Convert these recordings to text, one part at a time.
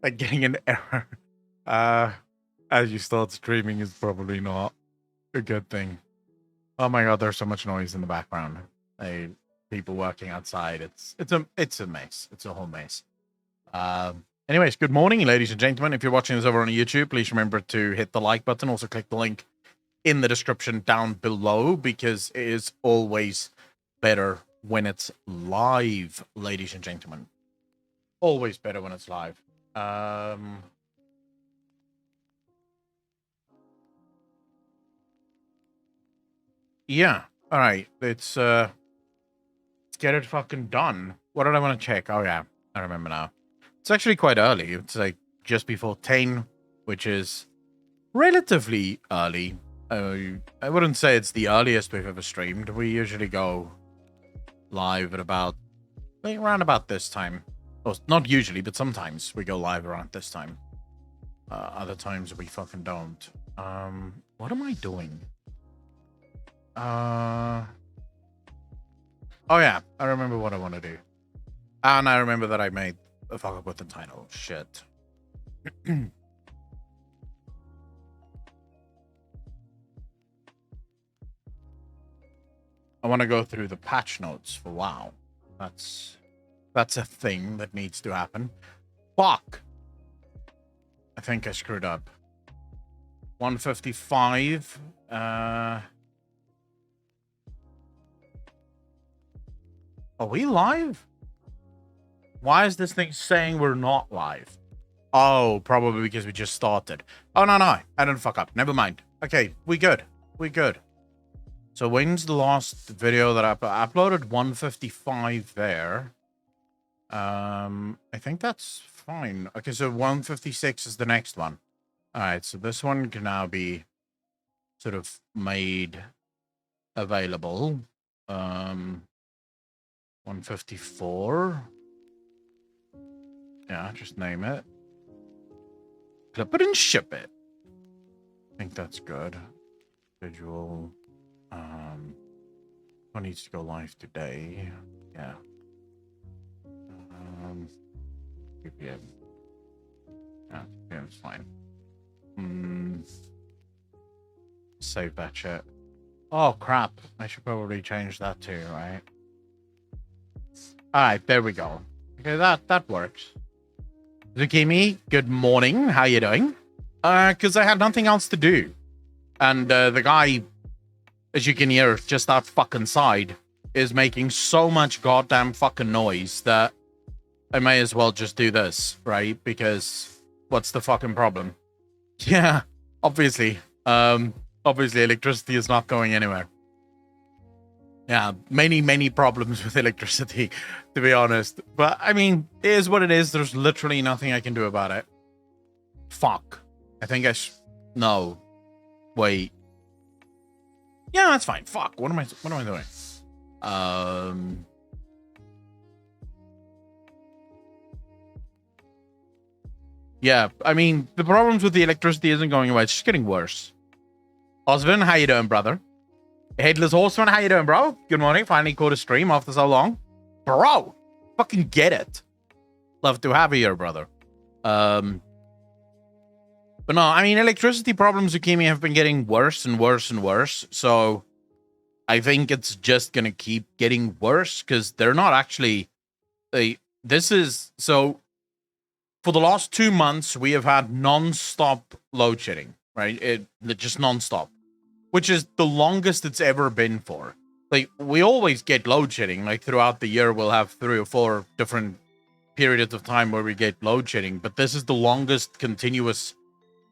like getting an error as you start streaming is probably not a good thing. Oh my god, there's so much noise in the background. People working outside. It's a mess. It's a whole mess. Anyways, good morning, ladies and gentlemen. If you're watching this over on YouTube, please remember to hit the like button. Also, click the link in the description down below because it is always better when it's live, ladies and gentlemen. Always better when it's live. Yeah. All right. Let's get it fucking done. What did I want to check? Oh yeah, I remember now. It's actually quite early. It's like just before 10, which is relatively early. I wouldn't say it's the earliest we've ever streamed. We usually go live at about around about this time. Well, not usually, but sometimes we go live around this time. Other times we fucking don't. What am I doing? Oh yeah, I remember what I want to do. And I remember that I made a fuck up with the title. Shit. I want to go through the patch notes for WoW. That's a thing that needs to happen. Fuck. I think I screwed up. 155. Are we live? Why is this thing saying we're not live? Oh, probably because we just started. Oh, no, I didn't fuck up. Never mind. Okay, we good. We good. So when's the last video that I uploaded? 155 there. I think that's fine. Okay, so 156 is the next one. All right, so this one can now be sort of made available. 154. Yeah, just name it. Clip it and ship it. I think that's good. Schedule. One needs to go live today. Yeah. 2 p.m. Yeah, 2 p.m. is fine. Save that shit. Oh crap! I should probably change that too, right? All right, there we go. Okay, that works. Zukimi, good morning. How you doing? Because I had nothing else to do, and the guy, as you can hear, just that fucking side is making so much goddamn fucking noise that I may as well just do this, right? Because what's the fucking problem? Yeah, obviously. Obviously electricity is not going anywhere. Yeah, many problems with electricity, to be honest. But, I mean, it is what it is. There's literally nothing I can do about it. Fuck. I think I no. Wait. Yeah, that's fine. Fuck. What am I doing? Yeah, I mean, the problems with the electricity isn't going away. It's just getting worse. Osvin, how you doing, brother? Headless Horseman, how you doing, bro? Good morning. Finally caught a stream after so long. Bro, fucking get it. Love to have you here, brother. But no, I mean, electricity problems, Zukimi, have been getting worse and worse and worse. So I think it's just going to keep getting worse because they're not actually... So for the last 2 months, we have had non-stop load shedding, right? Just non-stop. Which is the longest it's ever been for. Like, we always get load shedding. Like, throughout the year, we'll have 3 or 4 different periods of time where we get load shedding. But this is the longest continuous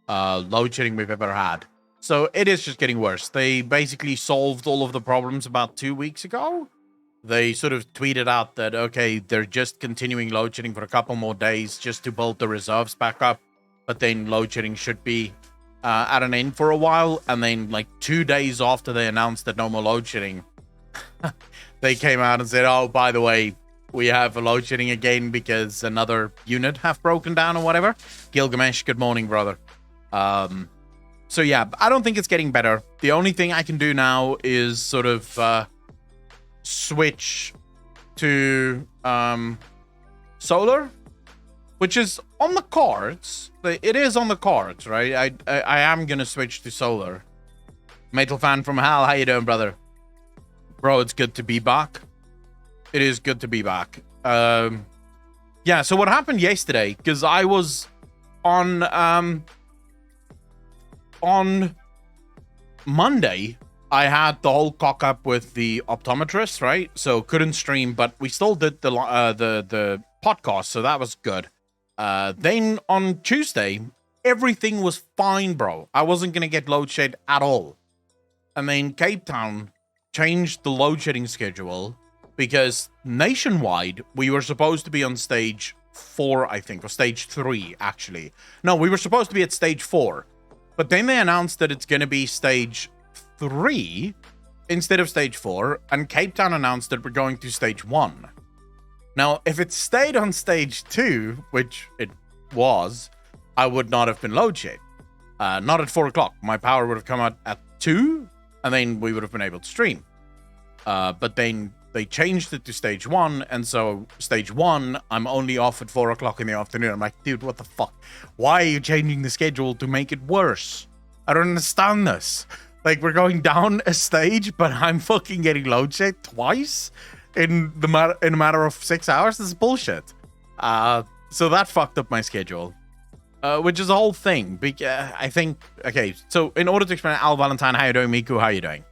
load shedding we've ever had. So it is just getting worse. They basically solved all of the problems about 2 weeks ago. They sort of tweeted out that, okay, they're just continuing load shedding for a couple more days just to build the reserves back up. But then load shedding should be at an end for a while, and then like 2 days after they announced that no more load shedding, they came out and said, oh, by the way, we have a load shedding again because another unit have broken down or whatever. Gilgamesh, good morning, brother. So yeah, I don't think it's getting better. The only thing I can do now is sort of switch to solar which is on the cards. It is on the cards, right? I am gonna switch to solar. Metal fan from hell, how you doing, brother? Bro, it's good to be back. It is good to be back. Yeah, so what happened yesterday, because I was on Monday, I had the whole cock up with the optometrist, right? So couldn't stream, but we still did the podcast, so that was good. Then on Tuesday, everything was fine, bro. I wasn't gonna get load shed at all. And then Cape Town changed the load shedding schedule because nationwide we were supposed to be on stage 4, I think, or stage 3 actually. No, we were supposed to be at stage 4, but then they announced that it's gonna be stage 3 instead of stage 4, and Cape Town announced that we're going to stage 1. Now, if it stayed on stage 2, which it was, I would not have been load shed. Not at 4 o'clock. My power would have come out at 2, and then we would have been able to stream. But then they changed it to stage 1, and so stage 1, I'm only off at 4 o'clock in the afternoon. I'm like, dude, what the fuck? Why are you changing the schedule to make it worse? I don't understand this. Like, we're going down a stage, but I'm fucking getting load shed twice in a matter of 6 hours. This is bullshit. So that fucked up my schedule, which is a whole thing. I think, okay, so in order to explain, Al Valentine, how you doing? Miku, how you doing?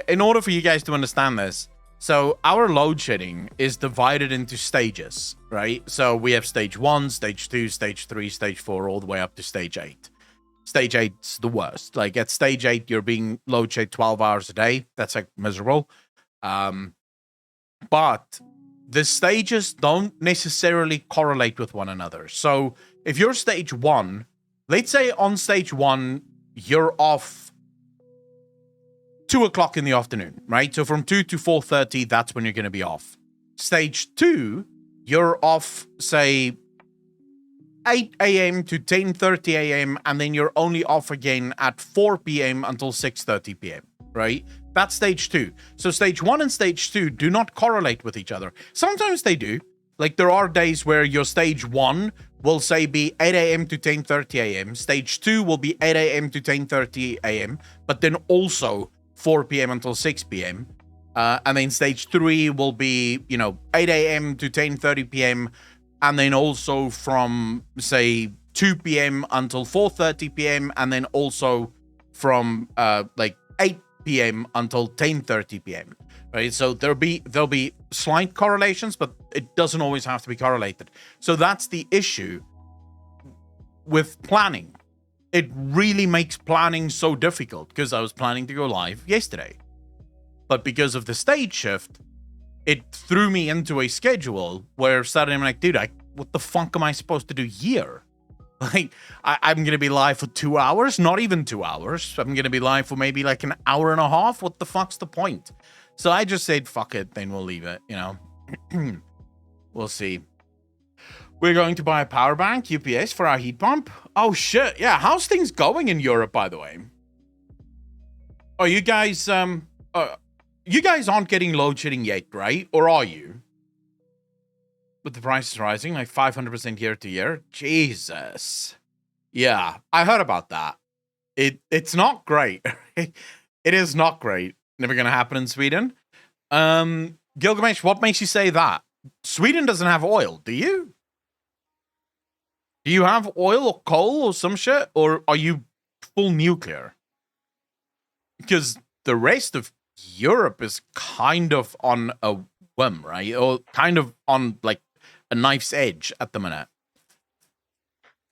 In order for you guys to understand this, so our load shedding is divided into stages, right? So we have stage 1, stage 2, stage 3, stage 4, all the way up to stage 8. Stage 8's the worst. Like at stage 8, you're being load shed 12 hours a day. That's like miserable. But the stages don't necessarily correlate with one another. So if you're stage 1, let's say on stage 1, you're off 2 o'clock in the afternoon, right? So from 2 to 4:30, that's when you're going to be off. Stage 2, you're off, say, 8 a.m. to 10:30 a.m. and then you're only off again at 4 p.m. until 6:30 p.m., right? That's stage 2. So stage 1 and stage 2 do not correlate with each other. Sometimes they do. Like there are days where your stage 1 will say be 8 a.m. to 10:30 a.m. Stage 2 will be 8 a.m. to 10:30 a.m. but then also 4 p.m. until 6 p.m. And then stage 3 will be, 8 a.m. to 10:30 p.m. and then also from, say, 2 p.m. until 4:30 p.m. and then also from 8 p.m. until 10:30 p.m. Right? So there'll be slight correlations, but it doesn't always have to be correlated. So that's the issue with planning. It really makes planning so difficult because I was planning to go live yesterday, but because of the stage shift, it threw me into a schedule where suddenly I'm like, dude, what the fuck am I supposed to do here? Like, I'm going to be live for 2 hours, not even 2 hours. I'm going to be live for maybe like an hour and a half. What the fuck's the point? So I just said, fuck it, then we'll leave it, We'll see. We're going to buy a power bank, UPS, for our heat pump. Oh, shit. Yeah, how's things going in Europe, by the way? Oh, you guys aren't getting load shedding yet, right? Or are you? With the prices rising, like 500% year to year? Jesus. Yeah, I heard about that. It's not great. It is not great. Never gonna happen in Sweden. Gilgamesh, what makes you say that? Sweden doesn't have oil, do you? Do you have oil or coal or some shit? Or are you full nuclear? Because the rest of Europe is kind of on a whim, right? Or kind of on like a knife's edge at the minute.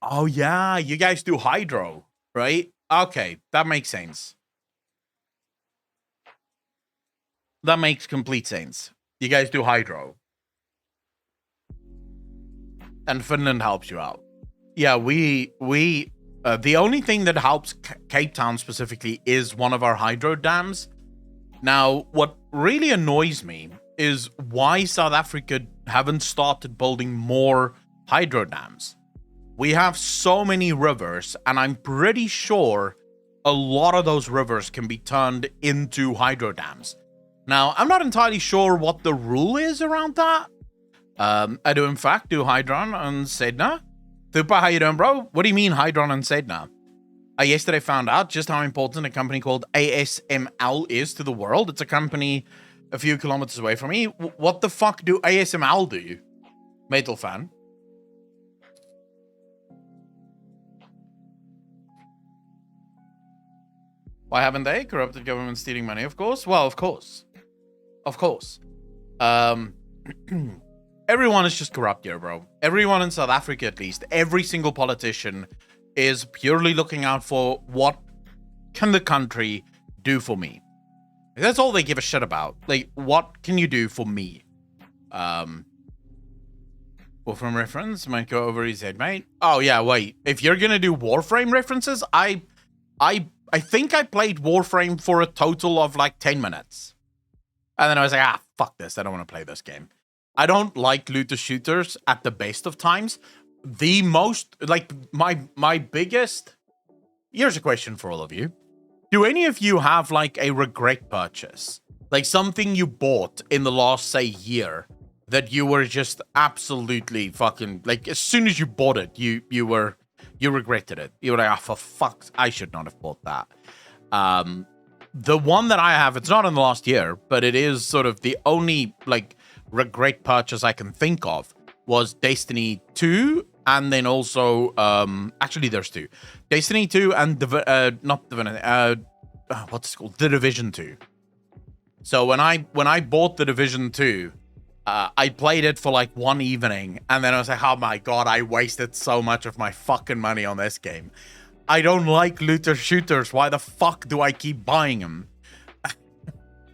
Oh yeah, you guys do hydro, right? Okay, that makes sense. That makes complete sense. You guys do hydro. And Finland helps you out. Yeah, we the only thing that helps Cape Town specifically is one of our hydro dams. Now, what really annoys me is why South Africa haven't started building more hydro dams. We have so many rivers, and I'm pretty sure a lot of those rivers can be turned into hydro dams. Now, I'm not entirely sure what the rule is around that, I do in fact do Hydron on Sedna. Thupa, how you doing, bro? What do you mean Hydron on Sedna? I yesterday found out just how important a company called ASML is to the world. It's a company a few kilometers away from me. What the fuck do ASML do? Metal fan. Why haven't they? Corrupted government stealing money, of course. Well, of course. Of course. Everyone is just corrupt here, bro. Everyone in South Africa, at least, every single politician is purely looking out for what can the country do for me. That's all they give a shit about. Like, what can you do for me? Warframe reference might go over his head, mate. Oh yeah, wait. If you're gonna do Warframe references, I think I played Warframe for a total of like 10 minutes. And then I was like, fuck this. I don't want to play this game. I don't like looter shooters at the best of times. The most, like, my biggest... Here's a question for all of you. Do any of you have, like, a regret purchase? Like, something you bought in the last, say, year that you were just absolutely fucking... Like, as soon as you bought it, you regretted it. You were like, for fuck's... I should not have bought that. The one that I have, it's not in the last year, but it is sort of the only, like, regret purchase I can think of was Destiny 2, and then also, actually there's two. Destiny 2 and, not Divinity, what's it called? The Division 2. So when I bought The Division 2, I played it for like one evening, and then I was like, oh my god, I wasted so much of my fucking money on this game. I don't like looter shooters. Why the fuck do I keep buying them?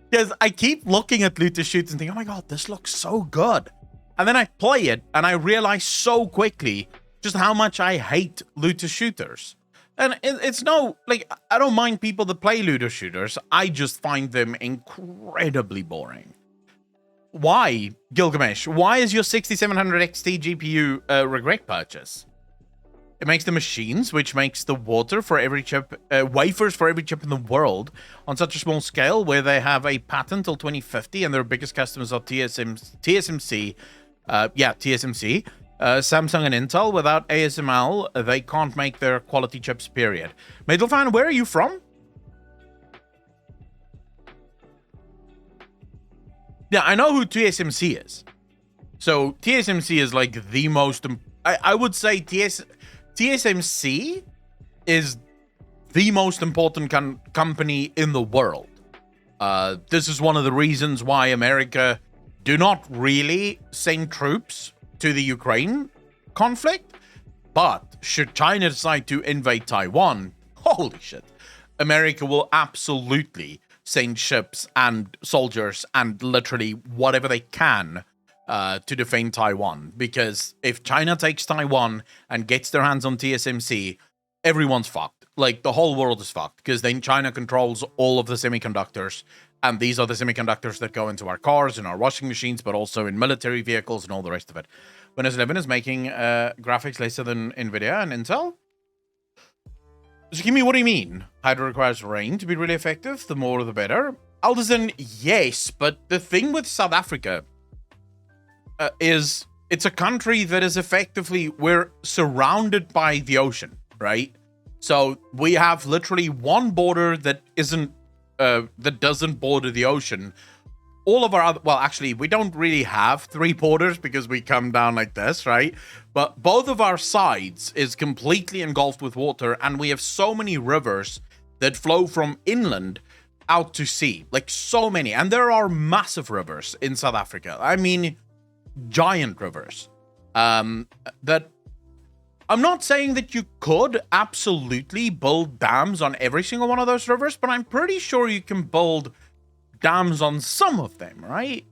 Because I keep looking at looter shooters and think, oh my god, this looks so good. And then I play it, and I realize so quickly just how much I hate looter shooters. And it's no, like, I don't mind people that play looter shooters. I just find them incredibly boring. Why, Gilgamesh? Why is your 6700 XT GPU a regret purchase? It makes the machines, which makes the water for every chip, wafers for every chip in the world on such a small scale, where they have a patent till 2050, and their biggest customers are TSMC, Samsung and Intel. Without ASML, they can't make their quality chips, period. Metalfan, where are you from? Yeah, I know who TSMC is. So TSMC is like the most... I would say TSMC is the most important company in the world. This is one of the reasons why America do not really send troops to the Ukraine conflict. But should China decide to invade Taiwan, holy shit, America will absolutely send ships and soldiers and literally whatever they can to defend Taiwan. Because if China takes Taiwan and gets their hands on TSMC, everyone's fucked. Like, the whole world is fucked, because then China controls all of the semiconductors, and these are the semiconductors that go into our cars and our washing machines, but also in military vehicles and all the rest of it. Windows 11 is making graphics lesser than NVIDIA and Intel. Zakimi, what do you mean? Hydro requires rain to be really effective. The more, the better. Alderson, yes, but the thing with South Africa is it's a country that is effectively, we're surrounded by the ocean, right? So we have literally one border that isn't, that doesn't border the ocean. All of our other, well, actually, we don't really have three borders because we come down like this, right? But both of our sides is completely engulfed with water, and we have so many rivers that flow from inland out to sea, like so many. And there are massive rivers in South Africa. I mean, giant rivers. That I'm not saying that you could absolutely build dams on every single one of those rivers, but I'm pretty sure you can build dams on some of them, right?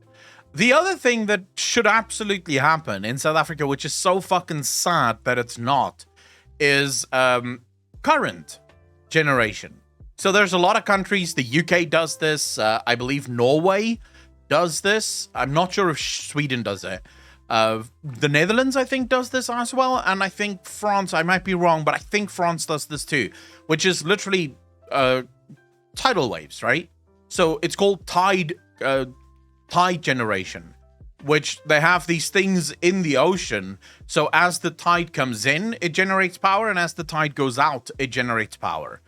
The other thing that should absolutely happen in South Africa, which is so fucking sad that it's not, is current generation. So there's a lot of countries. The UK does this. I believe Norway does this. I'm not sure if Sweden does it. The Netherlands, I think, does this as well. And I think France, I might be wrong, but I think France does this too, which is literally tidal waves, right? So it's called tide generation, which they have these things in the ocean. So as the tide comes in, it generates power, and as the tide goes out, it generates power.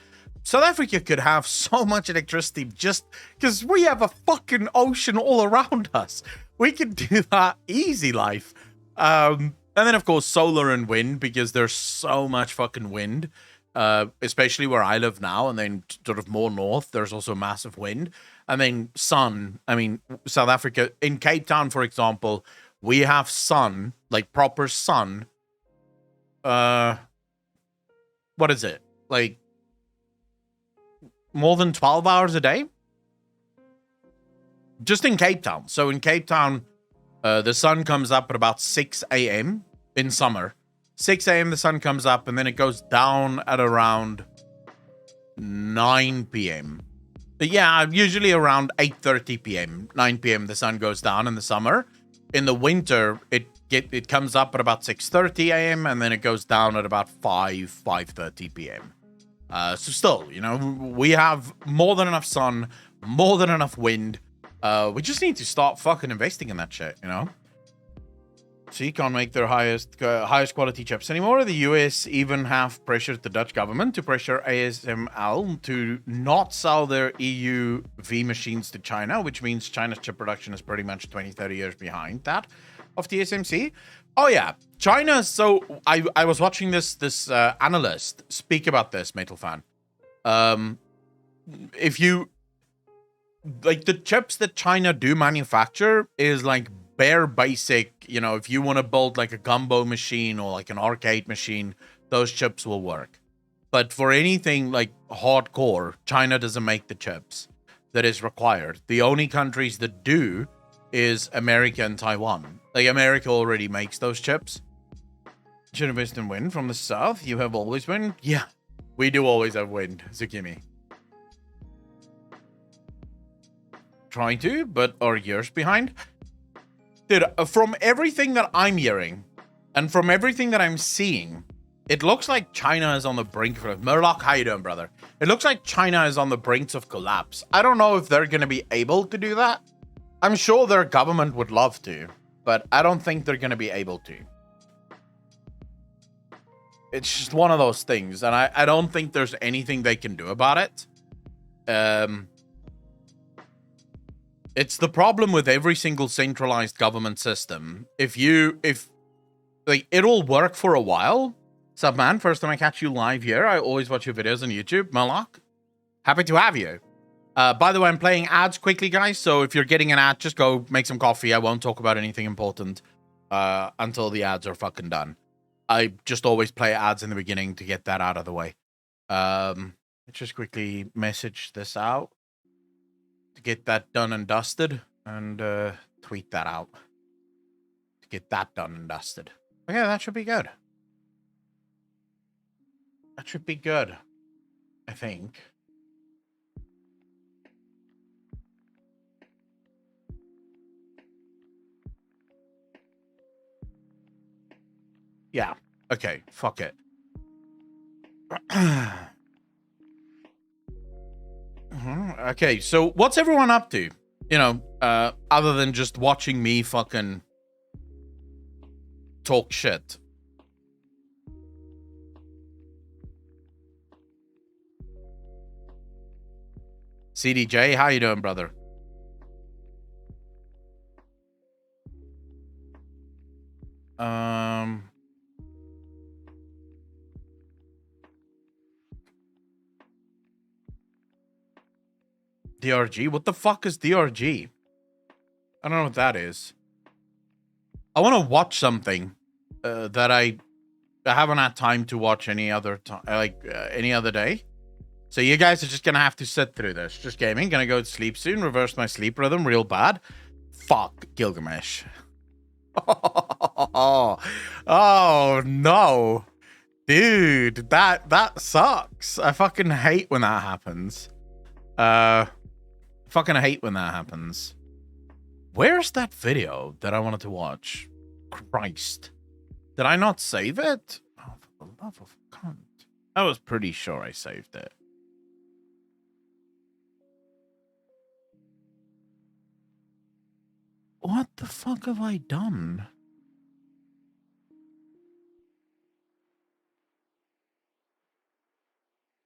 South Africa could have so much electricity just because we have a fucking ocean all around us. We could do that easy life. And then, of course, solar and wind, because there's so much fucking wind, especially where I live now. And then sort of more north, there's also massive wind. And then sun. I mean, South Africa, in Cape Town, for example, we have sun, like proper sun. What is it? Like more than 12 hours a day? Just in Cape Town. So in Cape Town, the sun comes up at about 6 a.m. in summer. 6 a.m. the sun comes up, and then it goes down at around 9 p.m. But yeah, usually around 8:30 p.m., 9 p.m. the sun goes down in the summer. In the winter, it comes up at about 6:30 a.m. and then it goes down at about 5:30 p.m. So still, you know, we have more than enough sun, more than enough wind. We just need to start fucking investing in that shit, you know? So you can't make their highest quality chips anymore. The US even have pressured the Dutch government to pressure ASML to not sell their EU V machines to China, which means China's chip production is pretty much 20, 30 years behind that of TSMC. Oh yeah, China. So I was watching this analyst speak about this, Metal Fan. If you like, the chips that China do manufacture is like bare basic, you know, if you want to build like a gumbo machine or like an arcade machine, those chips will work. But for anything like hardcore, China doesn't make the chips that is required. The only countries that do is America and Taiwan. Like, America already makes those chips. Should invest in wind from the south. You have always wind. Yeah, we do always have wind, Zukimi. Trying to, but are years behind. Dude, from everything that I'm hearing and from everything that I'm seeing, it looks like China is on the brink of... Murloc, how you doing, brother? It looks like China is on the brink of collapse. I don't know if they're going to be able to do that. I'm sure their government would love to, but I don't think they're going to be able to. It's just one of those things, and I don't think there's anything they can do about it. It's the problem with every single centralized government system. If like, it'll work for a while. Sup, man? First time I catch you live here. I always watch your videos on YouTube. Murloc, happy to have you. By the way, I'm playing ads quickly, guys. So if you're getting an ad, just go make some coffee. I won't talk about anything important until the ads are fucking done. I just always play ads in the beginning to get that out of the way. Let's just quickly message this out to get that done and dusted, and tweet that out to get that done and dusted. Okay, that should be good. That should be good, I think. Yeah. Okay. Fuck it. Okay. So what's everyone up to? You know, other than just watching me fucking talk shit. CDJ, how you doing, brother? DRG? What the fuck is DRG? I don't know what that is. I want to watch something that I haven't had time to watch any other time, any other day. So you guys are just gonna have to sit through this. Just gaming. Gonna go to sleep soon. Reverse my sleep rhythm real bad. Fuck Gilgamesh. Oh no, dude, that sucks. I fucking hate when that happens. Fucking hate when that happens. Where's that video that I wanted to watch? Christ, did I not save it? Oh, for the love of cunt! I was pretty sure I saved it. What the fuck have I done?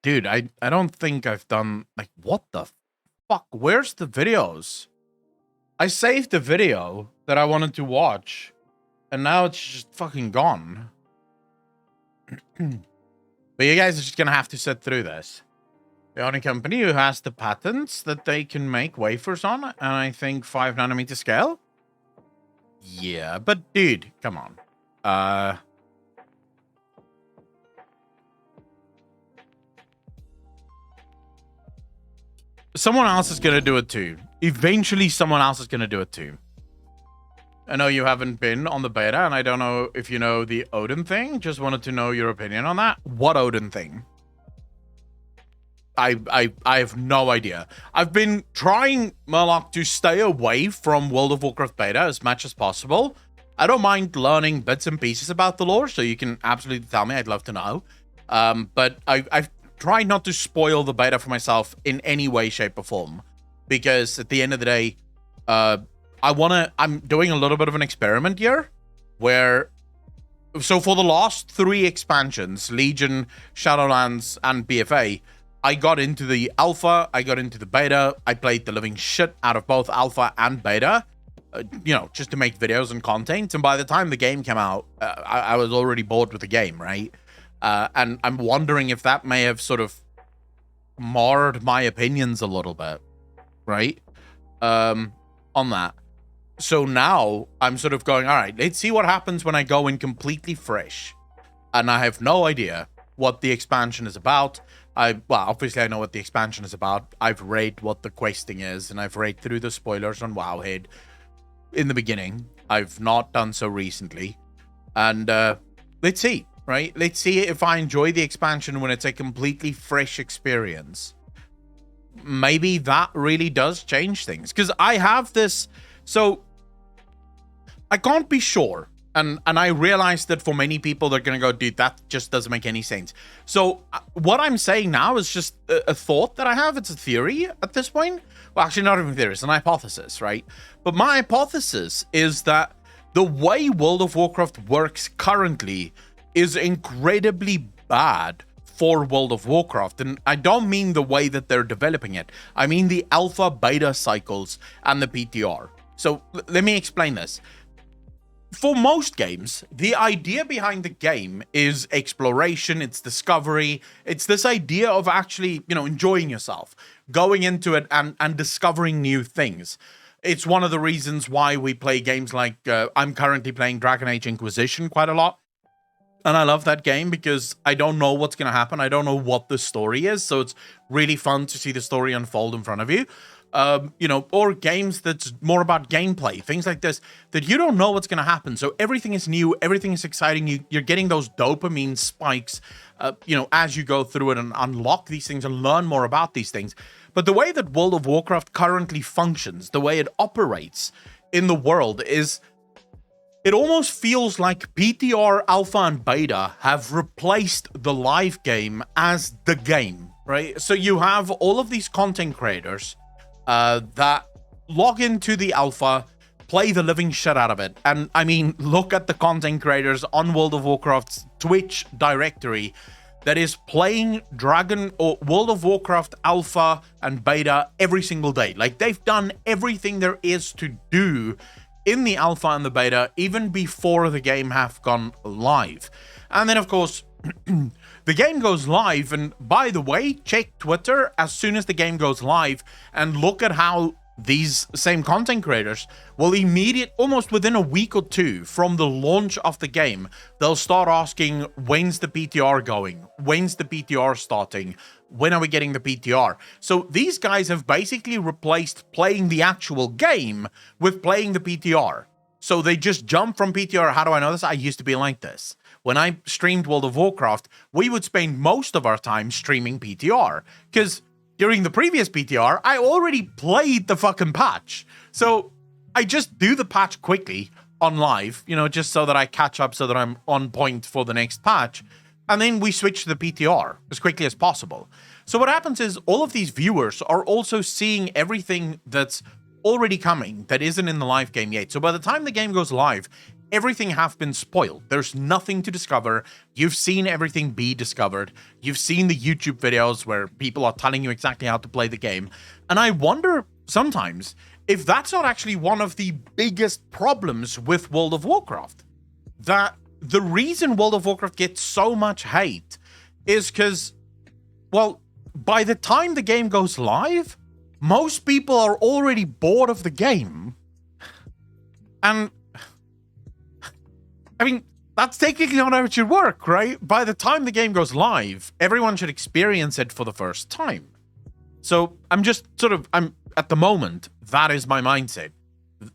Dude, I don't think I've done... Like, what the fuck? Where's the videos? I saved the video that I wanted to watch, and now it's just fucking gone. But you guys are just gonna have to sit through this. The only company who has the patents that they can make wafers on, and I think 5 nanometer scale? Yeah, but dude, come on. Someone else is gonna do it too. Eventually, someone else is gonna do it too. I know you haven't been on the beta, and I don't know if you know the Odin thing. Just wanted to know your opinion on that. What Odin thing? I have no idea. I've been trying, Murloc, to stay away from World of Warcraft beta as much as possible. I don't mind learning bits and pieces about the lore, so you can absolutely tell me. I'd love to know. But I've tried not to spoil the beta for myself in any way, shape, or form. Because at the end of the day, I'm doing a little bit of an experiment here where, so for the last 3 expansions, Legion, Shadowlands, and BFA, I got into the alpha, I got into the beta, I played the living shit out of both alpha and beta, you know, just to make videos and content. And by the time the game came out, I was already bored with the game, right? And I'm wondering if that may have sort of marred my opinions a little bit, right? On that. So now I'm sort of going, all right, let's see what happens when I go in completely fresh. And I have no idea what the expansion is about. Well, obviously I know what the expansion is about. I've read what the questing is, and I've read through the spoilers on Wowhead in the beginning. I've not done so recently. And let's see, right? Let's see if I enjoy the expansion when it's a completely fresh experience. Maybe that really does change things. Because I have this... So, I can't be sure. And I realize that for many people, they're going to go, dude, that just doesn't make any sense. So what I'm saying now is just a thought that I have. It's a theory at this point. Well, actually, not even a theory. It's an hypothesis, right? But my hypothesis is that the way World of Warcraft works currently is incredibly bad for World of Warcraft. And I don't mean the way that they're developing it. I mean the alpha, beta cycles and the PTR. So let me explain this. For most games, the idea behind the game is exploration, it's discovery, it's this idea of actually, you know, enjoying yourself, going into it and discovering new things. It's one of the reasons why we play games like, I'm currently playing Dragon Age Inquisition quite a lot. And I love that game because I don't know what's going to happen. I don't know what the story is. So it's really fun to see the story unfold in front of you. You know, or games that's more about gameplay, things like this, that you don't know what's going to happen. So everything is new, everything is exciting. You're getting those dopamine spikes, you know, as you go through it and unlock these things and learn more about these things. But the way that World of Warcraft currently functions, the way it operates in the world is, it almost feels like PTR, Alpha, and Beta have replaced the live game as the game, right? So you have all of these content creators that log into the alpha, play the living shit out of it. And I mean, look at the content creators on World of Warcraft's Twitch directory that is playing Dragon or World of Warcraft alpha and beta every single day. Like, they've done everything there is to do in the alpha and the beta, even before the game have gone live. And then, of course, the game goes live, and by the way, check Twitter as soon as the game goes live and look at how these same content creators will almost within a week or two from the launch of the game, they'll start asking, when's the PTR going? When's the PTR starting? When are we getting the PTR? So these guys have basically replaced playing the actual game with playing the PTR. So they just jump from PTR. How do I know this? I used to be like this. When I streamed World of Warcraft, we would spend most of our time streaming PTR, because during the previous PTR, I already played the fucking patch. So I just do the patch quickly on live, you know, just so that I catch up, so that I'm on point for the next patch. And then we switch to the PTR as quickly as possible. So what happens is all of these viewers are also seeing everything that's already coming that isn't in the live game yet. So by the time the game goes live, everything have been spoiled. There's nothing to discover. You've seen everything be discovered. You've seen the YouTube videos where people are telling you exactly how to play the game. And I wonder sometimes if that's not actually one of the biggest problems with World of Warcraft. That the reason World of Warcraft gets so much hate is because, well, by the time the game goes live, most people are already bored of the game. And I mean, that's technically not how it should work, right? By the time the game goes live, everyone should experience it for the first time. So I'm at the moment, that is my mindset,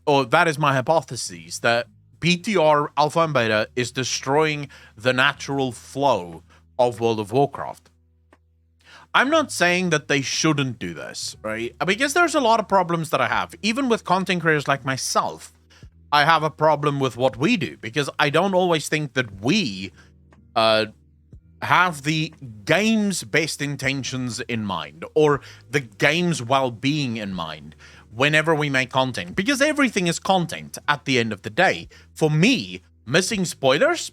or that is my hypothesis, that PTR Alpha and Beta is destroying the natural flow of World of Warcraft. I'm not saying that they shouldn't do this, right? Because there's a lot of problems that I have. Even with content creators like myself, I have a problem with what we do, because I don't always think that we have the game's best intentions in mind, or the game's well-being in mind whenever we make content, because everything is content at the end of the day. For me, missing spoilers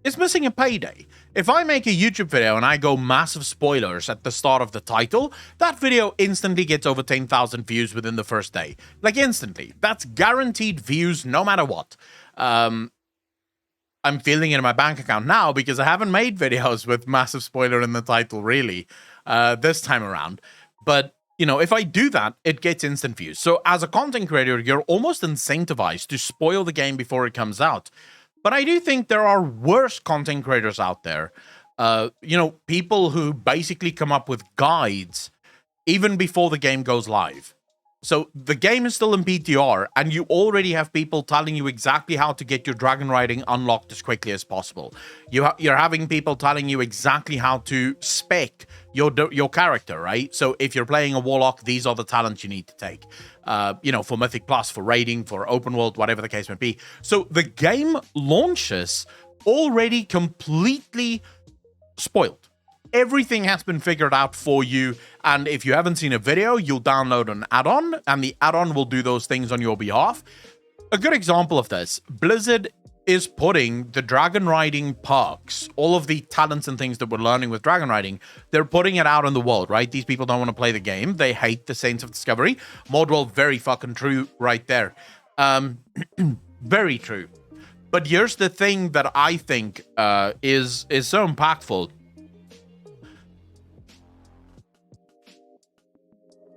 is missing a payday. If I make a YouTube video and I go massive spoilers at the start of the title, that video instantly gets over 10,000 views within the first day. Like, instantly. That's guaranteed views no matter what. I'm feeling it in my bank account now because I haven't made videos with massive spoiler in the title, really, this time around. But, you know, if I do that, it gets instant views. So as a content creator, you're almost incentivized to spoil the game before it comes out. But I do think there are worse content creators out there. You know, people who basically come up with guides even before the game goes live. So the game is still in PTR, and you already have people telling you exactly how to get your dragon riding unlocked as quickly as possible. You're having people telling you exactly how to spec your character, right? So if you're playing a warlock, these are the talents you need to take. You know, for Mythic Plus, for raiding, for open world, whatever the case may be. So the game launches already completely spoiled. Everything has been figured out for you, and if you haven't seen a video, you'll download an add-on, and the add-on will do those things on your behalf. A good example of this, Blizzard is putting the dragon riding perks, all of the talents and things that we're learning with dragon riding, they're putting it out in the world, right? These people don't want to play the game. They hate the sense of discovery. Modworld, very fucking true right there. Very true. But here's the thing that I think is so impactful.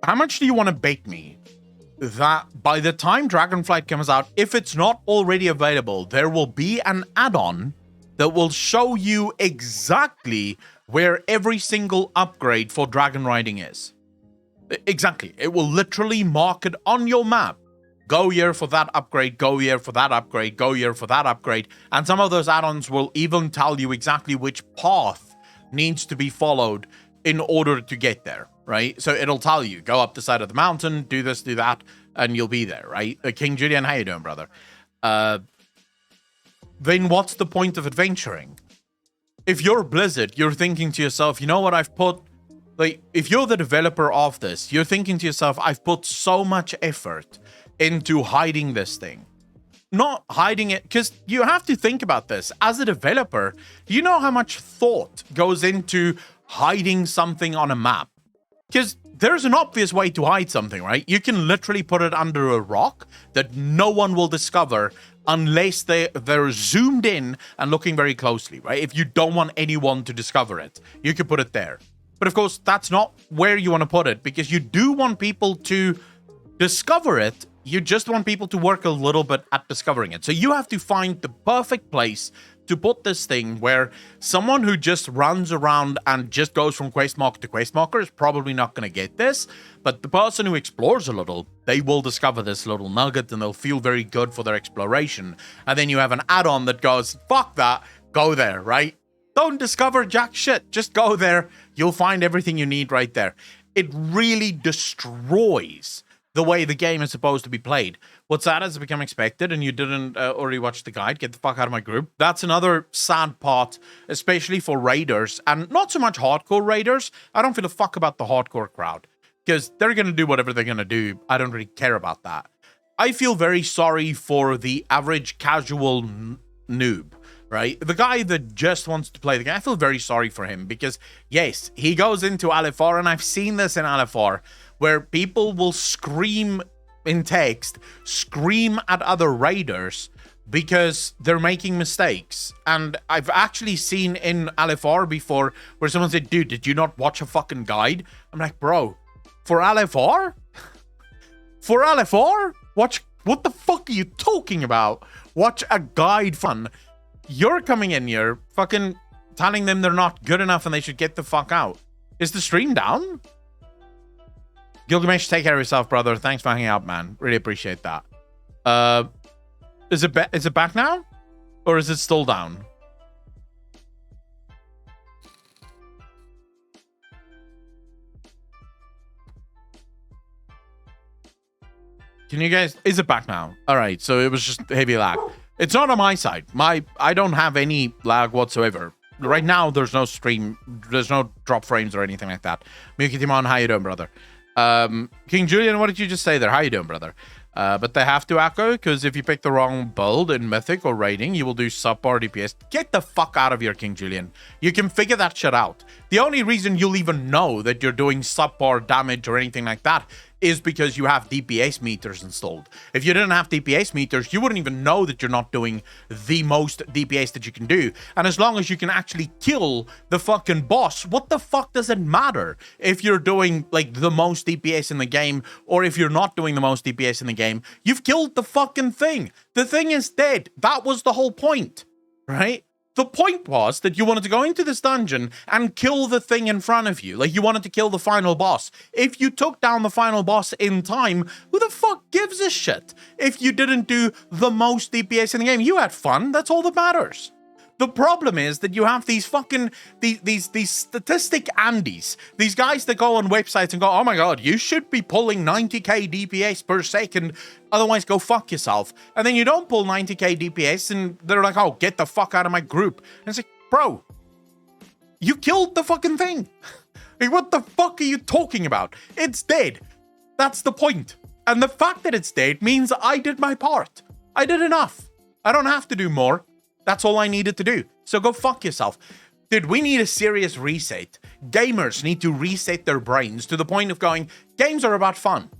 How much do you want to bet me that by the time Dragonflight comes out, if it's not already available, there will be an add-on that will show you exactly where every single upgrade for dragon riding is? Exactly. It will literally mark it on your map. Go here for that upgrade, go here for that upgrade, go here for that upgrade. And some of those add-ons will even tell you exactly which path needs to be followed in order to get there. Right? So it'll tell you, go up the side of the mountain, do this, do that, and you'll be there, right? King Julian, how you doing, brother? Then what's the point of adventuring? If you're Blizzard, you're thinking to yourself, you know what I've put... Like, if you're the developer of this, you're thinking to yourself, I've put so much effort into hiding this thing. Not hiding it, because you have to think about this. As a developer, you know how much thought goes into hiding something on a map. Because there's an obvious way to hide something, right? You can literally put it under a rock that no one will discover unless they're zoomed in and looking very closely, right? If you don't want anyone to discover it, you can put it there. But of course, that's not where you want to put it, because you do want people to discover it. You just want people to work a little bit at discovering it. So you have to find the perfect place to put this thing where someone who just runs around and just goes from quest marker to quest marker is probably not going to get this. But the person who explores a little, they will discover this little nugget and they'll feel very good for their exploration. And then you have an add-on that goes, fuck that, go there, right? Don't discover jack shit. Just go there. You'll find everything you need right there. It really destroys the way the game is supposed to be played. What's sad has become expected, and you didn't already watch the guide. Get the fuck out of my group. That's another sad part, especially for raiders, and not so much hardcore raiders. I don't feel a fuck about the hardcore crowd. because they're going to do whatever they're going to do. I don't really care about that. I feel very sorry for the average casual noob, right? The guy that just wants to play the game. I feel very sorry for him because, yes, he goes into LFR, and I've seen this in LFR, where people will scream in text, scream at other raiders because they're making mistakes. And I've actually seen in LFR before where someone said, dude, did you not watch a fucking guide? I'm like, bro, for LFR? For LFR? Watch, what the fuck are you talking about? Watch a guide fun. You're coming in here fucking telling them they're not good enough and they should get the fuck out. Is the stream down? Gilgamesh, take care of yourself, brother. Thanks for hanging out, man. Really appreciate that. Is it back now? Or is it still down? Can you guys... Is it back now? All right, so it was just heavy lag. It's not on my side. I don't have any lag whatsoever. Right now, there's no stream. There's no drop frames or anything like that. Miyuki Timon, how you doing, brother? King Julian, what did you just say there? How you doing, brother? But they have to echo, because if you pick the wrong build in Mythic or Raiding, you will do subpar DPS. Get the fuck out of here, King Julian. You can figure that shit out. The only reason you'll even know that you're doing subpar damage or anything like that is because you have DPS meters installed. If you didn't have DPS meters, you wouldn't even know that you're not doing the most DPS that you can do. And as long as you can actually kill the fucking boss, what the fuck does it matter if you're doing like the most DPS in the game or if you're not doing the most DPS in the game? You've killed the fucking thing. The thing is dead. That was the whole point, right? The point was that you wanted to go into this dungeon and kill the thing in front of you. Like, you wanted to kill the final boss. If you took down the final boss in time, who the fuck gives a shit? If you didn't do the most DPS in the game, you had fun. That's all that matters. The problem is that you have these fucking, these statistic Andes, these guys that go on websites and go, oh my god, you should be pulling 90k DPS per second, otherwise go fuck yourself. And then you don't pull 90k DPS and they're like, oh, get the fuck out of my group. And it's like, bro, you killed the fucking thing. Like, what the fuck are you talking about? It's dead. That's the point. And the fact that it's dead means I did my part. I did enough. I don't have to do more. That's all I needed to do. So go fuck yourself. Dude, we need a serious reset. Gamers need to reset their brains to the point of going, games are about fun.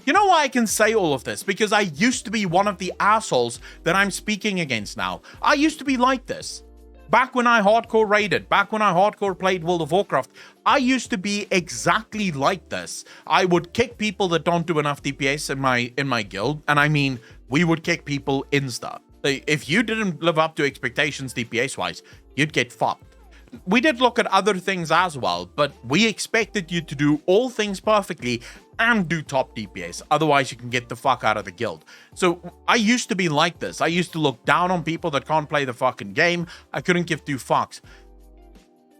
You know why I can say all of this? Because I used to be one of the assholes that I'm speaking against now. I used to be like this. Back when I hardcore raided, back when I hardcore played World of Warcraft, I used to be exactly like this. I would kick people that don't do enough DPS in my guild, and I mean, we would kick people insta. If you didn't live up to expectations DPS-wise, you'd get fucked. We did look at other things as well, but we expected you to do all things perfectly and do top DPS. Otherwise, you can get the fuck out of the guild. So I used to be like this. I used to look down on people that can't play the fucking game. I couldn't give two fucks.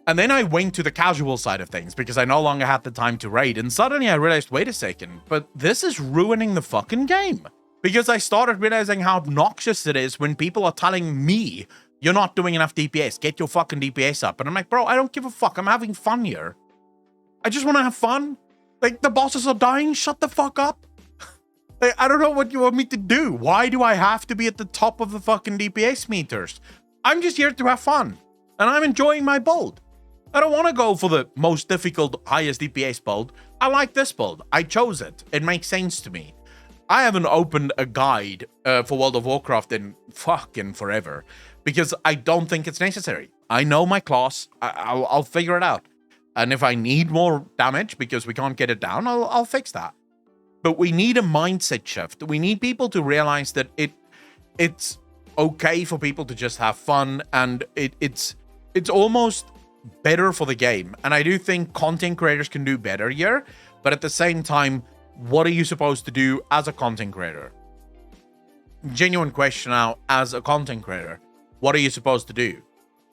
And then I went to the casual side of things because I no longer had the time to raid. And suddenly I realized, wait a second, but this is ruining the fucking game. Because I started realizing how obnoxious it is when people are telling me, you're not doing enough DPS, get your fucking DPS up. And I'm like, bro, I don't give a fuck. I'm having fun here. I just want to have fun. Like, the bosses are dying. Shut the fuck up. Like, I don't know what you want me to do. Why do I have to be at the top of the fucking DPS meters? I'm just here to have fun. And I'm enjoying my build. I don't want to go for the most difficult, highest DPS build. I like this build. I chose it. It makes sense to me. I haven't opened a guide for World of Warcraft in fucking forever because I don't think it's necessary. I know my class. I'll figure it out. And if I need more damage because we can't get it down, I'll fix that. But we need a mindset shift. We need people to realize that it's okay for people to just have fun, and it's almost better for the game. And I do think content creators can do better here, but at the same time, what are you supposed to do as a content creator? Genuine question now, as a content creator, what are you supposed to do?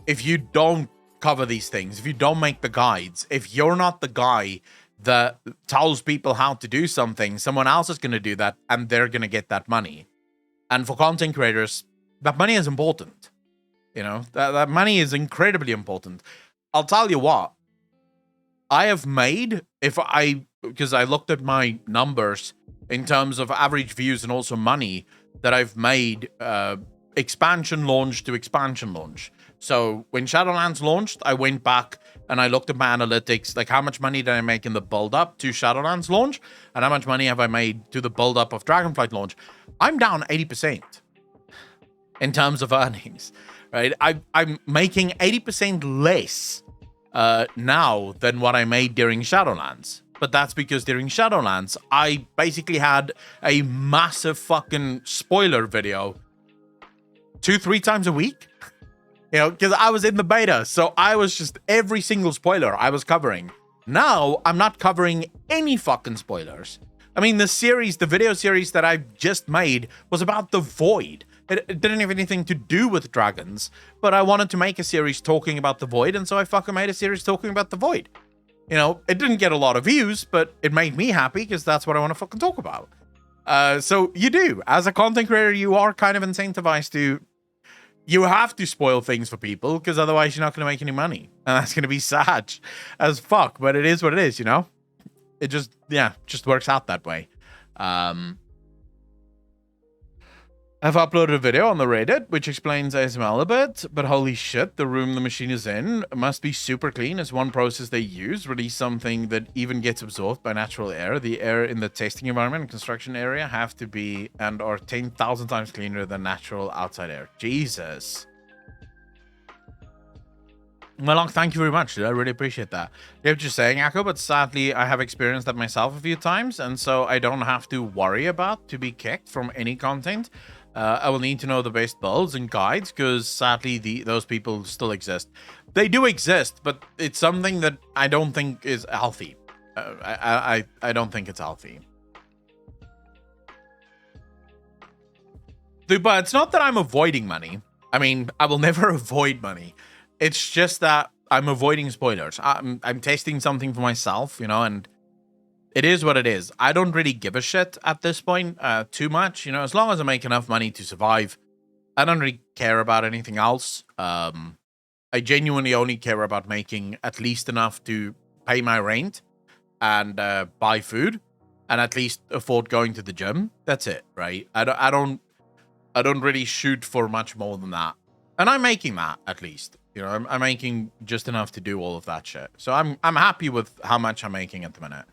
If you don't cover these things, if you don't make the guides, if you're not the guy that tells people how to do something, someone else is going to do that and they're going to get that money. And for content creators, that money is important. You know, that money is incredibly important. I'll tell you what, I have made, if I because I looked at my numbers in terms of average views and also money that I've made expansion launch to expansion launch. So when Shadowlands launched, I went back and I looked at my analytics, like how much money did I make in the build up to Shadowlands launch and how much money have I made to the build up of Dragonflight launch. I'm down 80% in terms of earnings, right? I'm making 80% less now than what I made during Shadowlands. But that's because during Shadowlands, I basically had a massive fucking spoiler video 2-3 times a week. You know, because I was in the beta. So I was just every single spoiler I was covering. Now, I'm not covering any fucking spoilers. I mean, the video series that I just made was about the Void. It didn't have anything to do with dragons, but I wanted to make a series talking about the Void, and so I fucking made a series talking about the Void. You know, it didn't get a lot of views, but it made me happy because that's what I want to fucking talk about. So you do. As a content creator, you are kind of incentivized to... You have to spoil things for people because otherwise you're not going to make any money. And that's going to be sad as fuck, but it is what it is, you know? It just works out that way. I've uploaded a video on the Reddit which explains ASML a bit, but holy shit, the room the machine is in must be super clean as one process they use release something that even gets absorbed by natural air. The air in the testing environment and construction area have to be and are 10,000 times cleaner than natural outside air. Jesus. Malong, thank you very much, dude. I really appreciate that. You're just saying, Akko, but sadly, I have experienced that myself a few times, and so I don't have to worry about to be kicked from any content. I will need to know the best builds and guides because sadly those people still exist. They do exist, but it's something that I don't think is healthy. I don't think it's healthy. Dude, but it's not that I'm avoiding money. I mean, I will never avoid money. It's just that I'm avoiding spoilers. I'm testing something for myself, you know, and it is what it is. I don't really give a shit at this point too much. You know, as long as I make enough money to survive, I don't really care about anything else. I genuinely only care about making at least enough to pay my rent and buy food and at least afford going to the gym. That's it, right? I don't really shoot for much more than that. And I'm making that at least. You know, I'm making just enough to do all of that shit. So I'm happy with how much I'm making at the minute.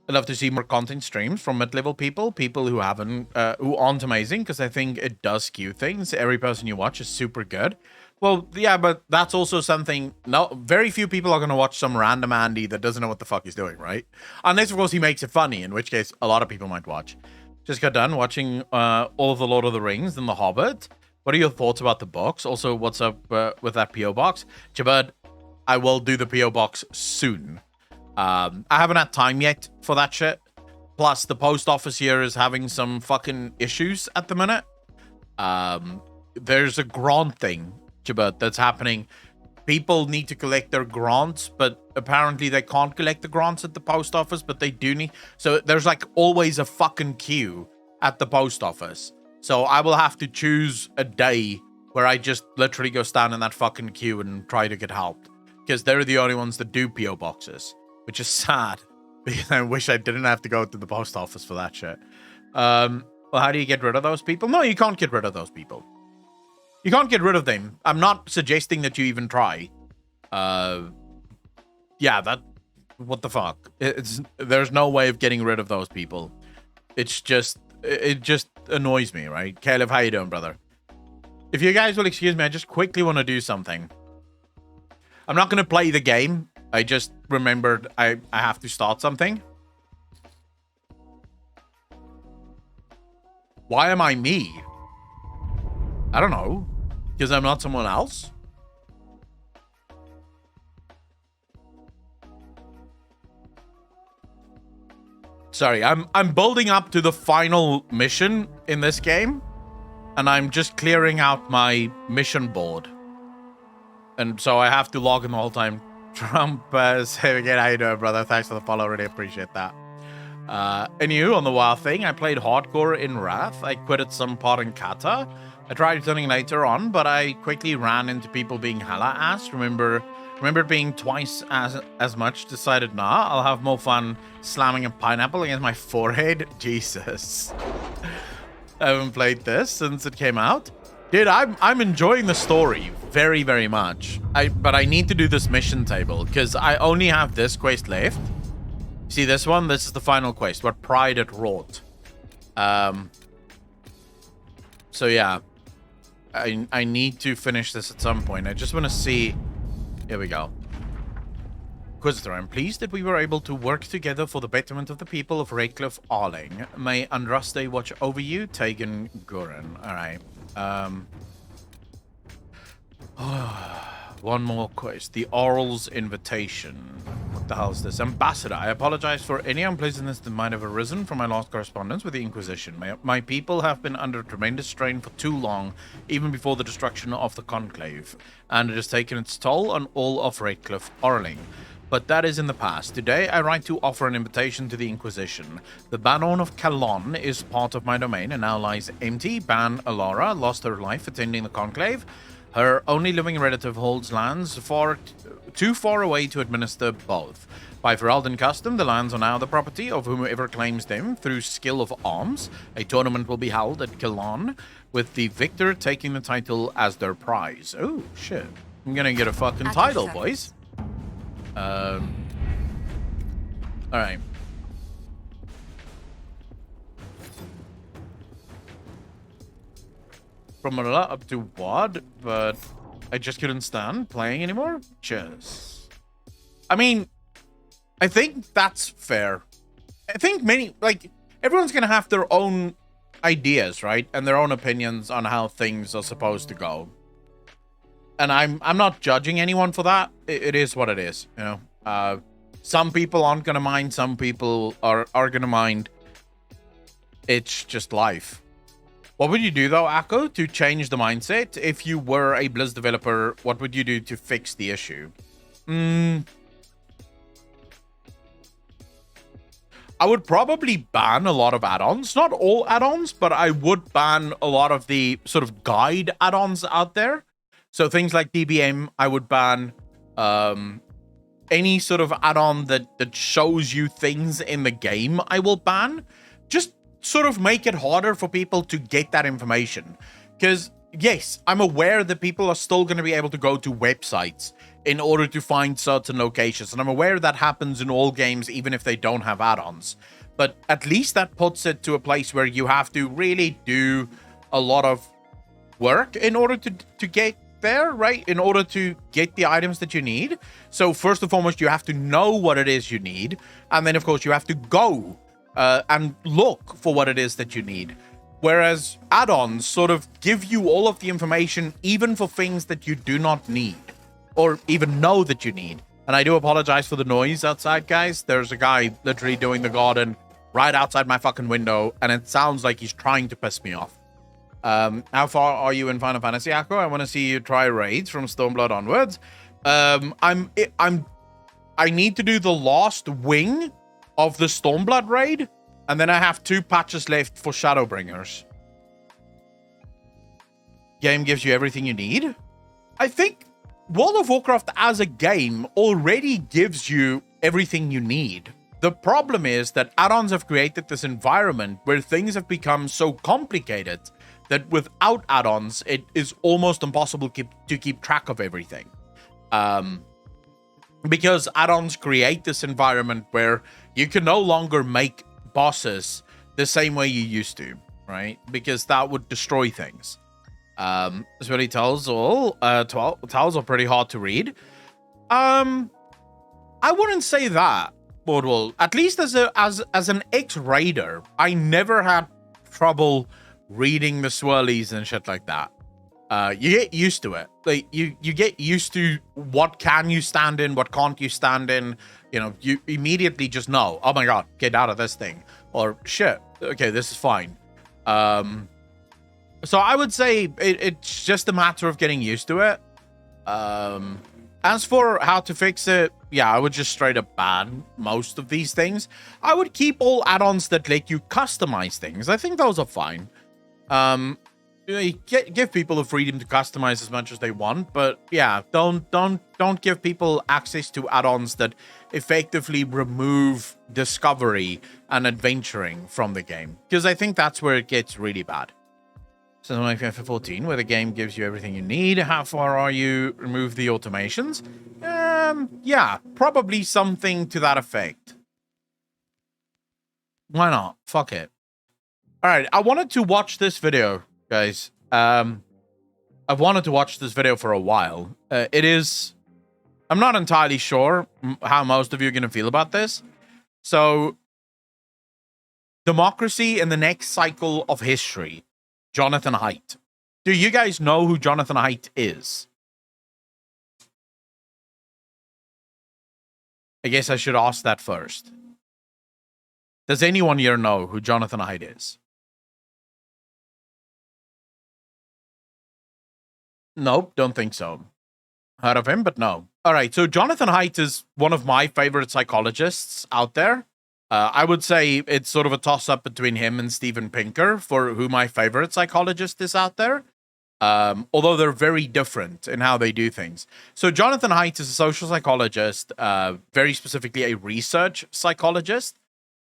I'd love to see more content streams from mid-level people who aren't amazing, because I think it does skew things. Every person you watch is super good. Well, yeah, but that's also something. No, very few people are going to watch some random Andy that doesn't know what the fuck he's doing, right? Unless, of course, he makes it funny, in which case a lot of people might watch. Just got done watching all of the Lord of the Rings and The Hobbit. What are your thoughts about the box? Also, what's up with that PO box? Jabad, I will do the PO box soon. I haven't had time yet for that shit. Plus, the post office here is having some fucking issues at the minute. There's a grant thing, Jabad, that's happening. People need to collect their grants, but apparently they can't collect the grants at the post office, but they do need... So there's like always a fucking queue at the post office. So I will have to choose a day where I just literally go stand in that fucking queue and try to get help. Because they're the only ones that do PO boxes. Which is sad, because I wish I didn't have to go to the post office for that shit. Well, how do you get rid of those people? No, you can't get rid of those people. You can't get rid of them. I'm not suggesting that you even try. Yeah, what the fuck? There's no way of getting rid of those people. It just annoys me, right? Caleb, how you doing, brother? If you guys will excuse me, I just quickly want to do something. I'm not going to play the game. I just remembered I have to start something. Why am I me? I don't know. Because I'm not someone else? Sorry, I'm building up to the final mission in this game. And I'm just clearing out my mission board. And so I have to log in the whole time. Trump say again, how you doing, brother? Thanks for the follow, really appreciate that. And you on the WoW thing, I played hardcore in Wrath. I quit at some part in Kata. I tried returning later on, but I quickly ran into people being hella ass. Remember Remember it being twice as much. Decided, nah, I'll have more fun slamming a pineapple against my forehead. Jesus. I haven't played this since it came out. Dude, I'm enjoying the story very, very much. But I need to do this mission table because I only have this quest left. See this one? This is the final quest. What pride it wrought. So yeah, I need to finish this at some point. I just want to see. Here we go. Inquisitor, I'm pleased that we were able to work together for the betterment of the people of Redcliffe Arling. May Andraste watch over you, Tegan Guren. Alright. One more quest. The Oral's Invitation. What the hell is this? Ambassador, I apologize for any unpleasantness that might have arisen from my last correspondence with the Inquisition. My people have been under tremendous strain for too long, even before the destruction of the Conclave, and it has taken its toll on all of Redcliffe Arling. But that is in the past. Today, I write to offer an invitation to the Inquisition. The Banon of Calonne is part of my domain and now lies empty. Ban Alara lost her life attending the Conclave. Her only living relative holds lands too far away to administer both. By Ferelden custom, the lands are now the property of whomever claims them through skill of arms. A tournament will be held at Calonne, with the victor taking the title as their prize. Oh, shit. I'm gonna get a fucking title, boys. Alright. From a lot up to what, but I just couldn't stand playing anymore. Cheers. I mean, I think that's fair. I think everyone's gonna have their own ideas, right? And their own opinions on how things are supposed to go. And I'm not judging anyone for that. It is what it is, you know. Some people aren't gonna mind. Some people are gonna mind. It's just life. What would you do, though, Akko, to change the mindset? If you were a Blizz developer, what would you do to fix the issue? I would probably ban a lot of add-ons. Not all add-ons, but I would ban a lot of the sort of guide add-ons out there. So things like DBM, I would ban. Any sort of add-on that shows you things in the game, I will ban. Just sort of make it harder for people to get that information. Because, yes, I'm aware that people are still going to be able to go to websites in order to find certain locations. And I'm aware that happens in all games, even if they don't have add-ons. But at least that puts it to a place where you have to really do a lot of work in order to get there, right? In order to get the items that you need. So first and foremost, you have to know what it is you need. And then, of course, you have to go and look for what it is that you need. Whereas add-ons sort of give you all of the information, even for things that you do not need or even know that you need. And I do apologize for the noise outside, guys. There's a guy literally doing the garden right outside my fucking window, and it sounds like he's trying to piss me off. How far are you in Final Fantasy, Akko? I want to see you try raids from Stormblood onwards. I need to do the last wing of the Stormblood raid, and then I have 2 patches left for Shadowbringers. Game gives you everything you need. I think World of Warcraft as a game already gives you everything you need. The problem is that add-ons have created this environment where things have become so complicated that without add-ons, it is almost impossible to keep track of everything. Because add-ons create this environment where you can no longer make bosses the same way you used to, right? Because that would destroy things. That's what he tells all. Tells are pretty hard to read. I wouldn't say that, Boardwell. At least as an ex-raider, I never had trouble reading the swirlies and shit like that. You get used to it. Like you get used to what can you stand in, what can't you stand in. You know, you immediately just know, oh my god, get out of this thing. Or shit, okay, this is fine. So I would say it's just a matter of getting used to it. As for how to fix it, yeah, I would just straight up ban most of these things. I would keep all add-ons that let you customize things. I think those are fine. give people the freedom to customize as much as they want, but yeah, don't give people access to add-ons that effectively remove discovery and adventuring from the game, because I think that's where it gets really bad. So like FIFA 14, where the game gives you everything you need. How far are you? Remove the automations. Yeah, probably something to that effect. Why not? Fuck it. All right, I wanted to watch this video, guys. I've wanted to watch this video for a while. It is... I'm not entirely sure how most of you are going to feel about this. So, democracy in the next cycle of history. Jonathan Haidt. Do you guys know who Jonathan Haidt is? I guess I should ask that first. Does anyone here know who Jonathan Haidt is? Nope, don't think so. Heard of him, but no. All right, so Jonathan Haidt is one of my favorite psychologists out there. I would say it's sort of a toss-up between him and Steven Pinker for who my favorite psychologist is out there. Although they're very different in how they do things. So Jonathan Haidt is a social psychologist, very specifically a research psychologist.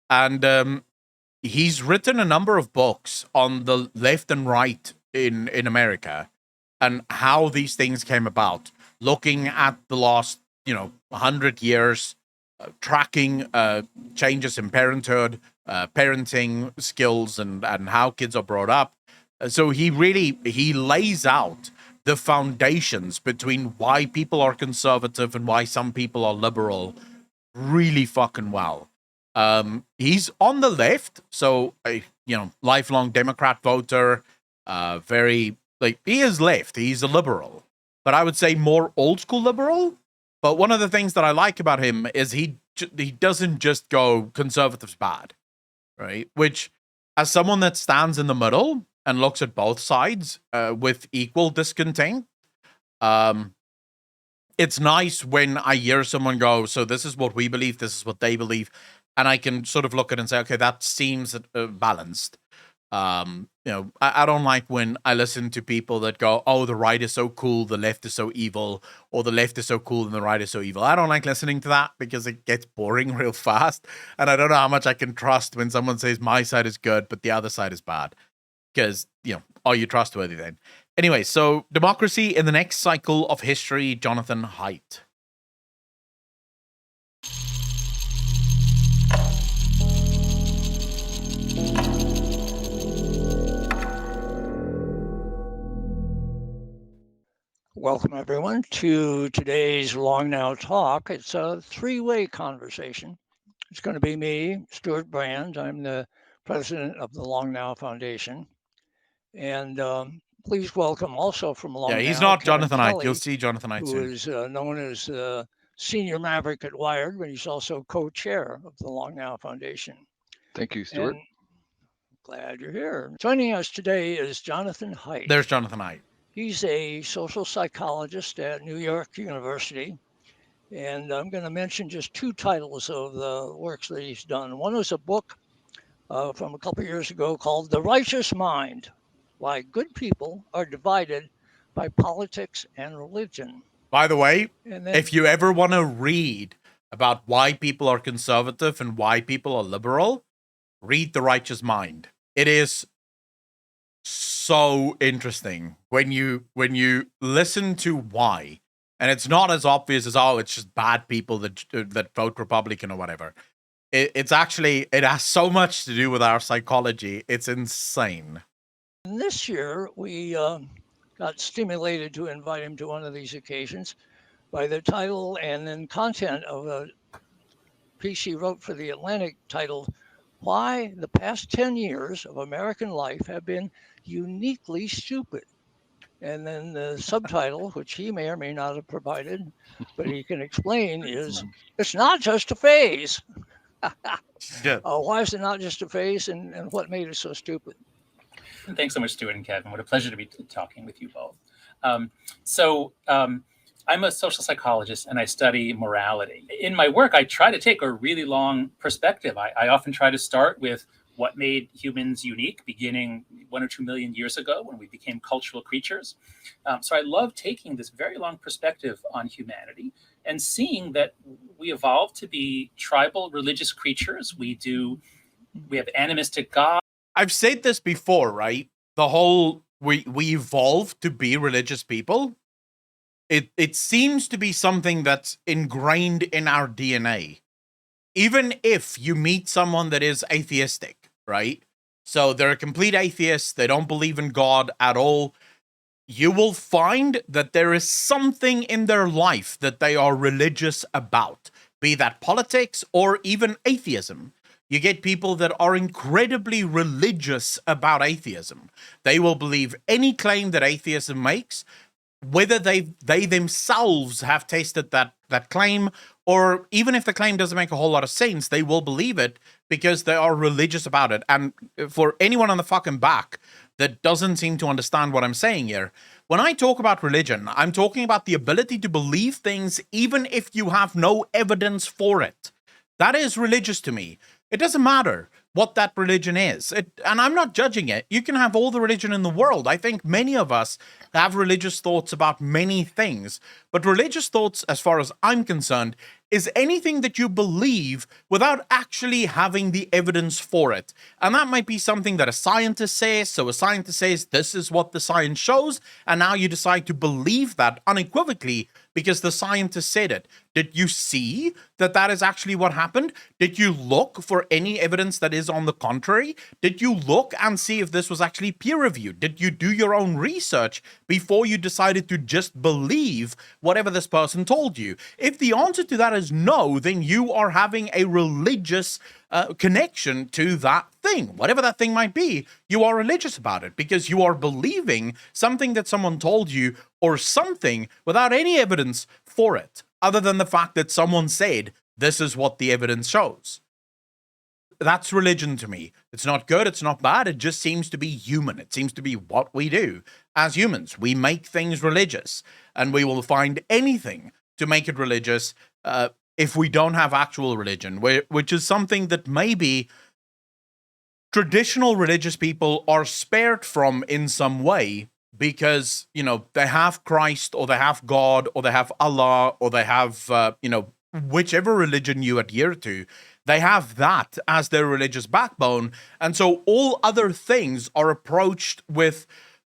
And he's written a number of books on the left and right in America and how these things came about, looking at the last, 100 years, tracking changes in parenthood, parenting skills, and how kids are brought up. So he lays out the foundations between why people are conservative and why some people are liberal really fucking well. He's on the left, so lifelong Democrat voter, he is left. He's a liberal, but I would say more old school liberal. But one of the things that I like about him is he doesn't just go conservatives bad, right? Which, as someone that stands in the middle and looks at both sides with equal discontent, it's nice when I hear someone go, so this is what we believe, this is what they believe, and I can sort of look at it and say, okay, that seems balanced. I don't like when I listen to people that go, oh, the right is so cool, the left is so evil, or the left is so cool and the right is so evil. I don't like listening to that because it gets boring real fast. And I don't know how much I can trust when someone says my side is good, but the other side is bad. Because, are you trustworthy then? Anyway, so democracy in the next cycle of history, Jonathan Haidt. Welcome, everyone, to today's Long Now Talk. It's a three-way conversation. It's going to be me, Stuart Brand. I'm the president of the Long Now Foundation. And please welcome also from Long Now. Yeah, he's not Jonathan Haidt. You'll see Jonathan Haidt soon. Who is known as Senior Maverick at Wired, but he's also co-chair of the Long Now Foundation. Thank you, Stuart. And glad you're here. Joining us today is Jonathan Haidt. There's Jonathan Haidt. He's a social psychologist at New York University. And I'm going to mention just two titles of the works that he's done. One was a book from a couple of years ago called The Righteous Mind, Why Good People Are Divided by Politics and Religion. By the way, if you ever want to read about why people are conservative and why people are liberal, read The Righteous Mind. It is so interesting when you listen to why, and it's not as obvious as, oh, it's just bad people that vote Republican or whatever. It has so much to do with our psychology. It's insane. And this year we got stimulated to invite him to one of these occasions by the title and then content of a piece he wrote for The Atlantic titled "Why the Past 10 Years of American Life Have Been Uniquely Stupid." And then the subtitle, which he may or may not have provided, but he can explain, is "It's Not Just a Phase." Why is it not just a phase, and what made it so stupid? Thanks so much, Stuart and Kevin. What a pleasure to be talking with you both. I'm a social psychologist and I study morality. In my work, I try to take a really long perspective. I often try to start with what made humans unique, beginning 1 or 2 million years ago when we became cultural creatures. So I love taking this very long perspective on humanity and seeing that we evolved to be tribal religious creatures. We have animistic gods. I've said this before, right? The whole we evolved to be religious people. It seems to be something that's ingrained in our DNA. Even if you meet someone that is atheistic, right? So they're a complete atheist, they don't believe in God at all. You will find that there is something in their life that they are religious about, be that politics or even atheism. You get people that are incredibly religious about atheism. They will believe any claim that atheism makes, whether they themselves have tasted that claim, or even if the claim doesn't make a whole lot of sense, they will believe it because they are religious about it. And for anyone on the fucking back that doesn't seem to understand what I'm saying here, when I talk about religion, I'm talking about the ability to believe things even if you have no evidence for it. That is religious to me. It doesn't matter what that religion is. And I'm not judging it. You can have all the religion in the world. I think many of us have religious thoughts about many things. But religious thoughts, as far as I'm concerned, is anything that you believe without actually having the evidence for it. And that might be something that a scientist says. So a scientist says, this is what the science shows. And now you decide to believe that unequivocally because the scientist said it. Did you see that that is actually what happened? Did you look for any evidence that is on the contrary? Did you look and see if this was actually peer-reviewed? Did you do your own research before you decided to just believe whatever this person told you? If the answer to that is no, then you are having a religious connection to that thing. Whatever that thing might be, you are religious about it because you are believing something that someone told you or something without any evidence for it, other than the fact that someone said, this is what the evidence shows. That's religion to me. It's not good, it's not bad, it just seems to be human. It seems to be what we do as humans. We make things religious, and we will find anything to make it religious if we don't have actual religion, which is something that maybe traditional religious people are spared from in some way because, you know, they have Christ or they have God or they have Allah or they have, whichever religion you adhere to, they have that as their religious backbone. And so all other things are approached with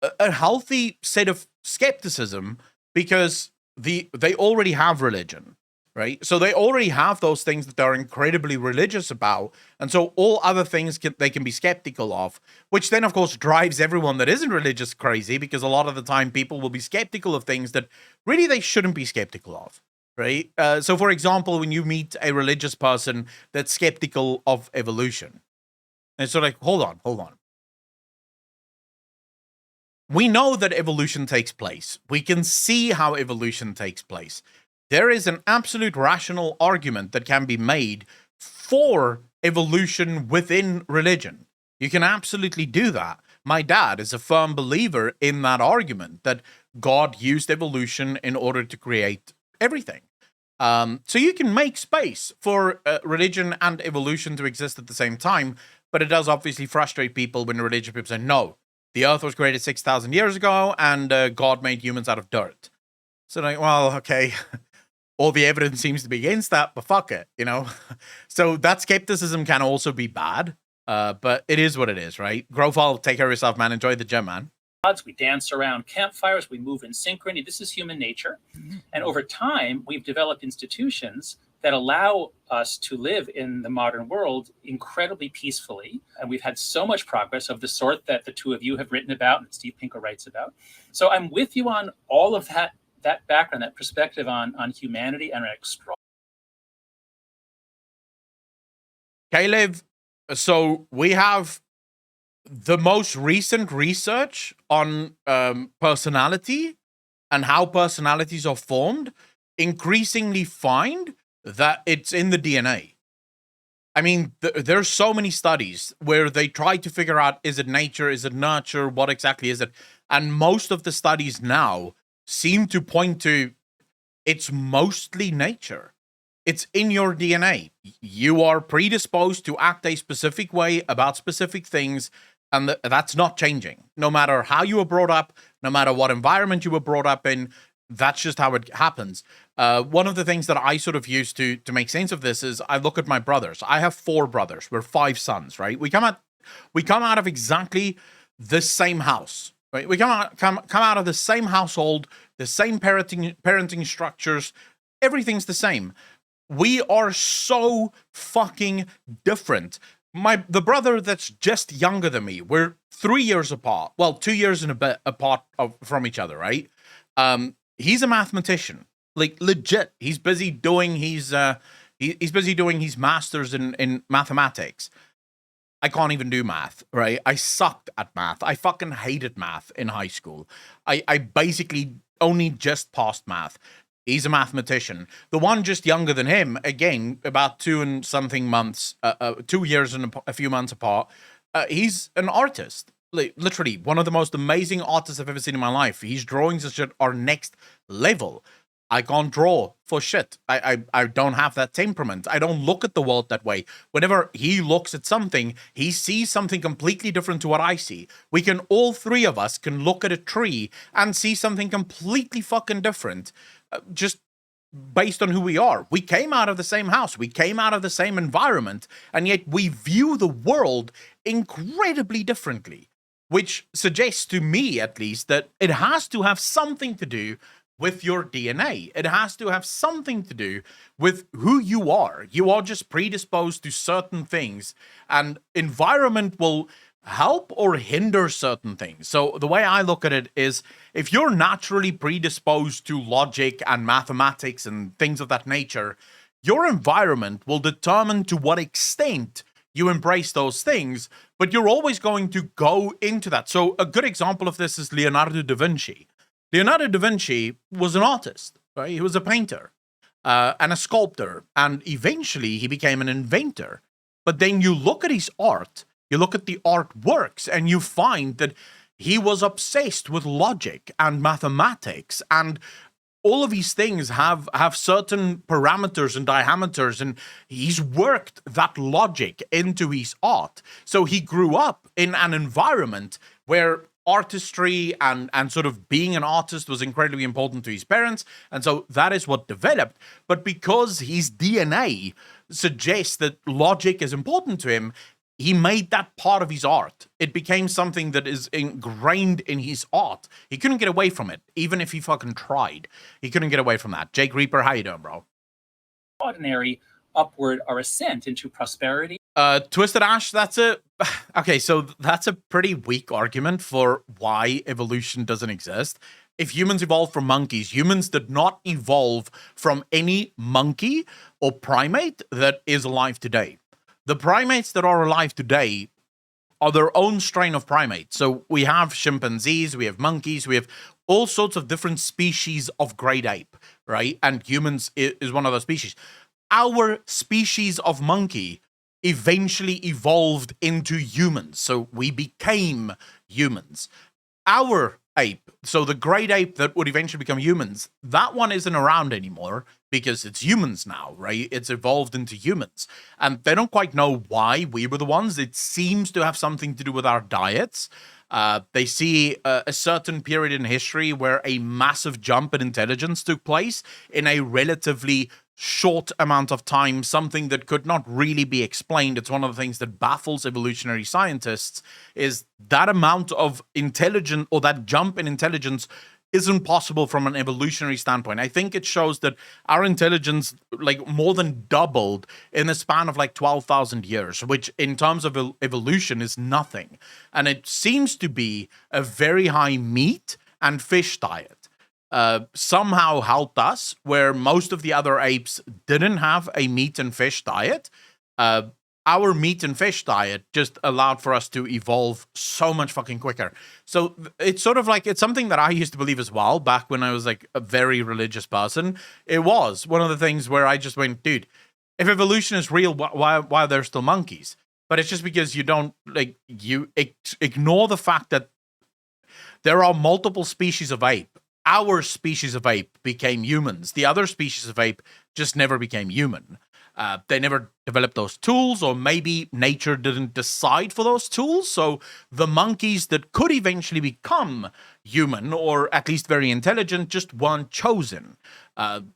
a healthy set of skepticism because they already have religion. Right? So they already have those things that they're incredibly religious about. And so all other things they can be skeptical of, which then, of course, drives everyone that isn't religious crazy because a lot of the time people will be skeptical of things that really they shouldn't be skeptical of. Right? So, for example, when you meet a religious person that's skeptical of evolution, and it's sort of like, hold on. We know that evolution takes place. We can see how evolution takes place. There is an absolute rational argument that can be made for evolution within religion. You can absolutely do that. My dad is a firm believer in that argument that God used evolution in order to create everything. So you can make space for religion and evolution to exist at the same time, but it does obviously frustrate people when religious people say, no, the earth was created 6,000 years ago and God made humans out of dirt. So like, well, okay. All the evidence seems to be against that, but fuck it, you know? So that skepticism can also be bad, but it is what it is, right? Grofall, take care of yourself, man. Enjoy the gym, man. We dance around campfires, we move in synchrony. This is human nature. And over time, we've developed institutions that allow us to live in the modern world incredibly peacefully. And we've had so much progress of the sort that the two of you have written about and Steve Pinker writes about. So I'm with you on all of that background, that perspective on humanity and Caleb, so we have the most recent research on personality and how personalities are formed increasingly find that it's in the DNA. I mean, there's so many studies where they try to figure out, is it nature, is it nurture, what exactly is it? And most of the studies now seem to point to it's mostly nature. It's in your DNA. You are predisposed to act a specific way about specific things, and that's not changing. No matter how you were brought up, no matter what environment you were brought up in, that's just how it happens. One of the things that I sort of use to make sense of this is I look at my brothers. I have 4 brothers. We're 5 sons, right? We come out of exactly the same house, right? We come out of the same household, the same parenting structures. Everything's the same. We are so fucking different. The brother that's just younger than me, we're 3 years apart. Well, 2 years and a bit apart from each other, right? He's a mathematician, like legit. He's busy doing his master's in mathematics. I can't even do math, right? I sucked at math. I fucking hated math in high school. I basically only just passed math. He's a mathematician. The one just younger than him, again, about 2 and something months, 2 years and a few months apart, he's an artist. Like, literally, one of the most amazing artists I've ever seen in my life. His drawings are next level. I can't draw for shit. I don't have that temperament. I don't look at the world that way. Whenever he looks at something, he sees something completely different to what I see. All 3 of us can look at a tree and see something completely fucking different. Just based on who we are. We came out of the same house. We came out of the same environment. And yet we view the world incredibly differently. Which suggests to me, at least, that it has to have something to do with your DNA. It has to have something to do with who you are. You are just predisposed to certain things, and environment will help or hinder certain things. So the way I look at it is, if you're naturally predisposed to logic and mathematics and things of that nature, your environment will determine to what extent you embrace those things, but you're always going to go into that. So a good example of this is Leonardo da Vinci. Leonardo da Vinci was an artist, right? He was a painter and a sculptor, and eventually he became an inventor. But then you look at his art, you look at the artworks, and you find that he was obsessed with logic and mathematics, and all of these things have certain parameters and diameters, and he's worked that logic into his art. So he grew up in an environment where artistry and sort of being an artist was incredibly important to his parents, and so that is what developed. But because his DNA suggests that logic is important to him, he made that part of his art. It became something that is ingrained in his art. He couldn't get away from it, even if he fucking tried. He couldn't get away from that. Jake Reaper, how you doing, bro? Ordinary upward or ascent into prosperity. Twisted Ash, okay, so that's a pretty weak argument for why evolution doesn't exist. If humans evolved from monkeys, humans did not evolve from any monkey or primate that is alive today. The primates that are alive today are their own strain of primates. So we have chimpanzees, we have monkeys, we have all sorts of different species of great ape, right? And humans is one of those species. Our species of monkey eventually evolved into humans. So we became humans. Our ape, so the great ape that would eventually become humans, that one isn't around anymore because it's humans now, right? It's evolved into humans. And they don't quite know why we were the ones. It seems to have something to do with our diets. They see a certain period in history where a massive jump in intelligence took place in a relatively short amount of time, something that could not really be explained. It's one of the things that baffles evolutionary scientists, is that amount of intelligence, or that jump in intelligence, isn't possible from an evolutionary standpoint. I think it shows that our intelligence like more than doubled in the span of like 12,000 years, which in terms of evolution is nothing. And it seems to be a very high meat and fish diet. Somehow helped us, where most of the other apes didn't have a meat and fish diet. Our meat and fish diet just allowed for us to evolve so much fucking quicker. So it's sort of like, it's something that I used to believe as well, back when I was like a very religious person. It was one of the things where I just went, dude, if evolution is real, why are there still monkeys? But it's just because you don't, like, you ignore the fact that there are multiple species of ape, our species of ape became humans. The other species of ape just never became human. They never developed those tools, or maybe nature didn't decide for those tools. So the monkeys that could eventually become human, or at least very intelligent, just weren't chosen.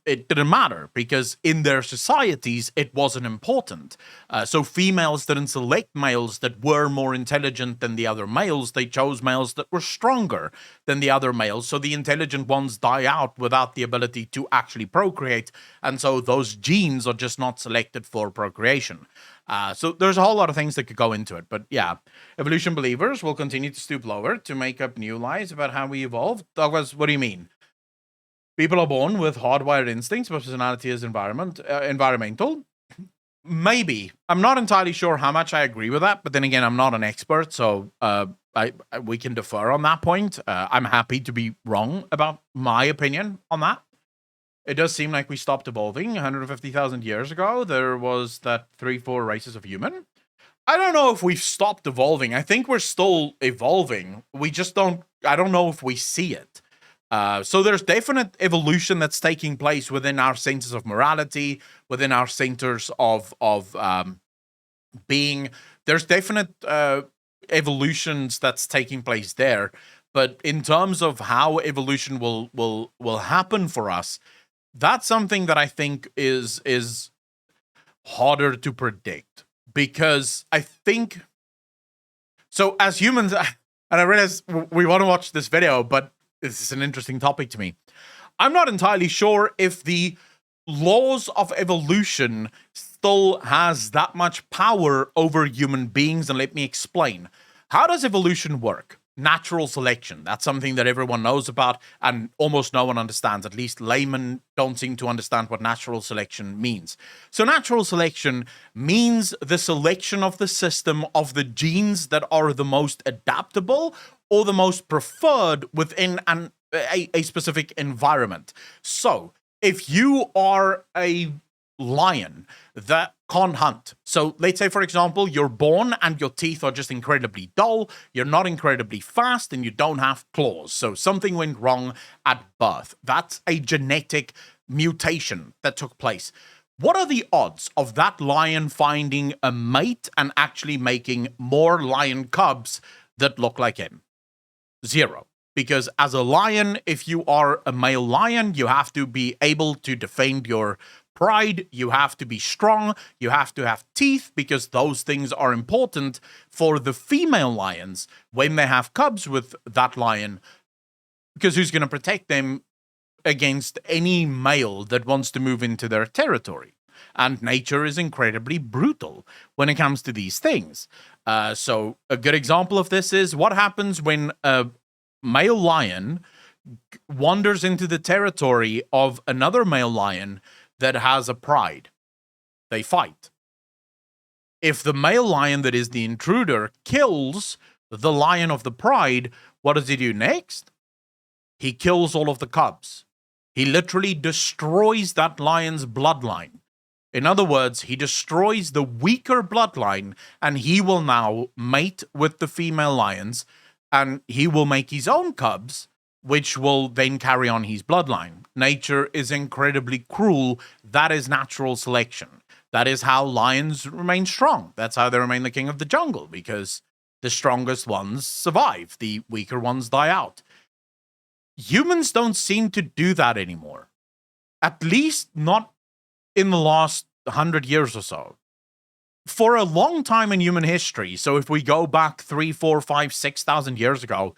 It didn't matter because in their societies, it wasn't important. So females didn't select males that were more intelligent than the other males. They chose males that were stronger than the other males. So the intelligent ones die out without the ability to actually procreate. And so those genes are just not selected for procreation. So there's a whole lot of things that could go into it. But yeah, evolution believers will continue to stoop lower to make up new lies about how we evolved. Douglas, what do you mean? People are born with hardwired instincts, but personality is environmental. Maybe. I'm not entirely sure how much I agree with that, but then again, I'm not an expert, so we can defer on that point. I'm happy to be wrong about my opinion on that. It does seem like we stopped evolving 150,000 years ago. There was that 3-4 races of human. I don't know if we've stopped evolving. I think we're still evolving. We just don't. I don't know if we see it. So there's definite evolution that's taking place within our centers of morality, within our centers of being. There's definite evolutions that's taking place there. But in terms of how evolution will happen for us, that's something that I think is harder to predict, because I think so as humans, and I realize we want to watch this video, but this is an interesting topic to me. I'm not entirely sure if the laws of evolution still has that much power over human beings, and let me explain. How does evolution work? Natural selection. That's something that everyone knows about and almost no one understands. At least laymen don't seem to understand what natural selection means. So natural selection means the selection of the system of the genes that are the most adaptable or the most preferred within a specific environment. So if you are a lion that can't hunt, so let's say, for example, you're born and your teeth are just incredibly dull, you're not incredibly fast, and you don't have claws. So something went wrong at birth. That's a genetic mutation that took place. What are the odds of that lion finding a mate and actually making more lion cubs that look like him? 0. Because as a lion, if you are a male lion, you have to be able to defend your pride, you have to be strong, you have to have teeth, because those things are important for the female lions when they have cubs with that lion, because who's going to protect them against any male that wants to move into their territory? And nature is incredibly brutal when it comes to these things. So a good example of this is what happens when a male lion wanders into the territory of another male lion that has a pride. They fight. If the male lion that is the intruder kills the lion of the pride, what does he do next? He kills all of the cubs. He literally destroys that lion's bloodline. In other words, he destroys the weaker bloodline, and he will now mate with the female lions, and he will make his own cubs, which will then carry on his bloodline. Nature is incredibly cruel. That is natural selection. That is how lions remain strong. That's how they remain the king of the jungle, because the strongest ones survive. The weaker ones die out. Humans don't seem to do that anymore. At least not in the last 100 years or so. For a long time in human history, so if we go back 3, 4, 5, 6,000 years ago,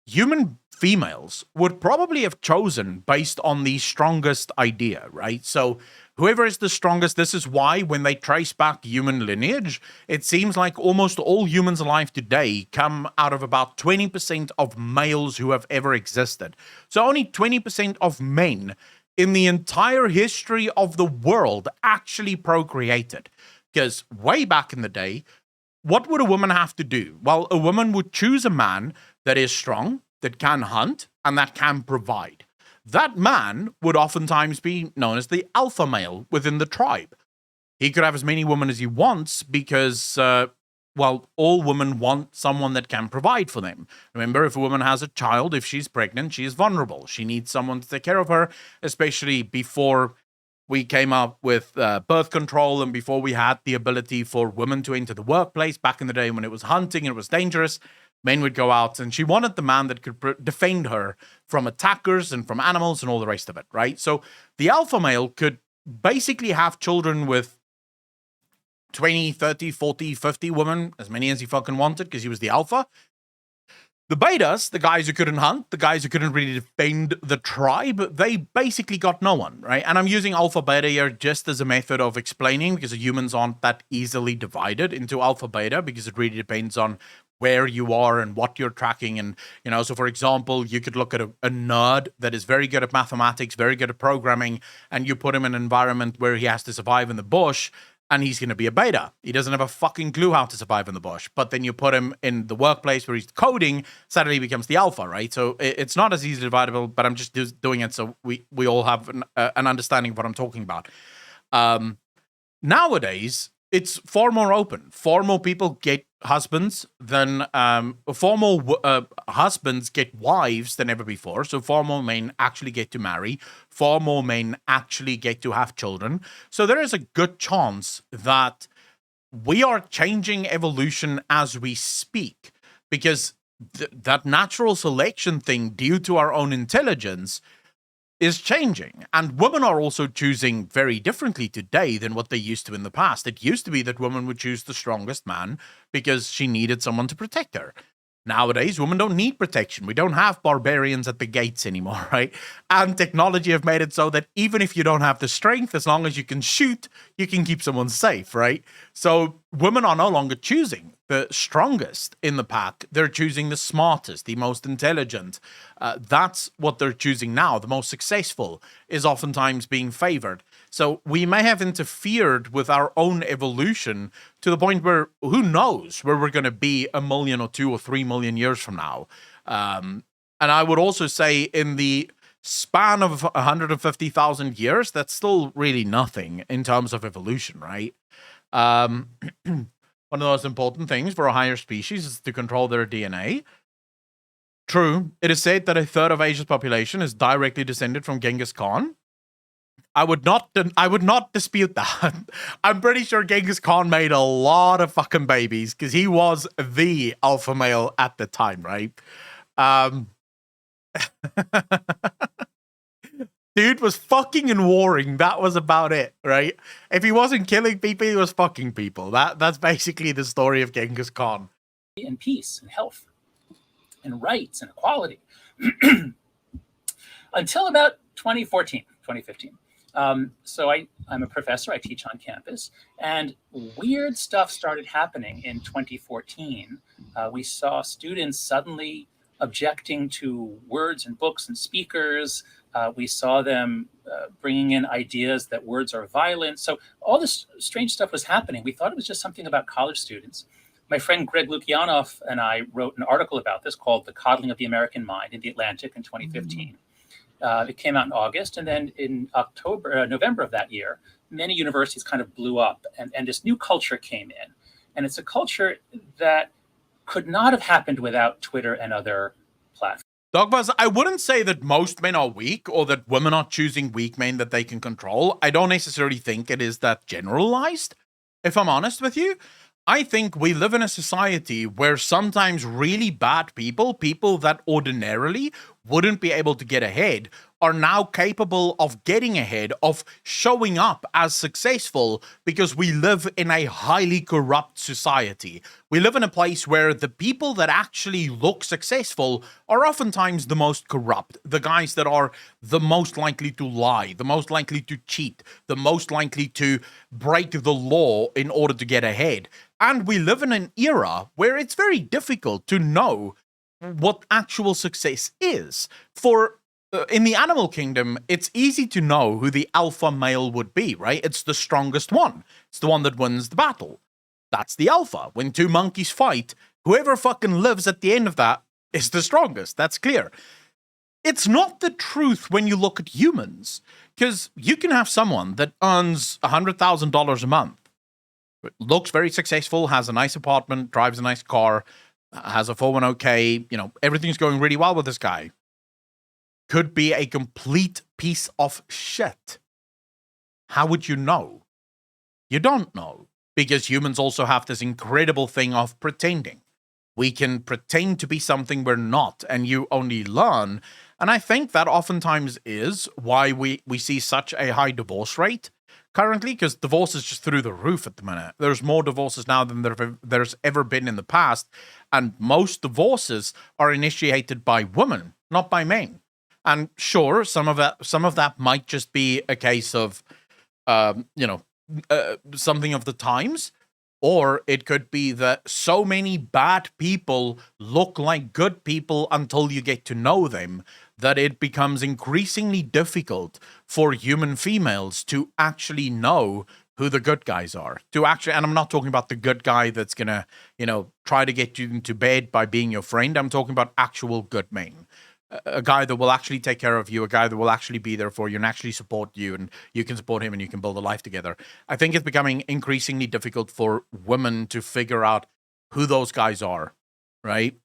human females would probably have chosen based on the strongest idea, right? So whoever is the strongest, this is why when they trace back human lineage, it seems like almost all humans alive today come out of about 20% of males who have ever existed. So only 20% of men in the entire history of the world actually procreated. Because way back in the day, what would a woman have to do? Well, a woman would choose a man that is strong, that can hunt, and that can provide. That man would oftentimes be known as the alpha male within the tribe. He could have as many women as he wants because well, all women want someone that can provide for them. Remember, if a woman has a child, if she's pregnant, she is vulnerable. She needs someone to take care of her, especially before we came up with birth control and before we had the ability for women to enter the workplace. Back in the day when it was hunting and it was dangerous, men would go out, and she wanted the man that could defend her from attackers and from animals and all the rest of it, right? So the alpha male could basically have children with 20, 30, 40, 50 women, as many as he fucking wanted, because he was the alpha. The betas, the guys who couldn't hunt, the guys who couldn't really defend the tribe, they basically got no one, right? And I'm using alpha beta here just as a method of explaining, because humans aren't that easily divided into alpha beta, because it really depends on where you are and what you're tracking. And, you know, so for example, you could look at a nerd that is very good at mathematics, very good at programming, and you put him in an environment where he has to survive in the bush, and he's going to be a beta. He doesn't have a fucking clue how to survive in the bush. But then you put him in the workplace where he's coding, suddenly he becomes the alpha, right? So it's not as easily dividable, but I'm just doing it so we all have an understanding of what I'm talking about. Nowadays, it's far more open. Far more people get husbands than far more husbands get wives than ever before. So far more men actually get to marry. Far more men actually get to have children. So there is a good chance that we are changing evolution as we speak, because that natural selection thing, due to our own intelligence, is changing. And women are also choosing very differently today than what they used to in the past. It used to be that women would choose the strongest man because she needed someone to protect her. Nowadays, women don't need protection. We don't have barbarians at the gates anymore, right? And technology have made it so that even if you don't have the strength, as long as you can shoot, you can keep someone safe, right? So women are no longer choosing the strongest in the pack. They're choosing the smartest, the most intelligent. That's what they're choosing now. The most successful is oftentimes being favored. So we may have interfered with our own evolution to the point where who knows where we're going to be 1 million or 2 or 3 million years from now. And I would also say in the span of 150,000 years, that's still really nothing in terms of evolution, right? One of the most important things for a higher species is to control their DNA. True, it is said that a third of Asia's population is directly descended from Genghis Khan. I would not dispute that. I'm pretty sure Genghis Khan made a lot of fucking babies because he was the alpha male at the time, right? Dude was fucking and warring. That was about it, right? If he wasn't killing people, he was fucking people. That's basically the story of Genghis Khan. And peace and health and rights and equality until about 2014, 2015. So I'm a professor. I teach on campus, and weird stuff started happening in 2014. We saw students suddenly objecting to words and books and speakers. We saw them bringing in ideas that words are violent. So all this strange stuff was happening. We thought it was just something about college students. My friend Greg Lukianoff and I wrote an article about this called "The Coddling of the American Mind" in The Atlantic in 2015. It came out in August, and then in November of that year, many universities kind of blew up, and this new culture came in. And it's a culture that could not have happened without Twitter and other platforms. Dogbuzz, I wouldn't say that most men are weak or that women are choosing weak men that they can control. I don't necessarily think it is that generalized, if I'm honest with you. I think we live in a society where sometimes really bad people that ordinarily wouldn't be able to get ahead, are now capable of getting ahead, of showing up as successful, because we live in a highly corrupt society. We live in a place where the people that actually look successful are oftentimes the most corrupt, the guys that are the most likely to lie, the most likely to cheat, the most likely to break the law in order to get ahead. And we live in an era where it's very difficult to know what actual success is. For in the animal kingdom, it's easy to know who the alpha male would be, right? It's the strongest one. It's the one that wins the battle. That's the alpha. When two monkeys fight, whoever fucking lives at the end of that is the strongest. That's clear. It's not the truth when you look at humans, because you can have someone that earns $100,000 a month, looks very successful, has a nice apartment, drives a nice car, has a 401k, everything's going really well with this guy. Could be a complete piece of shit. How would you know? You don't know, because humans also have this incredible thing of pretending. We can pretend to be something we're not, and you only learn. And I think that oftentimes is why we see such a high divorce rate currently, because divorce is just through the roof at the minute. There's more divorces now than there's ever been in the past, and most divorces are initiated by women, not by men. And sure, some of that might just be a case of, something of the times, or it could be that so many bad people look like good people until you get to know them, that it becomes increasingly difficult for human females to actually know who the good guys are. And I'm not talking about the good guy that's gonna, try to get you into bed by being your friend. I'm talking about actual good men. A guy that will actually take care of you, a guy that will actually be there for you and actually support you, and you can support him and you can build a life together. I think it's becoming increasingly difficult for women to figure out who those guys are, right?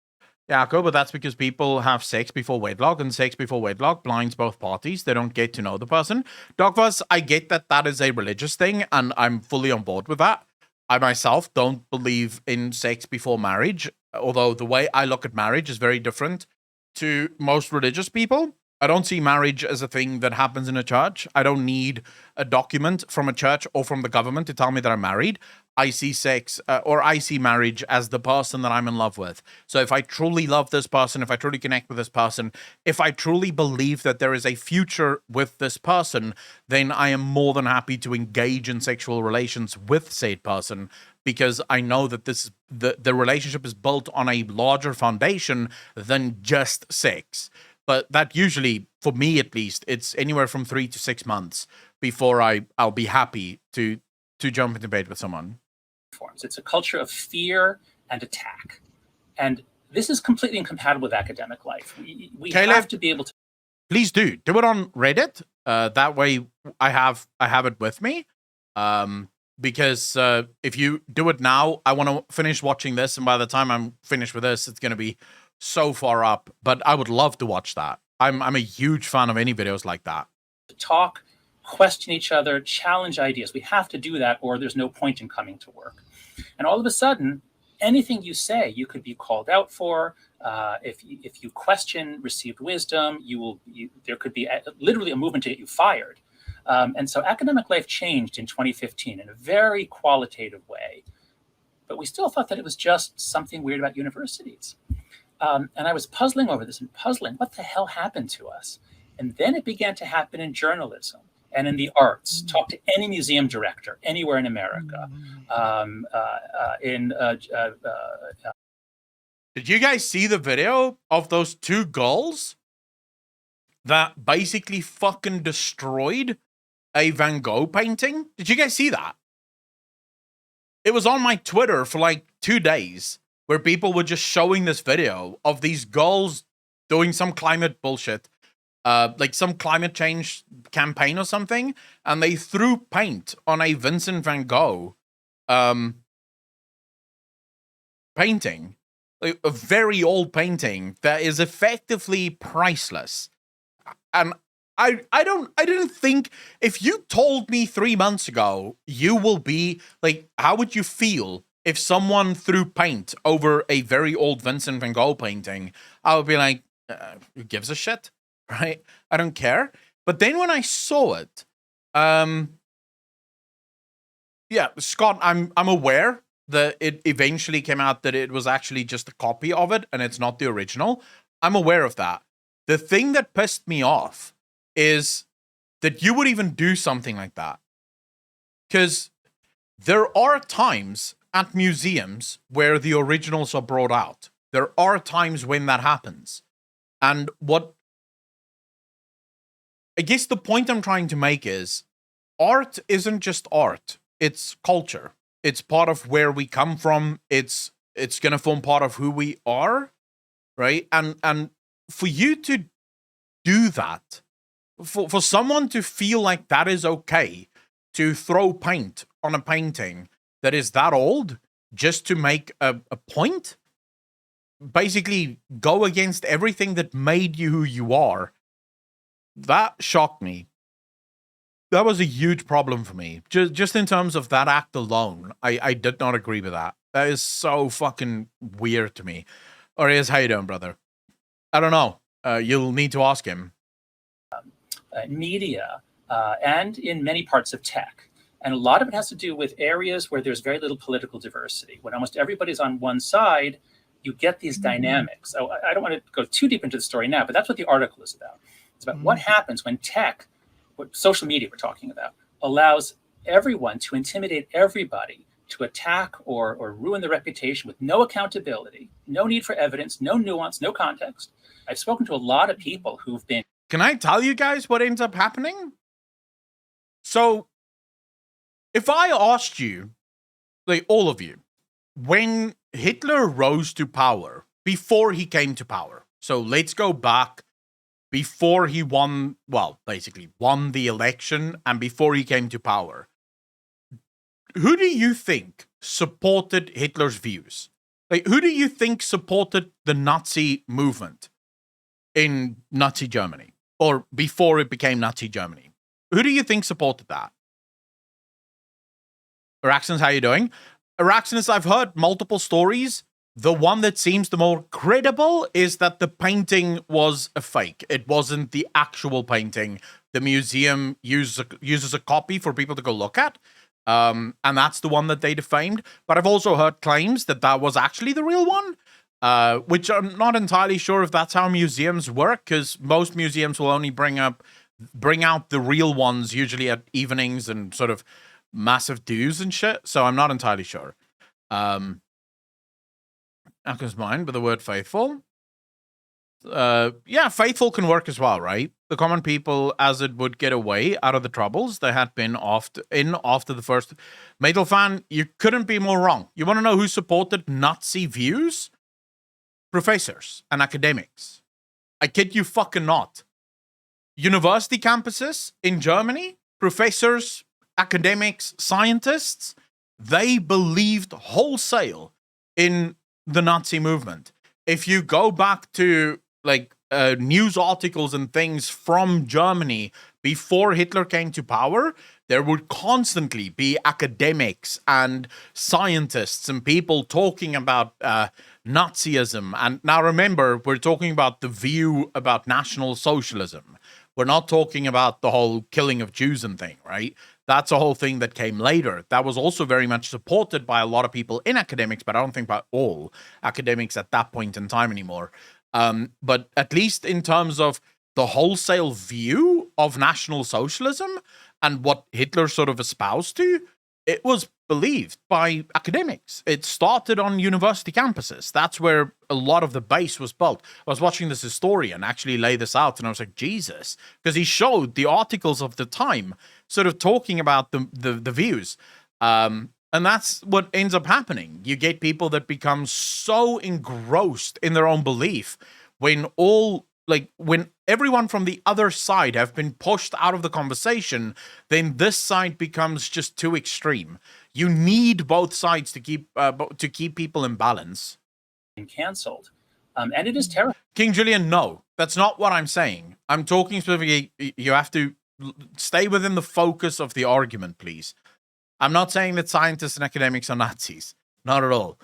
Yeah, cool, but that's because people have sex before wedlock, and sex before wedlock blinds both parties. They don't get to know the person. Dogfuss, I get that is a religious thing, and I'm fully on board with that. I myself don't believe in sex before marriage, although the way I look at marriage is very different to most religious people. I don't see marriage as a thing that happens in a church. I don't need a document from a church or from the government to tell me that I'm married. I see sex or I see marriage as the person that I'm in love with. So if I truly love this person, if I truly connect with this person, if I truly believe that there is a future with this person, then I am more than happy to engage in sexual relations with said person, because I know that the relationship is built on a larger foundation than just sex. But that usually, for me at least, it's anywhere from 3 to 6 months before I'll be happy to jump into bed with someone. It's a culture of fear and attack. And this is completely incompatible with academic life. We Caleb, have to be able to. Please do it on Reddit. That way I have it with me. Because if you do it now, I want to finish watching this, and by the time I'm finished with this, it's going to be so far up. But I would love to watch that. I'm a huge fan of any videos like that. Talk, question each other, challenge ideas. We have to do that, or there's no point in coming to work. And all of a sudden, anything you say, you could be called out for. If you question received wisdom, there could be literally a movement to get you fired. And so academic life changed in 2015 in a very qualitative way. But we still thought that it was just something weird about universities. And I was puzzling over this what the hell happened to us? And then it began to happen in journalism and in the arts. Talk to any museum director anywhere in America. Did you guys see the video of those two girls that basically fucking destroyed a Van Gogh painting? Did you guys see that? It was on my Twitter for like 2 days, where people were just showing this video of these girls doing some climate bullshit, like some climate change campaign or something, and they threw paint on a Vincent van Gogh painting, like a very old painting that is effectively priceless. And I didn't think, if you told me 3 months ago you will be like, how would you feel if someone threw paint over a very old Vincent van Gogh painting? I would be like, who gives a shit, right? I don't care. But then when I saw it, yeah, Scott, I'm aware that it eventually came out that it was actually just a copy of it and it's not the original. I'm aware of that. The thing that pissed me off is that you would even do something like that. Because there are times at museums where the originals are brought out. There are times when that happens. And what I guess the point I'm trying to make is, art isn't just art. It's culture. It's part of where we come from. It's going to form part of who we are, right? And for you to do that, for someone to feel like that is okay, to throw paint on a painting that is that old just to make a point? Basically, go against everything that made you who you are. That shocked me. That was a huge problem for me. Just in terms of that act alone, I did not agree with that. That is so fucking weird to me. Arias, how you doing, brother? I don't know. You'll need to ask him. Media, and in many parts of tech. And a lot of it has to do with areas where there's very little political diversity. When almost everybody's on one side, you get these dynamics. So I don't want to go too deep into the story now, but that's what the article is about. It's about what happens when tech, what social media we're talking about, allows everyone to intimidate everybody, to attack or ruin their reputation with no accountability, no need for evidence, no nuance, no context. I've spoken to a lot of people who've been... Can I tell you guys what ends up happening? So, if I asked you, like all of you, when Hitler rose to power, before he came to power, so let's go back before he won, well, basically won the election and before he came to power, who do you think supported Hitler's views? Like, who do you think supported the Nazi movement in Nazi Germany? Or before it became Nazi Germany? Who do you think supported that? Araxinus, how you doing? Araxinus, I've heard multiple stories. The one that seems the more credible is that the painting was a fake. It wasn't the actual painting. The museum uses a copy for people to go look at. And that's the one that they defamed. But I've also heard claims that that was actually the real one. Which I'm not entirely sure if that's how museums work, because most museums will only bring out the real ones, usually at evenings and sort of massive dues and shit. So I'm not entirely sure. Echoes mine, but the word faithful. Yeah, faithful can work as well, right? The common people, as it would get away out of the troubles they had been after the first Madelfan, you couldn't be more wrong. You want to know who supported Nazi views? Professors and academics. I kid you fucking not. University campuses in Germany, professors, academics, scientists, they believed wholesale in the Nazi movement. If you go back to like news articles and things from Germany before Hitler came to power, there would constantly be academics and scientists and people talking about Nazism. And now remember, we're talking about the view about National Socialism. We're not talking about the whole killing of Jews and thing, right? That's a whole thing that came later. That was also very much supported by a lot of people in academics, but I don't think by all academics at that point in time anymore. But at least in terms of the wholesale view of National Socialism and what Hitler sort of espoused to, it was believed by academics. It started on university campuses. That's where a lot of the base was built. I was watching this historian actually lay this out, and I was like, Jesus, because he showed the articles of the time sort of talking about the views. And that's what ends up happening. You get people that become so engrossed in their own belief when when everyone from the other side have been pushed out of the conversation, then this side becomes just too extreme. You need both sides to keep people in balance. Canceled. And it is terrible. King Julian, no, that's not what I'm saying. I'm talking specifically, you have to stay within the focus of the argument, please. I'm not saying that scientists and academics are Nazis. Not at all.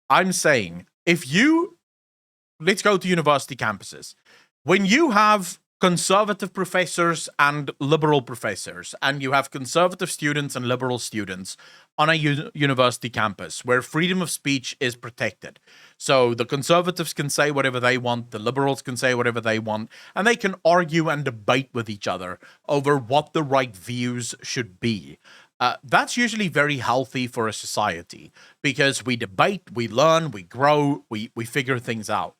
I'm saying, let's go to university campuses. When you have conservative professors and liberal professors, and you have conservative students and liberal students on a university campus where freedom of speech is protected. So the conservatives can say whatever they want, the liberals can say whatever they want, and they can argue and debate with each other over what the right views should be. That's usually very healthy for a society because we debate, we learn, we grow, we figure things out.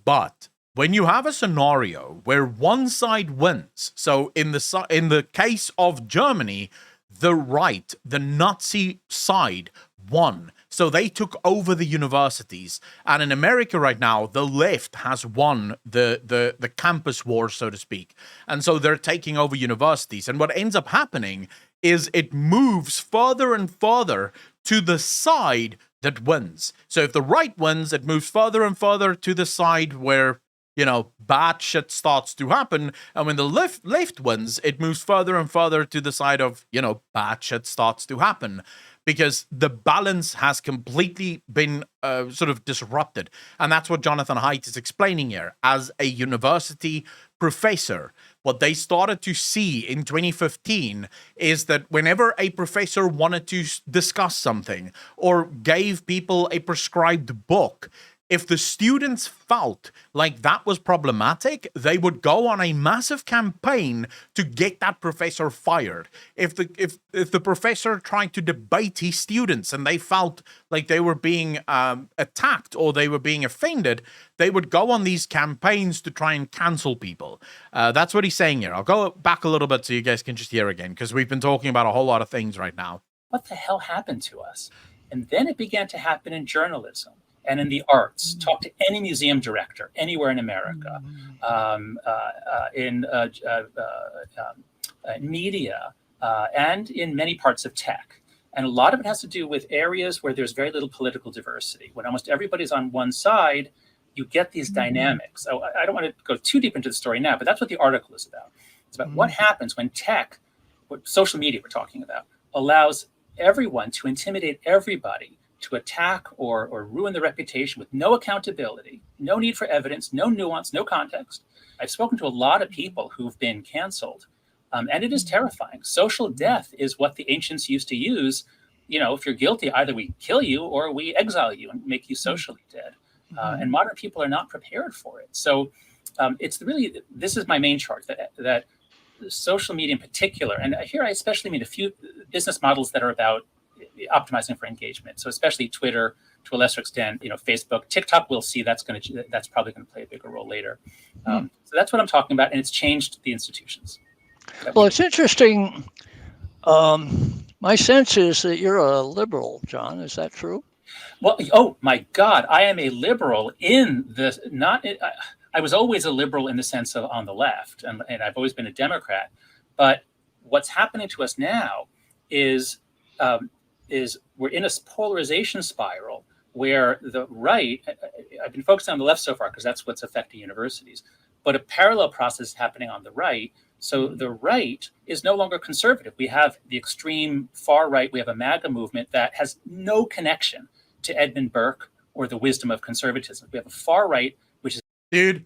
But when you have a scenario where one side wins, so in the case of Germany, the right, the Nazi side, won. So they took over the universities. And in America right now, the left has won the campus war, so to speak. And so they're taking over universities. And what ends up happening is it moves further and further to the side that wins. So if the right wins, it moves further and further to the side where, bad shit starts to happen. And when the left wins, it moves further and further to the side of, bad shit starts to happen. Because the balance has completely been sort of disrupted. And that's what Jonathan Haidt is explaining here. As a university professor, what they started to see in 2015 is that whenever a professor wanted to discuss something or gave people a prescribed book, if the students felt like that was problematic, they would go on a massive campaign to get that professor fired. If the professor tried to debate his students and they felt like they were being attacked or they were being offended, they would go on these campaigns to try and cancel people. That's what he's saying here. I'll go back a little bit so you guys can just hear again, because we've been talking about a whole lot of things right now. What the hell happened to us? And then it began to happen in journalism and in the arts. Talk to any museum director anywhere in America, in media, and in many parts of tech. And a lot of it has to do with areas where there's very little political diversity. When almost everybody's on one side, you get these dynamics. So I don't want to go too deep into the story now, but that's what the article is about. It's about what happens when tech, what social media we're talking about, allows everyone to intimidate everybody, to attack or ruin the reputation with no accountability, no need for evidence, no nuance, no context. I've spoken to a lot of people who've been canceled, and it is terrifying. Social death is what the ancients used to use. If you're guilty, either we kill you or we exile you and make you socially dead. And modern people are not prepared for it. So this is my main charge, that social media in particular, and here I especially mean a few business models that are about optimizing for engagement. So especially Twitter, to a lesser extent, Facebook, TikTok, we'll see that's probably going to play a bigger role later. So that's what I'm talking about, and it's changed the institutions. Well, it's interesting. My sense is that you're a liberal, John. Is that true? Well, oh my God, I am a liberal I was always a liberal in the sense of on the left, and I've always been a Democrat. But what's happening to us now is we're in a polarization spiral where the right, I've been focusing on the left so far because that's what's affecting universities, but a parallel process is happening on the right. So the right is no longer conservative. We have the extreme far right. We have a MAGA movement that has no connection to Edmund Burke or the wisdom of conservatism. We have a far right, which is... Dude,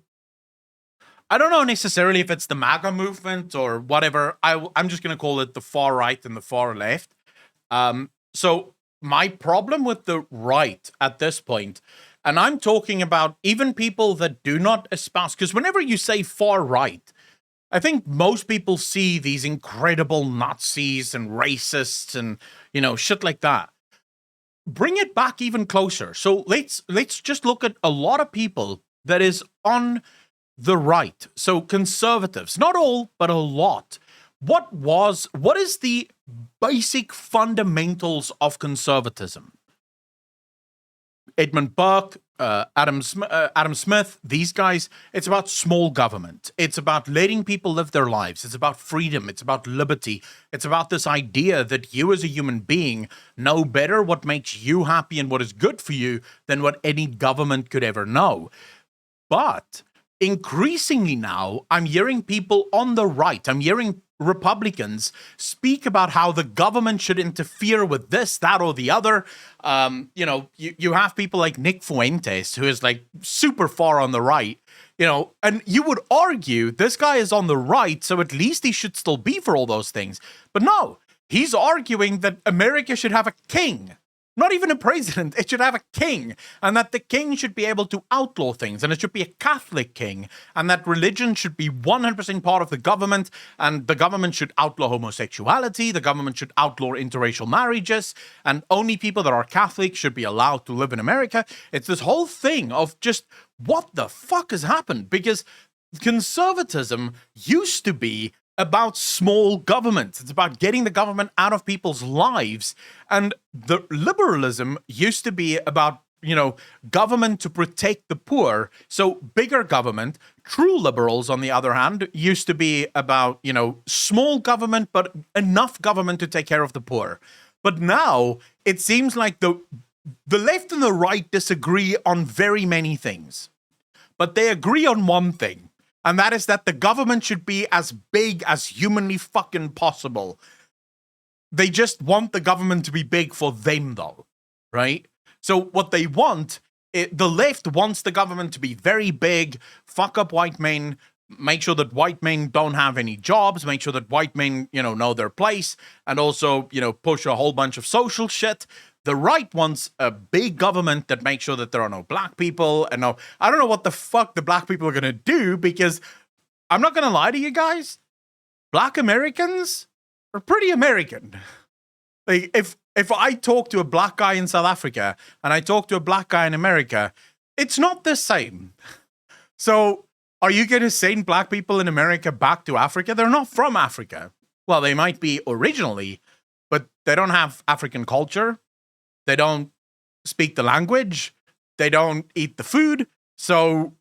I don't know necessarily if it's the MAGA movement or whatever. I'm just going to call it the far right and the far left. So my problem with the right at this point, and I'm talking about even people that do not espouse, because whenever you say far right, I think most people see these incredible Nazis and racists and, shit like that. Bring it back even closer. So let's just look at a lot of people that is on the right. So conservatives, not all, but a lot. What is the basic fundamentals of conservatism? Edmund Burke, Adam Smith, these guys, it's about small government. It's about letting people live their lives. It's about freedom. It's about liberty. It's about this idea that you as a human being know better what makes you happy and what is good for you than what any government could ever know. But increasingly now, I'm hearing people on the right, I'm hearing Republicans speak about how the government should interfere with this, that, or the other. You have people like Nick Fuentes, who is like super far on the right, and you would argue this guy is on the right, so at least he should still be for all those things. But no, he's arguing that America should have a king. Not even a president, it should have a king, and that the king should be able to outlaw things, and it should be a Catholic king, and that religion should be 100% part of the government, and the government should outlaw homosexuality, the government should outlaw interracial marriages, and only people that are Catholic should be allowed to live in America. It's this whole thing of just, what the fuck has happened? Because conservatism used to be about small government. It's about getting the government out of people's lives. And the liberalism used to be about, government to protect the poor. So bigger government. True liberals, on the other hand, used to be about, small government, but enough government to take care of the poor. But now it seems like the left and the right disagree on very many things. But they agree on one thing, and that is that the government should be as big as humanly fucking possible. They just want the government to be big for them, though, right? So what they want, the left wants the government to be very big, fuck up white men, make sure that white men don't have any jobs, make sure that white men, know their place, and also, push a whole bunch of social shit. The right wants a big government that makes sure that there are no black people. And no, I don't know what the fuck the black people are going to do, because I'm not going to lie to you guys. Black Americans are pretty American. Like, if I talk to a black guy in South Africa and I talk to a black guy in America, it's not the same. So are you going to send black people in America back to Africa? They're not from Africa. Well, they might be originally, but they don't have African culture. They don't speak the language. They don't eat the food. So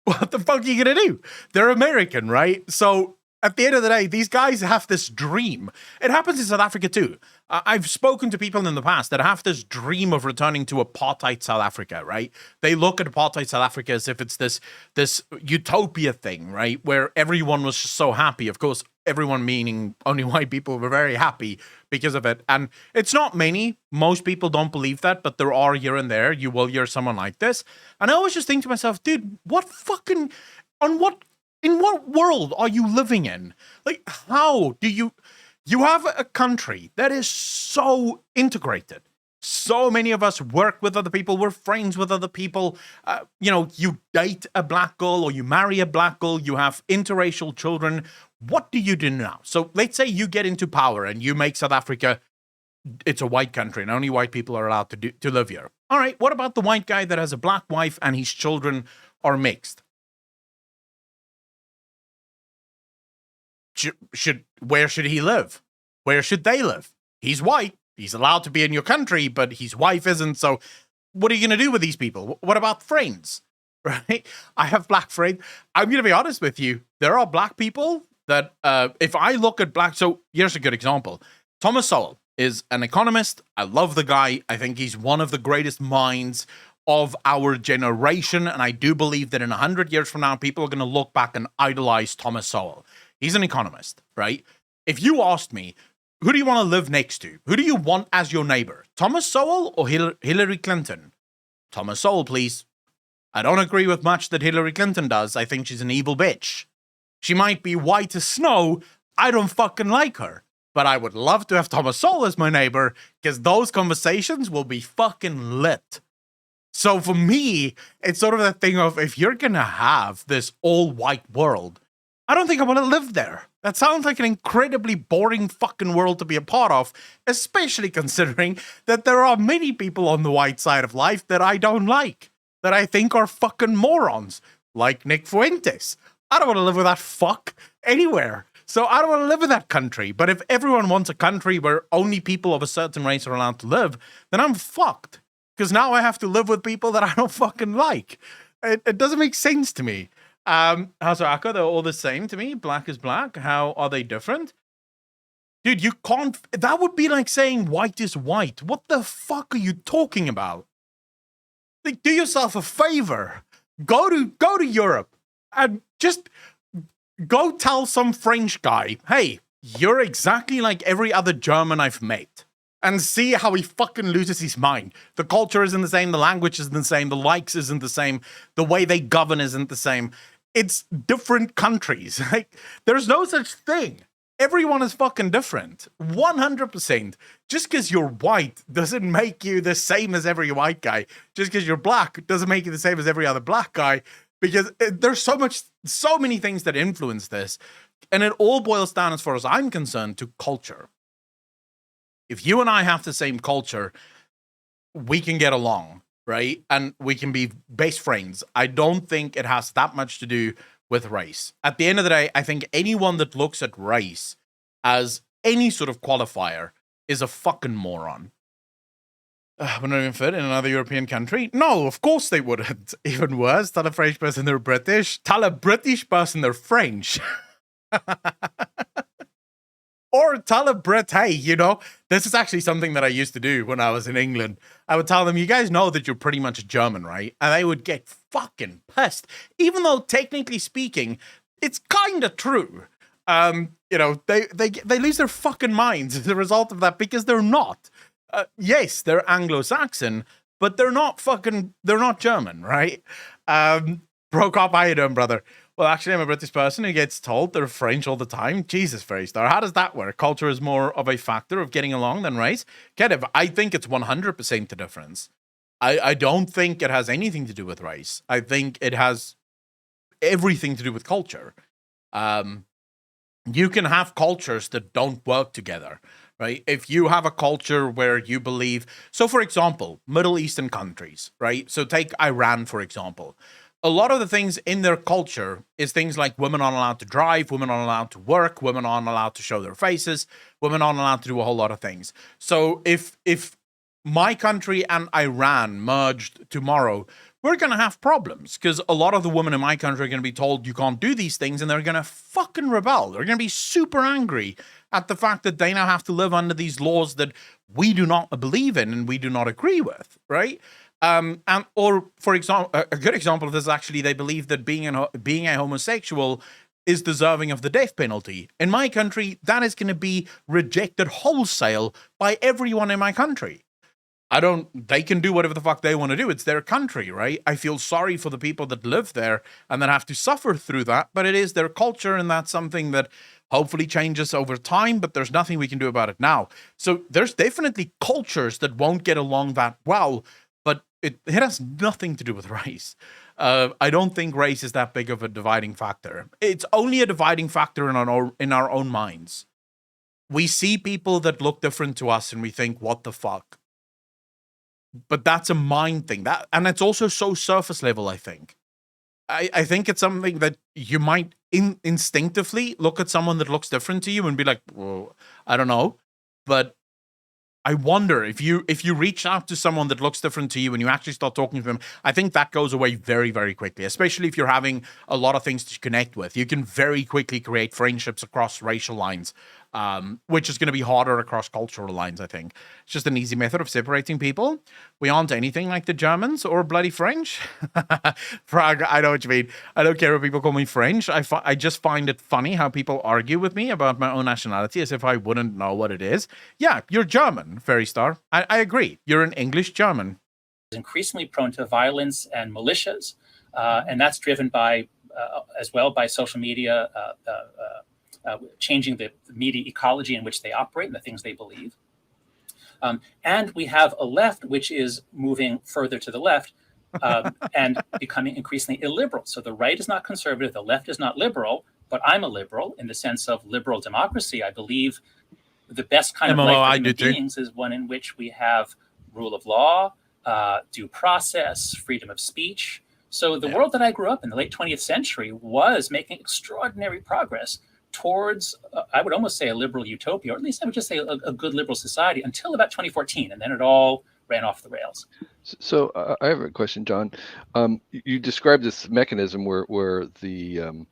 what the fuck are you going to do? They're American, right? So at the end of the day, these guys have this dream. It happens in South Africa too. I've spoken to people in the past that have this dream of returning to apartheid South Africa, right? They look at apartheid South Africa as if it's this utopia thing, right? Where everyone was just so happy. Of course, everyone meaning only white people were very happy because of it. And it's not many. Most people don't believe that, but there are here and there. You will hear someone like this. And I always just think to myself, dude, in what world are you living in? Like, how do you have a country that is so integrated? So many of us work with other people. We're friends with other people. You date a black girl or you marry a black girl. You have interracial children. What do you do now? So let's say you get into power and you make South Africa, it's a white country and only white people are allowed to live here. All right, what about the white guy that has a black wife and his children are mixed? Where should he live? Where should they live? He's white. He's allowed to be in your country, but his wife isn't. So what are you going to do with these people? What about friends? Right? I have black friends. I'm going to be honest with you. There are black people that, if I look at black, so here's a good example. Thomas Sowell is an economist. I love the guy. I think he's one of the greatest minds of our generation. And I do believe that in 100 years from now, people are going to look back and idolize Thomas Sowell. He's an economist, right? If you asked me, who do you want to live next to? Who do you want as your neighbor? Thomas Sowell or Hillary Clinton? Thomas Sowell, please. I don't agree with much that Hillary Clinton does. I think she's an evil bitch. She might be white as snow. I don't fucking like her. But I would love to have Thomas Sowell as my neighbor, because those conversations will be fucking lit. So for me, it's sort of that thing of, if you're going to have this all-white world, I don't think I want to live there. That sounds like an incredibly boring fucking world to be a part of, especially considering that there are many people on the white side of life that I don't like, that I think are fucking morons, like Nick Fuentes. I don't want to live with that fuck anywhere. So I don't want to live in that country. But if everyone wants a country where only people of a certain race are allowed to live, then I'm fucked. Because now I have to live with people that I don't fucking like. It doesn't make sense to me. How's Aka? They're all the same to me. Black is black. How are they different? Dude, you can't. That would be like saying white is white. What the fuck are you talking about? Like, do yourself a favor. Go to Europe and just go tell some French guy, hey, you're exactly like every other German I've met. And see how he fucking loses his mind. The culture isn't the same. The language isn't the same. The likes isn't the same. The way they govern isn't the same. It's different countries. Like, there's no such thing. Everyone is fucking different. 100%. Just because you're white doesn't make you the same as every white guy. Just because you're black doesn't make you the same as every other black guy. Because there's so many things that influence this. And it all boils down, as far as I'm concerned, to culture. If you and I have the same culture, we can get along, right? And we can be best friends. I don't think it has that much to do with race. At the end of the day, I think anyone that looks at race as any sort of qualifier is a fucking moron. Would not even fit in another European country? No, of course they wouldn't. Even worse, tell a French person they're British. Tell a British person they're French. Or tell a Brit, hey, you know, this is actually something that I used to do when I was in England. I would tell them, you guys know that you're pretty much German, right? And they would get fucking pissed. Even though, technically speaking, it's kind of true. You know, they lose their fucking minds as a result of that because they're not. Yes, they're Anglo-Saxon, but they're not German, right? Prokop, how you doing, brother? Well, actually, I'm a British person who gets told they're French all the time. Jesus, Ferrystar. How does that work? Culture is more of a factor of getting along than race? Kedev, I think it's 100% the difference. I don't think it has anything to do with race. I think it has everything to do with culture. You can have cultures that don't work together, right? If you have a culture where you believe... So, for example, Middle Eastern countries, right? So take Iran, for example. A lot of the things in their culture is things like women aren't allowed to drive, women aren't allowed to work, women aren't allowed to show their faces, women aren't allowed to do a whole lot of things. So if my country and Iran merged tomorrow, we're going to have problems because a lot of the women in my country are going to be told you can't do these things and they're going to fucking rebel. They're going to be super angry at the fact that they now have to live under these laws that we do not believe in and we do not agree with, right? Or for example, a good example of this is actually they believe that being a homosexual is deserving of the death penalty. In my country, that is going to be rejected wholesale by everyone in my country. They can do whatever the fuck they want to do. It's their country, right? I feel sorry for the people that live there and that have to suffer through that, but it is their culture and that's something that hopefully changes over time, but there's nothing we can do about it now. So there's definitely cultures that won't get along that well, but it has nothing to do with race. I don't think race is that big of a dividing factor. It's only a dividing factor in our own minds. We see people that look different to us and we think, what the fuck? But that's a mind thing. And it's also so surface level, I think. I think it's something that you might instinctively look at someone that looks different to you and be like, well, I don't know. But I wonder if you reach out to someone that looks different to you and you actually start talking to them, I think that goes away very, very quickly, especially if you're having a lot of things to connect with. You can very quickly create friendships across racial lines, which is going to be harder across cultural lines, I think. It's just an easy method of separating people. We aren't anything like the Germans or bloody French. Frog, I know what you mean. I don't care if people call me French. I just find it funny how people argue with me about my own nationality as if I wouldn't know what it is. Yeah, you're German, Ferrystar. I agree. You're an English German. Increasingly prone to violence and militias, and that's driven by, as well, by social media, changing the media ecology in which they operate and the things they believe. And we have a left which is moving further to the left and becoming increasingly illiberal. So the right is not conservative, the left is not liberal, but I'm a liberal in the sense of liberal democracy. I believe the best kind of life for human beings is one in which we have rule of law, due process, freedom of speech. So the world that I grew up in the late 20th century was making extraordinary progress towards, I would almost say, a liberal utopia, or at least I would just say a good liberal society until about 2014, and then it all ran off the rails. So I have a question, John. You described this mechanism where the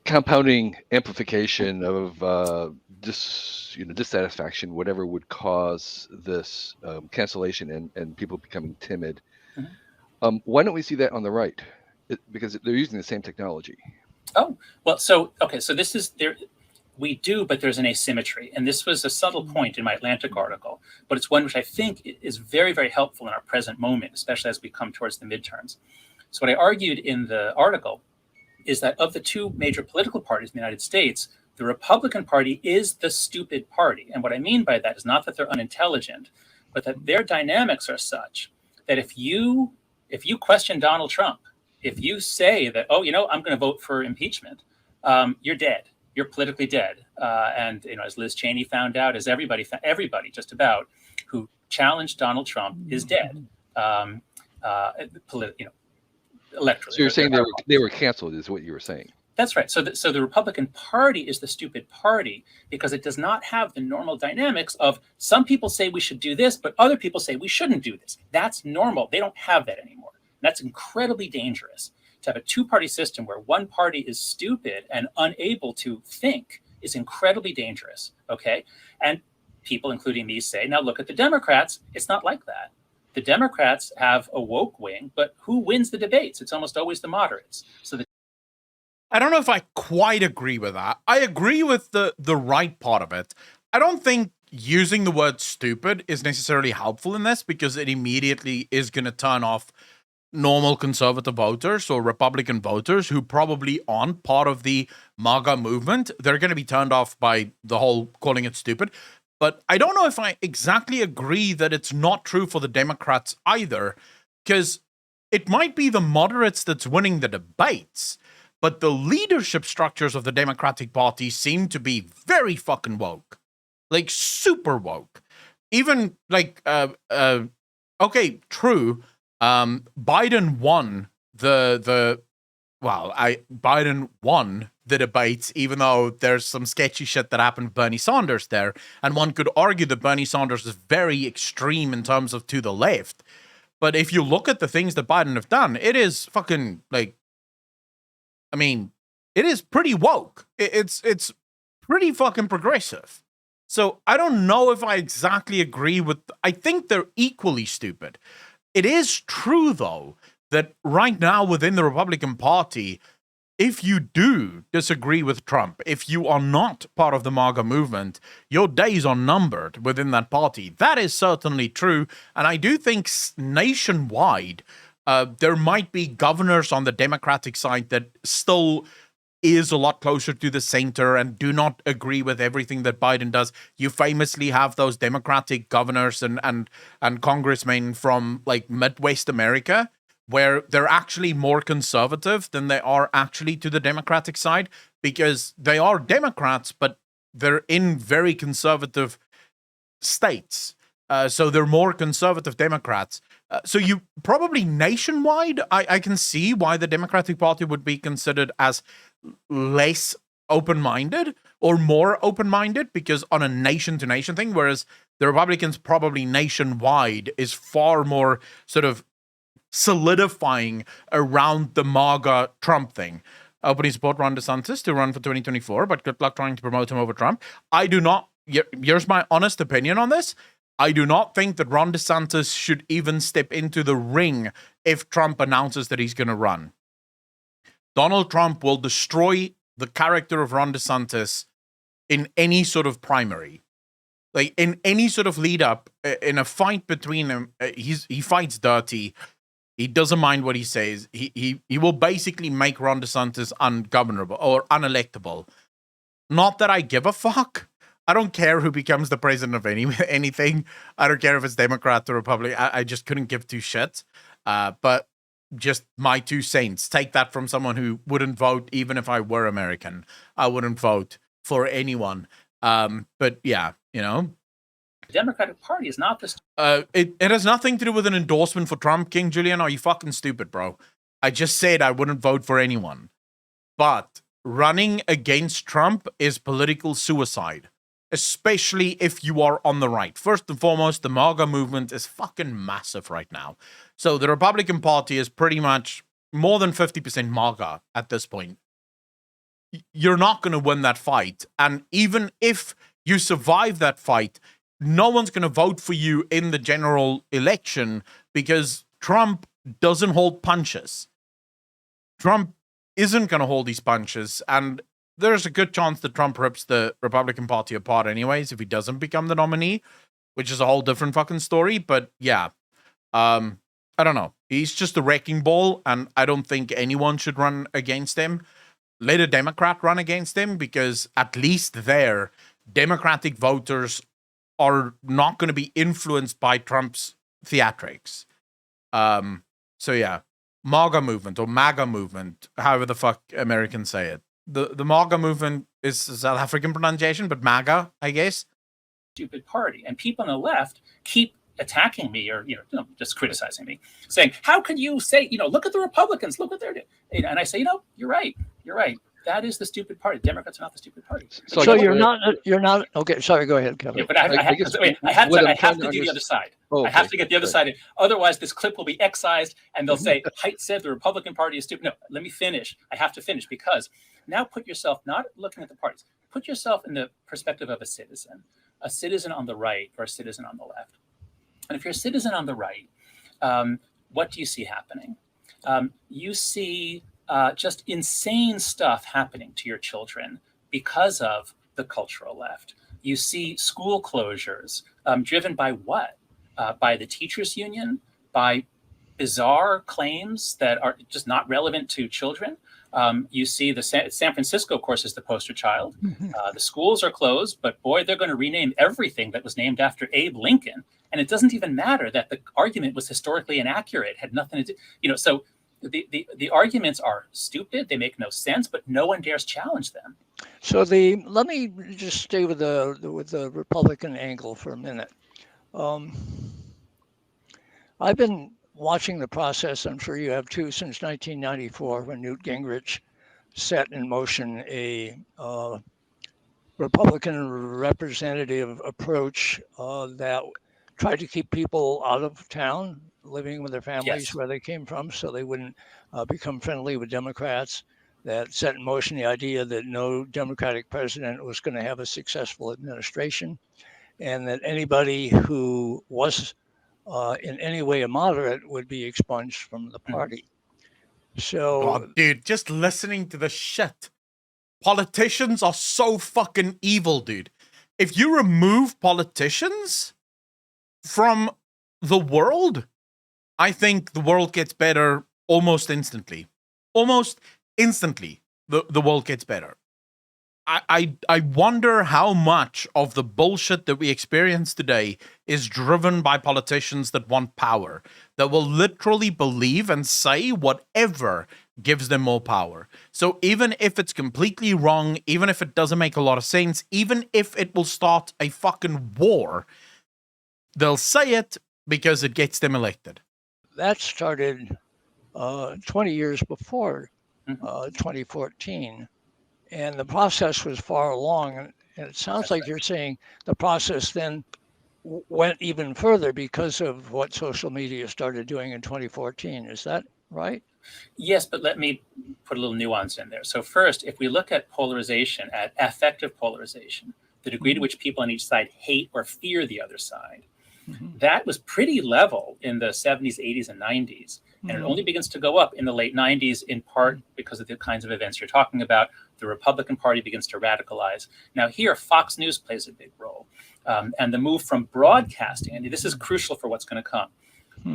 compounding amplification of dissatisfaction, whatever would cause this cancellation and people becoming timid. Mm-hmm. Why don't we see that on the right? Because they're using the same technology. Oh, well, so this is there. We do, but there's an asymmetry. And this was a subtle point in my Atlantic article, but it's one which I think is very, very helpful in our present moment, especially as we come towards the midterms. So what I argued in the article is that of the two major political parties in the United States, the Republican Party is the stupid party. And what I mean by that is not that they're unintelligent, but that their dynamics are such that if you question Donald Trump, if you say that, I'm going to vote for impeachment, you're dead. You're politically dead. And as Liz Cheney found out, as everybody just about who challenged Donald Trump is dead. electorally. So you're saying They're they were canceled, is what you were saying? That's right. So the Republican Party is the stupid party because it does not have the normal dynamics of some people say we should do this, but other people say we shouldn't do this. That's normal. They don't have that anymore. That's incredibly dangerous. To have a two-party system where one party is stupid and unable to think is incredibly dangerous. Okay, and people, including me, say, now look at the Democrats. It's not like that. The Democrats have a woke wing, but who wins the debates? It's almost always the moderates. So I don't know if I quite agree with that. I agree with the right part of it. I don't think using the word stupid is necessarily helpful in this because it immediately is going to turn off normal conservative voters or Republican voters who probably aren't part of the MAGA movement. They're going to be turned off by the whole calling it stupid. But I don't know if I exactly agree that it's not true for the Democrats either, because it might be the moderates that's winning the debates, but the leadership structures of the Democratic Party seem to be very fucking woke. Like, super woke. Even, like, okay, true, Biden won Biden won the debates, even though there's some sketchy shit that happened with Bernie Sanders there. And one could argue that Bernie Sanders is very extreme in terms of to the left. But if you look at the things that Biden have done, it is fucking, like, I mean, it is pretty woke. It's pretty fucking progressive. So I don't know if I exactly agree with, I think they're equally stupid. It is true, though, that right now within the Republican Party, if you do disagree with Trump, if you are not part of the MAGA movement, your days are numbered within that party. That is certainly true. And I do think nationwide, there might be governors on the Democratic side that still is a lot closer to the center and do not agree with everything that Biden does. You famously have those Democratic governors and congressmen from, like, Midwest America, where they're actually more conservative than they are actually to the Democratic side, because they are Democrats, but they're in very conservative states. So they're more conservative Democrats. So you probably nationwide, I can see why the Democratic Party would be considered as less open-minded or more open-minded, because on a nation-to-nation thing, whereas the Republicans probably nationwide is far more sort of solidifying around the MAGA Trump thing. Opening support Ron DeSantis to run for 2024, but good luck trying to promote him over Trump. I do not, here's my honest opinion on this. I do not think that Ron DeSantis should even step into the ring if Trump announces that he's going to run. Donald Trump will destroy the character of Ron DeSantis in any sort of primary. Like, in any sort of lead up, in a fight between them, he fights dirty. He doesn't mind what he says. He will basically make Ron DeSantis ungovernable or unelectable. Not that I give a fuck. I don't care who becomes the president of anything. I don't care if it's Democrat or Republican. I just couldn't give two shits. But just my 2 cents. Take that from someone who wouldn't vote even if I were American. I wouldn't vote for anyone. But yeah, you know. the Democratic Party is not this. It has nothing to do with an endorsement for Trump, King Julian. Are you fucking stupid, bro? I just said I wouldn't vote for anyone. But running against Trump is political suicide, especially if you are on the right. First and foremost, the MAGA movement is fucking massive right now. So the Republican Party is pretty much more than 50% MAGA at this point. You're not going to win that fight. And even if you survive that fight, no one's going to vote for you in the general election because Trump doesn't hold punches. Trump isn't going to hold these punches. And there's a good chance that Trump rips the Republican Party apart anyways if he doesn't become the nominee, which is a whole different fucking story. But yeah, I don't know. He's just a wrecking ball, and I don't think anyone should run against him. Let a Democrat run against him, because at least there, Democratic voters are not going to be influenced by Trump's theatrics. So yeah, MAGA movement or MAGA movement, however the fuck Americans say it. The MAGA movement is a South African pronunciation, but MAGA, I guess. Stupid party. And people on the left keep attacking me or just criticizing me, saying, "How could you say, look at the Republicans, look what they're doing?" And I say, you're right. That is the stupid party. Democrats are not the stupid party. So So I guess you're not okay. Sorry, go ahead, Kevin. Yeah, but I have to do the other side. Oh, I have okay. to get the other side. Otherwise, this clip will be excised, and they'll say, Haidt said the Republican Party is stupid. No, let me finish. I have to finish, because now put yourself, not looking at the parties, put yourself in the perspective of a citizen on the right or a citizen on the left. And if you're a citizen on the right, what do you see happening? You see just insane stuff happening to your children because of the cultural left. You see school closures driven by what? By the teachers union, by bizarre claims that are just not relevant to children. You see the San Francisco, of course, is the poster child. The schools are closed, but boy, they're going to rename everything that was named after Abe Lincoln. And it doesn't even matter that the argument was historically inaccurate, had nothing to do, so the arguments are stupid. They make no sense, but no one dares challenge them. So let me just stay with the Republican angle for a minute. I've been watching the process, I'm sure you have too, since 1994, when Newt Gingrich set in motion a Republican representative approach that tried to keep people out of town, living with their families where they came from, so they wouldn't become friendly with Democrats. That set in motion the idea that no Democratic president was going to have a successful administration, and that anybody who was in any way a moderate would be expunged from the party. So, God, dude, just listening to the shit. Politicians are so fucking evil, dude. If you remove politicians from the world, I think the world gets better almost instantly. Almost instantly, the world gets better. I wonder how much of the bullshit that we experience today is driven by politicians that want power, that will literally believe and say whatever gives them more power. So even if it's completely wrong, even if it doesn't make a lot of sense, even if it will start a fucking war, they'll say it because it gets them elected. That started 20 years before 2014. And the process was far along. And it sounds like you're saying the process then went even further because of what social media started doing in 2014. Is that right? Yes, but let me put a little nuance in there. So first, if we look at polarization, at affective polarization, the degree to which people on each side hate or fear the other side, that was pretty level in the 70s, 80s, and 90s. And it only begins to go up in the late 90s, in part because of the kinds of events you're talking about. The Republican Party begins to radicalize. Now here, Fox News plays a big role. And the move from broadcasting, and this is crucial for what's going to come.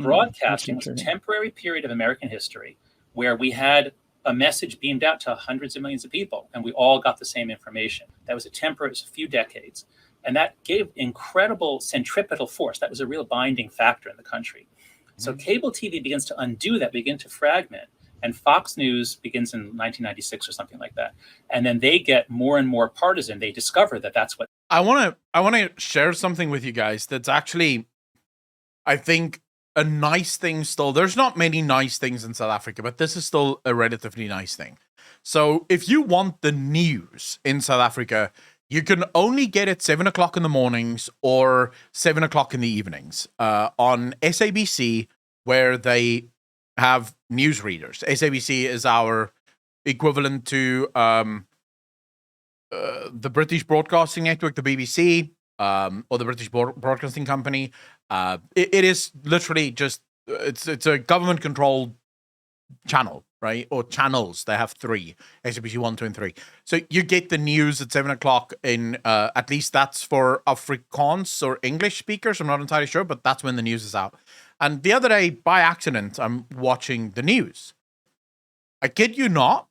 Broadcasting was a temporary period of American history where we had a message beamed out to hundreds of millions of people, and we all got the same information. That was a temporary, a few decades. And that gave incredible centripetal force. That was a real binding factor in the country. So cable TV begins to undo that, begin to fragment. And Fox News begins in 1996 or something like that. And then they get more and more partisan. They discover that that's what... I want to share something with you guys that's actually, I think, a nice thing still. There's not many nice things in South Africa, but this is still a relatively nice thing. So if you want the news in South Africa, you can only get it 7 o'clock in the mornings or 7 o'clock in the evenings on SABC, where they have newsreaders. SABC is our equivalent to the British Broadcasting Network, the BBC, or the British Broadcasting Company. It is literally just, it's a government-controlled channel, right? Or channels. They have 3, SABC 1, 2, and 3. So you get the news at 7 o'clock in, at least that's for Afrikaans or English speakers. I'm not entirely sure, but that's when the news is out. And the other day, by accident, I'm watching the news. I kid you not,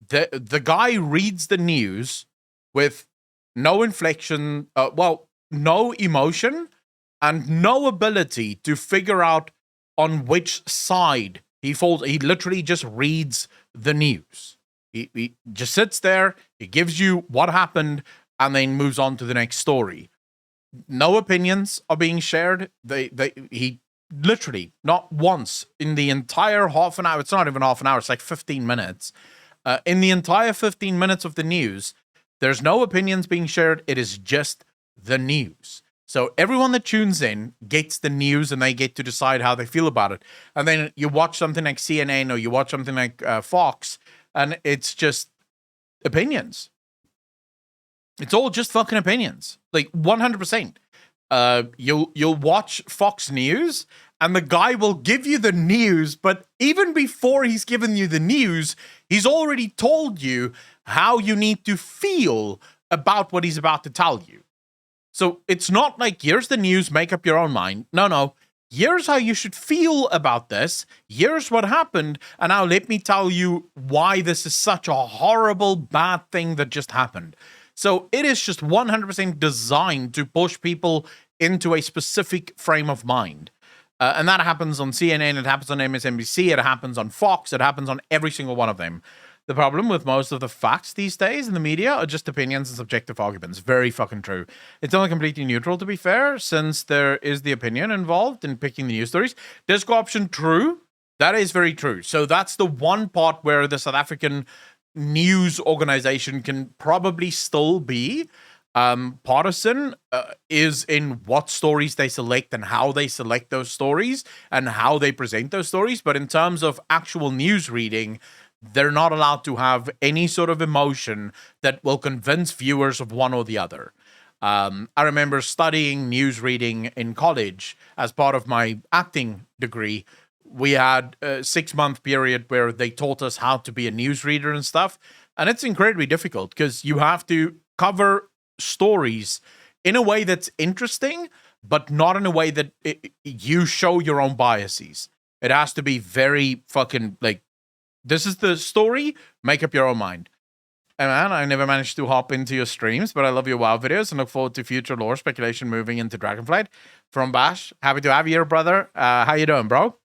the guy reads the news with no inflection, no emotion, and no ability to figure out on which side he falls. He literally just reads the news. He just sits there, he gives you what happened, and then moves on to the next story. no opinions are being shared. He literally not once in the entire half an hour. It's not even half an hour. It's like 15 minutes. In the entire 15 minutes of the news, there's no opinions being shared. It is just the news. So everyone that tunes in gets the news and they get to decide how they feel about it. And then you watch something like CNN or you watch something like Fox, and it's just opinions. It's all just fucking opinions. Like 100%. You'll watch Fox News and the guy will give you the news, but even before he's given you the news, he's already told you how you need to feel about what he's about to tell you. So it's not like, here's the news, make up your own mind. No. Here's how you should feel about this. Here's what happened. And now let me tell you why this is such a horrible, bad thing that just happened. So it is just 100% designed to push people into a specific frame of mind. And that happens on CNN, it happens on MSNBC, it happens on Fox, it happens on every single one of them. The problem with most of the facts these days in the media are just opinions and subjective arguments. Very fucking true. It's only completely neutral, to be fair, since there is the opinion involved in picking the news stories. Disco option, true. That is very true. So that's the one part where the South African news organization can probably still be partisan, is in what stories they select and how they select those stories and how they present those stories. But in terms of actual news reading, they're not allowed to have any sort of emotion that will convince viewers of one or the other. I remember studying news reading in college as part of my acting degree. We had a 6-month period where they taught us how to be a news reader and stuff. And it's incredibly difficult because you have to cover stories in a way that's interesting, but not in a way that you show your own biases. It has to be very fucking like, this is the story, make up your own mind. And man, I never managed to hop into your streams, but I love your WoW videos and look forward to future lore speculation moving into Dragonflight. From Bash, happy to have you here, brother. How you doing, bro?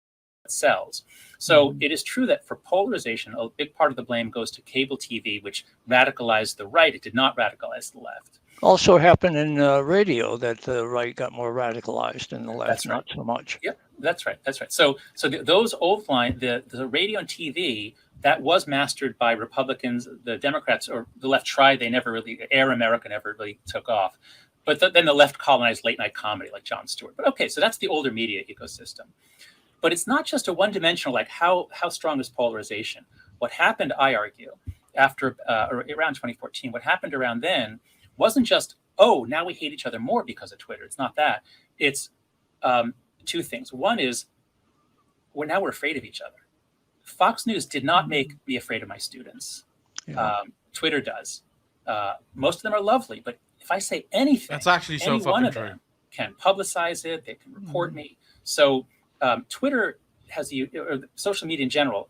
Cells. So it is true that for polarization, a big part of the blame goes to cable TV, which radicalized the right. It did not radicalize the left. Also happened in radio that the right got more radicalized and the left That's right. not so much. Yep, that's right. That's right. So those old line, the radio and TV, that was mastered by Republicans. The Democrats or the left tried. They never really, Air America never really took off. But then the left colonized late night comedy like Jon Stewart. But okay, so that's the older media ecosystem. But it's not just a one-dimensional, like how strong is polarization? What happened, I argue, after around 2014, what happened around then wasn't just, oh, now we hate each other more because of Twitter. It's not that. It's two things. One is, now we're afraid of each other. Fox News did not make me afraid of my students. Yeah. Twitter does. Most of them are lovely, but if I say anything, that's actually so fucking one of true. them can publicize it. They can report me. So Twitter has or social media in general,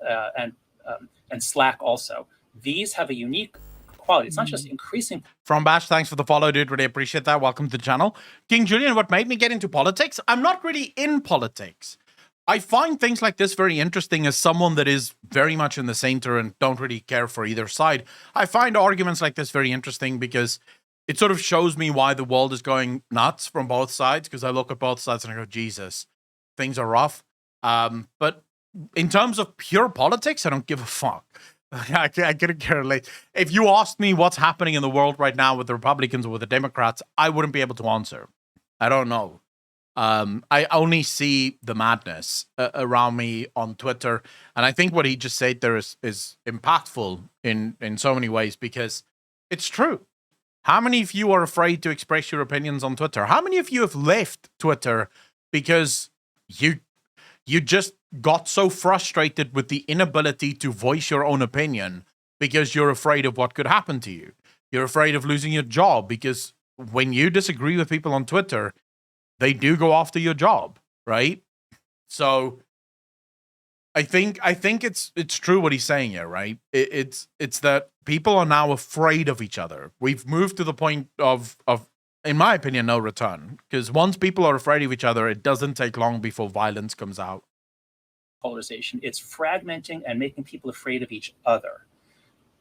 and Slack also. These have a unique quality. It's not just increasing. From Bash, thanks for the follow, dude. Really appreciate that. Welcome to the channel. King Julian, what made me get into politics? I'm not really in politics. I find things like this very interesting as someone that is very much in the center and don't really care for either side. I find arguments like this very interesting because it sort of shows me why the world is going nuts from both sides, because I look at both sides and I go, Jesus, things are rough. But in terms of pure politics, I don't give a fuck. I couldn't care less. If you asked me what's happening in the world right now with the Republicans or with the Democrats, I wouldn't be able to answer. I don't know. I only see the madness around me on Twitter. And I think what he just said there is impactful in so many ways, because it's true. How many of you are afraid to express your opinions on Twitter? How many of you have left Twitter because you just got so frustrated with the inability to voice your own opinion because you're afraid of what could happen to you? You're afraid of losing your job because when you disagree with people on Twitter, they do go after your job, right? So I think it's true what he's saying here, right? It's that people are now afraid of each other. We've moved to the point of in my opinion, no return. Because once people are afraid of each other, it doesn't take long before violence comes out. Polarization. It's fragmenting and making people afraid of each other.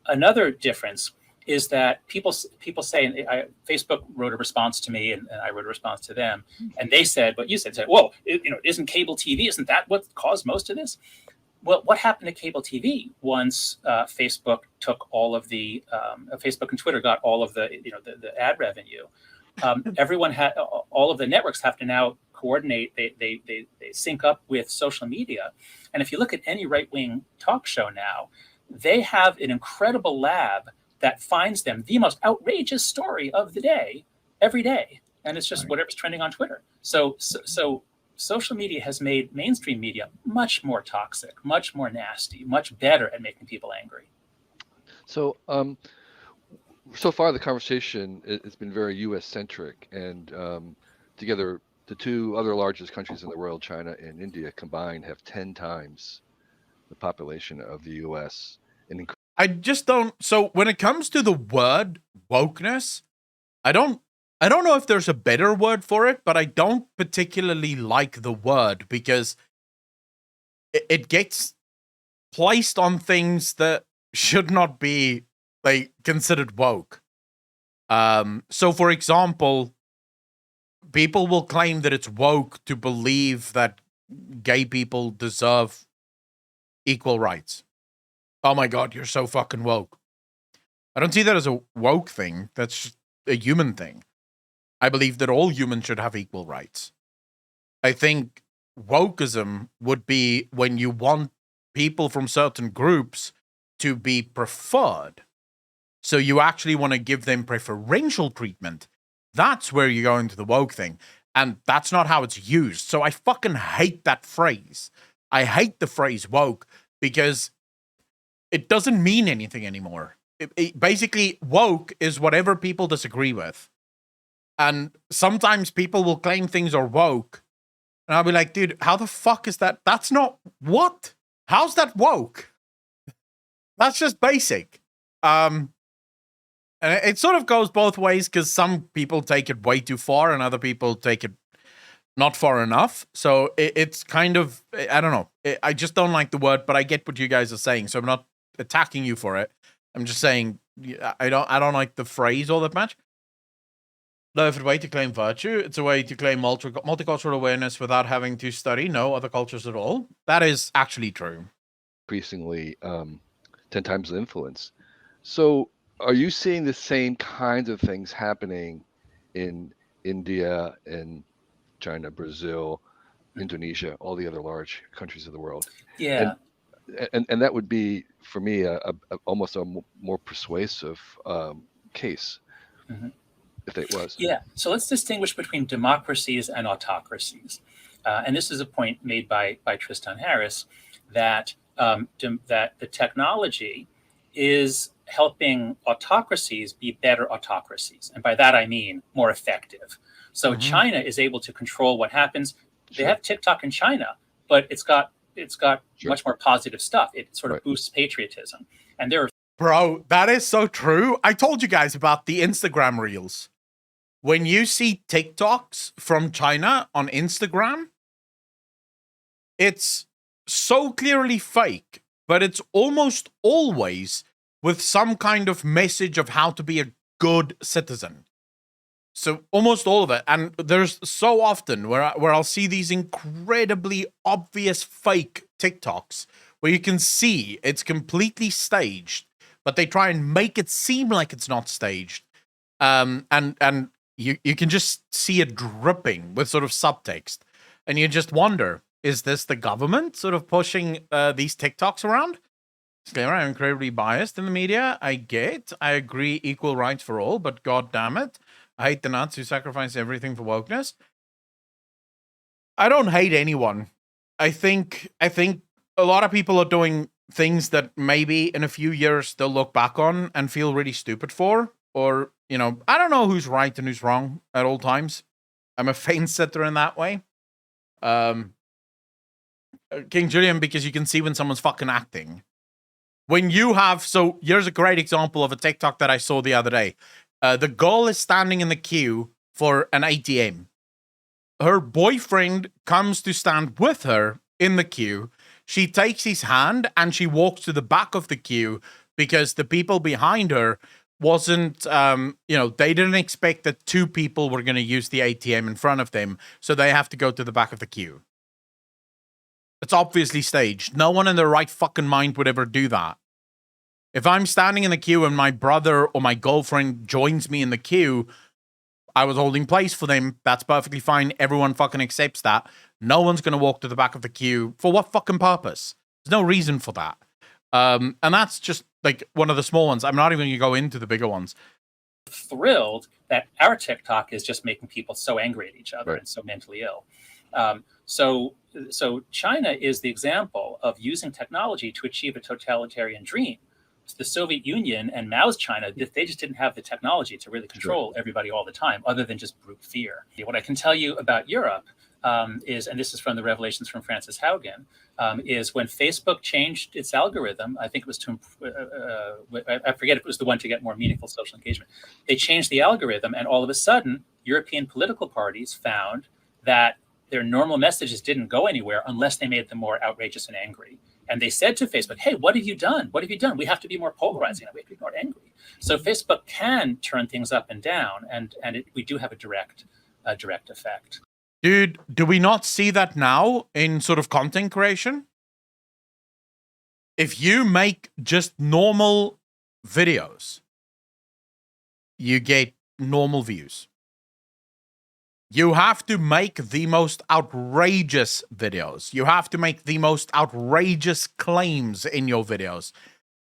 Another difference is that people say, and Facebook wrote a response to me, and I wrote a response to them, and they said what you said. Whoa, isn't cable TV? Isn't that what caused most of this? Well, what happened to cable TV once Facebook took all of the Facebook and Twitter got all of the the ad revenue? Everyone had all of the networks have to now coordinate. They sync up with social media, and if you look at any right-wing talk show now, they have an incredible lab that finds them the most outrageous story of the day every day, and it's just whatever's trending on Twitter. So social media has made mainstream media much more toxic, much more nasty, much better at making people angry. So so far the conversation has been very U.S. centric, and together the two other largest countries in the world, China and India combined, have 10 times the population of the U.S. I just don't. So when it comes to the word wokeness, I don't know if there's a better word for it, but I don't particularly like the word because it gets placed on things that should not be like considered woke. So for example, people will claim that it's woke to believe that gay people deserve equal rights. Oh my God, you're so fucking woke. I don't see that as a woke thing. That's just a human thing. I believe that all humans should have equal rights. I think wokeism would be when you want people from certain groups to be preferred. So you actually want to give them preferential treatment. That's where you go into the woke thing. And that's not how it's used. So I fucking hate that phrase. I hate the phrase woke because it doesn't mean anything anymore. Basically, woke is whatever people disagree with. And sometimes people will claim things are woke. And I'll be like, dude, how the fuck is that? That's not what? How's that woke? That's just basic. And it sort of goes both ways because some people take it way too far and other people take it not far enough. So it's kind of, I don't know. I just don't like the word, but I get what you guys are saying. So I'm not attacking you for it. I'm just saying I don't like the phrase all that much. No, if it's a way to claim virtue, it's a way to claim multicultural awareness without having to study no other cultures at all. That is actually true. Increasingly 10 times the influence. So are you seeing the same kinds of things happening in India and China, Brazil, Indonesia, all the other large countries of the world? Yeah. And that would be, for me, almost a more persuasive case. Mm-hmm. If it was. Yeah. So let's distinguish between democracies and autocracies. And this is a point made by Tristan Harris that that the technology is helping autocracies be better autocracies. And by that, I mean more effective. So China is able to control what happens. They have TikTok in China, but it's got much more positive stuff. It sort of boosts patriotism. And there are Bro, that is so true. I told you guys about the Instagram reels. When you see TikToks from China on Instagram, it's so clearly fake, but it's almost always with some kind of message of how to be a good citizen. So almost all of it. And there's so often where I'll see these incredibly obvious fake TikToks where you can see it's completely staged, but they try and make it seem like it's not staged. And you can just see it dripping with sort of subtext. And you just wonder, is this the government sort of pushing these TikToks around? Disclaimer, I'm incredibly biased in the media. I agree, equal rights for all, but god damn it, I hate the nuts who sacrifice everything for wokeness. I don't hate anyone. I think a lot of people are doing things that maybe in a few years they'll look back on and feel really stupid for. Or, you know, I don't know who's right and who's wrong at all times. I'm a fence setter in that way. King Julian, because you can see when someone's fucking acting. When you have, so here's a great example of a TikTok that I saw the other day. The girl is standing in the queue for an ATM. Her boyfriend comes to stand with her in the queue. She takes his hand and she walks to the back of the queue because the people behind her wasn't, they didn't expect that two people were going to use the ATM in front of them, so they have to go to the back of the queue. It's obviously staged. No one in their right fucking mind would ever do that. If I'm standing in the queue and my brother or my girlfriend joins me in the queue, I was holding place for them. That's perfectly fine. Everyone fucking accepts that. No one's going to walk to the back of the queue. For what fucking purpose? There's no reason for that. And that's just like one of the small ones. I'm not even going to go into the bigger ones. Thrilled that our TikTok is just making people so angry at each other Right. and so mentally ill. So China is the example of using technology to achieve a totalitarian dream. The Soviet Union and Mao's China, they just didn't have the technology to really control everybody all the time, other than just brute fear. What I can tell you about Europe is, and this is from the Revelations from Frances Haugen, is when Facebook changed its algorithm, I think it was to, I forget if it was the one to get more meaningful social engagement. They changed the algorithm, and all of a sudden, European political parties found that their normal messages didn't go anywhere unless they made them more outrageous and angry. And they said to Facebook, hey, what have you done? What have you done? We have to be more polarizing. We have to be more angry. So Facebook can turn things up and down, and we do have a direct effect. Dude, do we not see that now in sort of content creation? If you make just normal videos, you get normal views. You have to make the most outrageous videos. You have to make the most outrageous claims in your videos.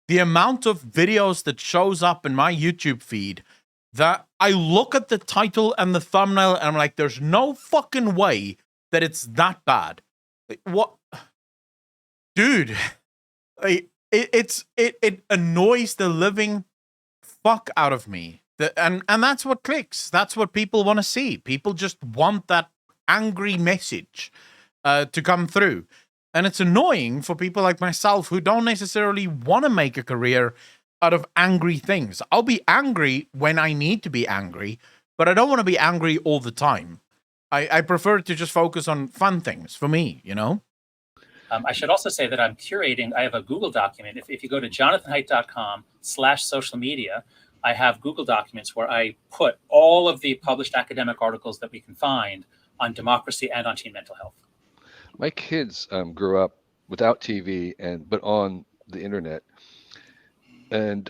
The amount of videos that shows up in my YouTube feed that I look at the title and the thumbnail and I'm like, there's no fucking way that it's that bad. Like, what? Dude, like, it annoys the living fuck out of me. And that's what clicks. That's what people want to see. People just want that angry message to come through. And it's annoying for people like myself who don't necessarily want to make a career out of angry things. I'll be angry when I need to be angry, but I don't want to be angry all the time. I prefer to just focus on fun things for me, you know? I should also say that I'm curating. I have a Google document. If you go to jonathanhaidt.com/social media, I have Google documents where I put all of the published academic articles that we can find on democracy and on teen mental health. My kids grew up without TV but on the internet, and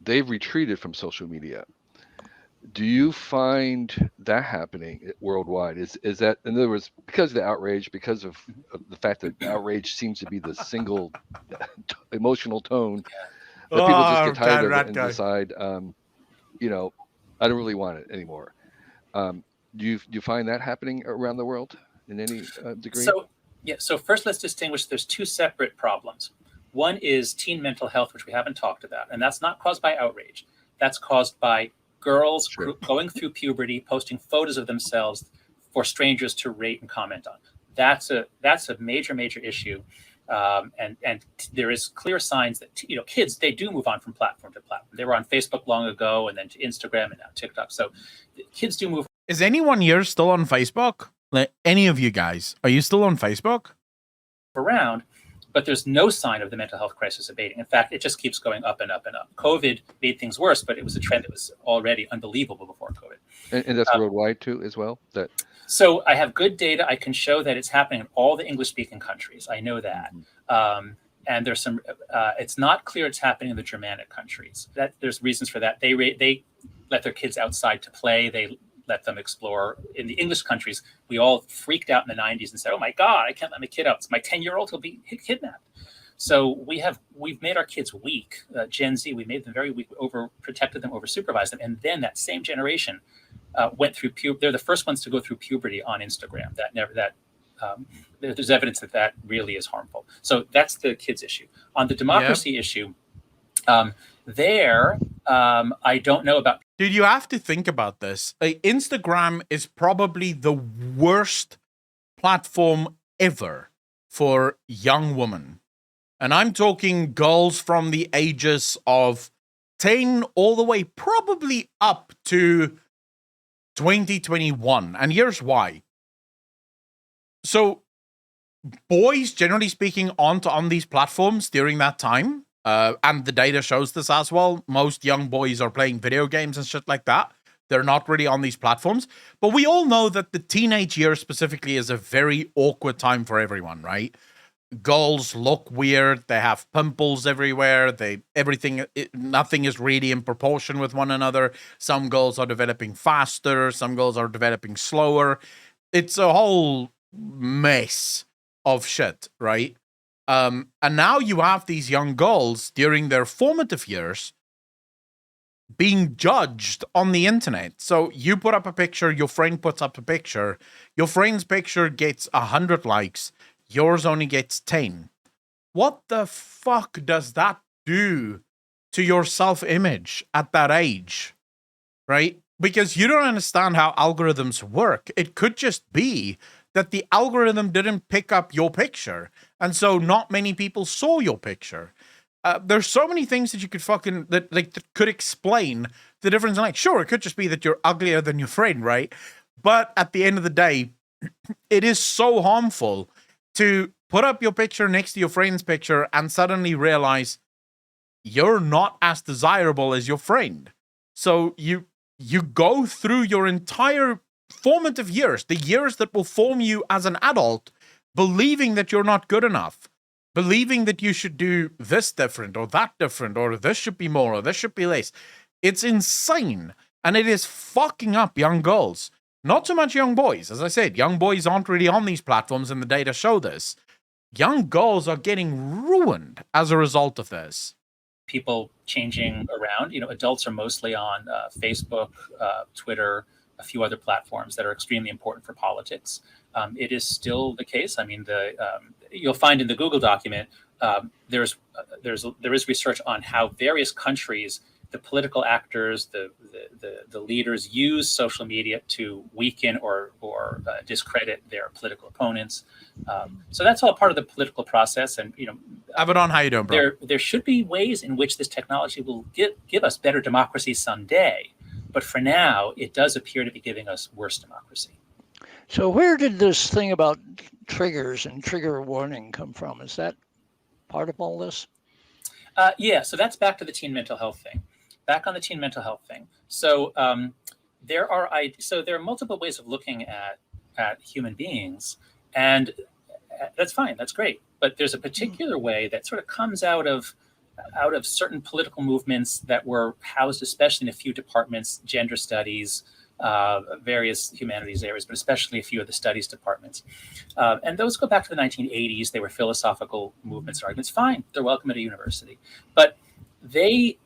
they've retreated from social media. Do you find that happening worldwide? Is that, in other words, because of the outrage, because of the fact that outrage seems to be the single emotional tone, that people just get tired of it and decide, I don't really want it anymore. Do you find that happening around the world in any degree? So first let's distinguish, there's two separate problems. One is teen mental health, which we haven't talked about, and that's not caused by outrage. That's caused by girls going through puberty, posting photos of themselves for strangers to rate and comment on. That's a major issue. And there is clear signs that kids, they do move on from platform to platform. They were on Facebook long ago, and then to Instagram, and now TikTok. So kids do move. Is anyone here still on Facebook? Like, any of you guys, are you still on Facebook? Around, but there's no sign of the mental health crisis abating. In fact, it just keeps going up and up and up. COVID made things worse, but it was a trend that was already unbelievable before COVID. And that's worldwide too, as well. So I have good data. I can show that it's happening in all the English-speaking countries. I know that. And there's some. It's not clear it's happening in the Germanic countries. That there's reasons for that. They let their kids outside to play. They let them explore. In the English countries, we all freaked out in the 90s and said, "Oh my God, I can't let my kid out. It's my 10-year-old. He'll be kidnapped." So we've made our kids weak. Gen Z, we made them very weak. We overprotected them, oversupervised them, and then that same generation went through they're the first ones to go through puberty on Instagram. There's evidence that really is harmful. So that's the kids issue. On the democracy issue, I don't know about. Dude, you have to think about this. Instagram is probably the worst platform ever for young women. And I'm talking girls from the ages of 10 all the way probably up to 2021. And here's why. So boys, generally speaking, aren't on these platforms during that time. And the data shows this as well. Most young boys are playing video games and shit like that. They're not really on these platforms. But we all know that the teenage year specifically is a very awkward time for everyone, right? Girls look weird. They have pimples everywhere. Nothing is really in proportion with one another. Some girls are developing faster. Some girls are developing slower. It's a whole mess of shit, right? And now you have these young girls during their formative years being judged on the internet. So you put up a picture, your friend puts up a picture, your friend's picture gets 100 likes, yours only gets 10. What the fuck does that do to your self-image at that age? Right? Because you don't understand how algorithms work. It could just be that the algorithm didn't pick up your picture, and so not many people saw your picture. There's so many things that you could that could explain the difference. Like, sure, it could just be that you're uglier than your friend, right? But at the end of the day, it is so harmful to put up your picture next to your friend's picture and suddenly realize you're not as desirable as your friend. So you go through your entire formative years, the years that will form you as an adult, believing that you're not good enough, believing that you should do this different or that different, or this should be more or this should be less. It's insane. And it is fucking up young girls. Not so much young boys. As I said, young boys aren't really on these platforms and the data show this. Young girls are getting ruined as a result of this. People changing around. Adults are mostly on Facebook, Twitter, a few other platforms that are extremely important for politics. It is still the case. I mean, you'll find in the Google document there is research on how various countries, the political actors, the leaders use social media to weaken or discredit their political opponents. So that's all part of the political process. And Abaddon, how you doing, bro? There should be ways in which this technology will give us better democracy someday. But for now, it does appear to be giving us worse democracy. So where did this thing about triggers and trigger warning come from? Is that part of all this? Yeah, so that's back to the teen mental health thing. Back on the teen mental health thing. So there are multiple ways of looking at human beings, and that's fine. That's great. But there's a particular way that sort of comes out of certain political movements that were housed, especially in a few departments, gender studies, various humanities areas, but especially a few of the studies departments. And those go back to the 1980s. They were philosophical movements and arguments. Fine, they're welcome at a university. But they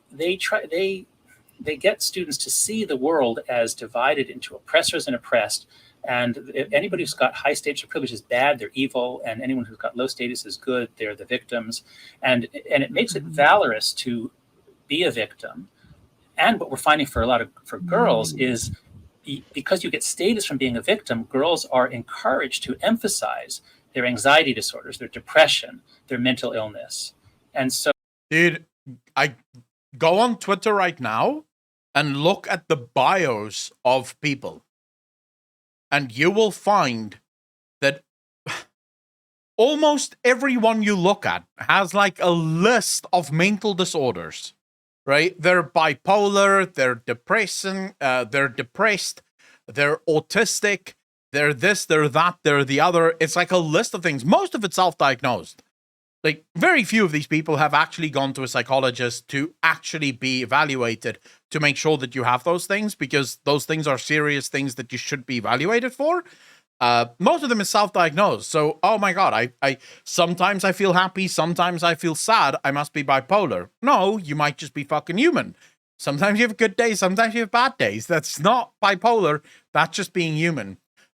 get students to see the world as divided into oppressors and oppressed. And anybody who's got high status of privilege is bad, they're evil, and anyone who's got low status is good, they're the victims. And it makes it valorous to be a victim. And what we're finding for girls is, because you get status from being a victim, girls are encouraged to emphasize their anxiety disorders, their depression, their mental illness. And so, dude, I go on Twitter right now and look at the bios of people, and you will find that almost everyone you look at has like a list of mental disorders. Right? They're bipolar, they're depressed, they're autistic, they're this, they're that, they're the other. It's like a list of things. Most of it's self-diagnosed. Like, very few of these people have actually gone to a psychologist to actually be evaluated to make sure that you have those things, because those things are serious things that you should be evaluated for. Most of them is self-diagnosed. So, oh my God, I sometimes I feel happy, sometimes I feel sad, I must be bipolar. No, you might just be fucking human. Sometimes you have good days, sometimes you have bad days. That's not bipolar, that's just being human.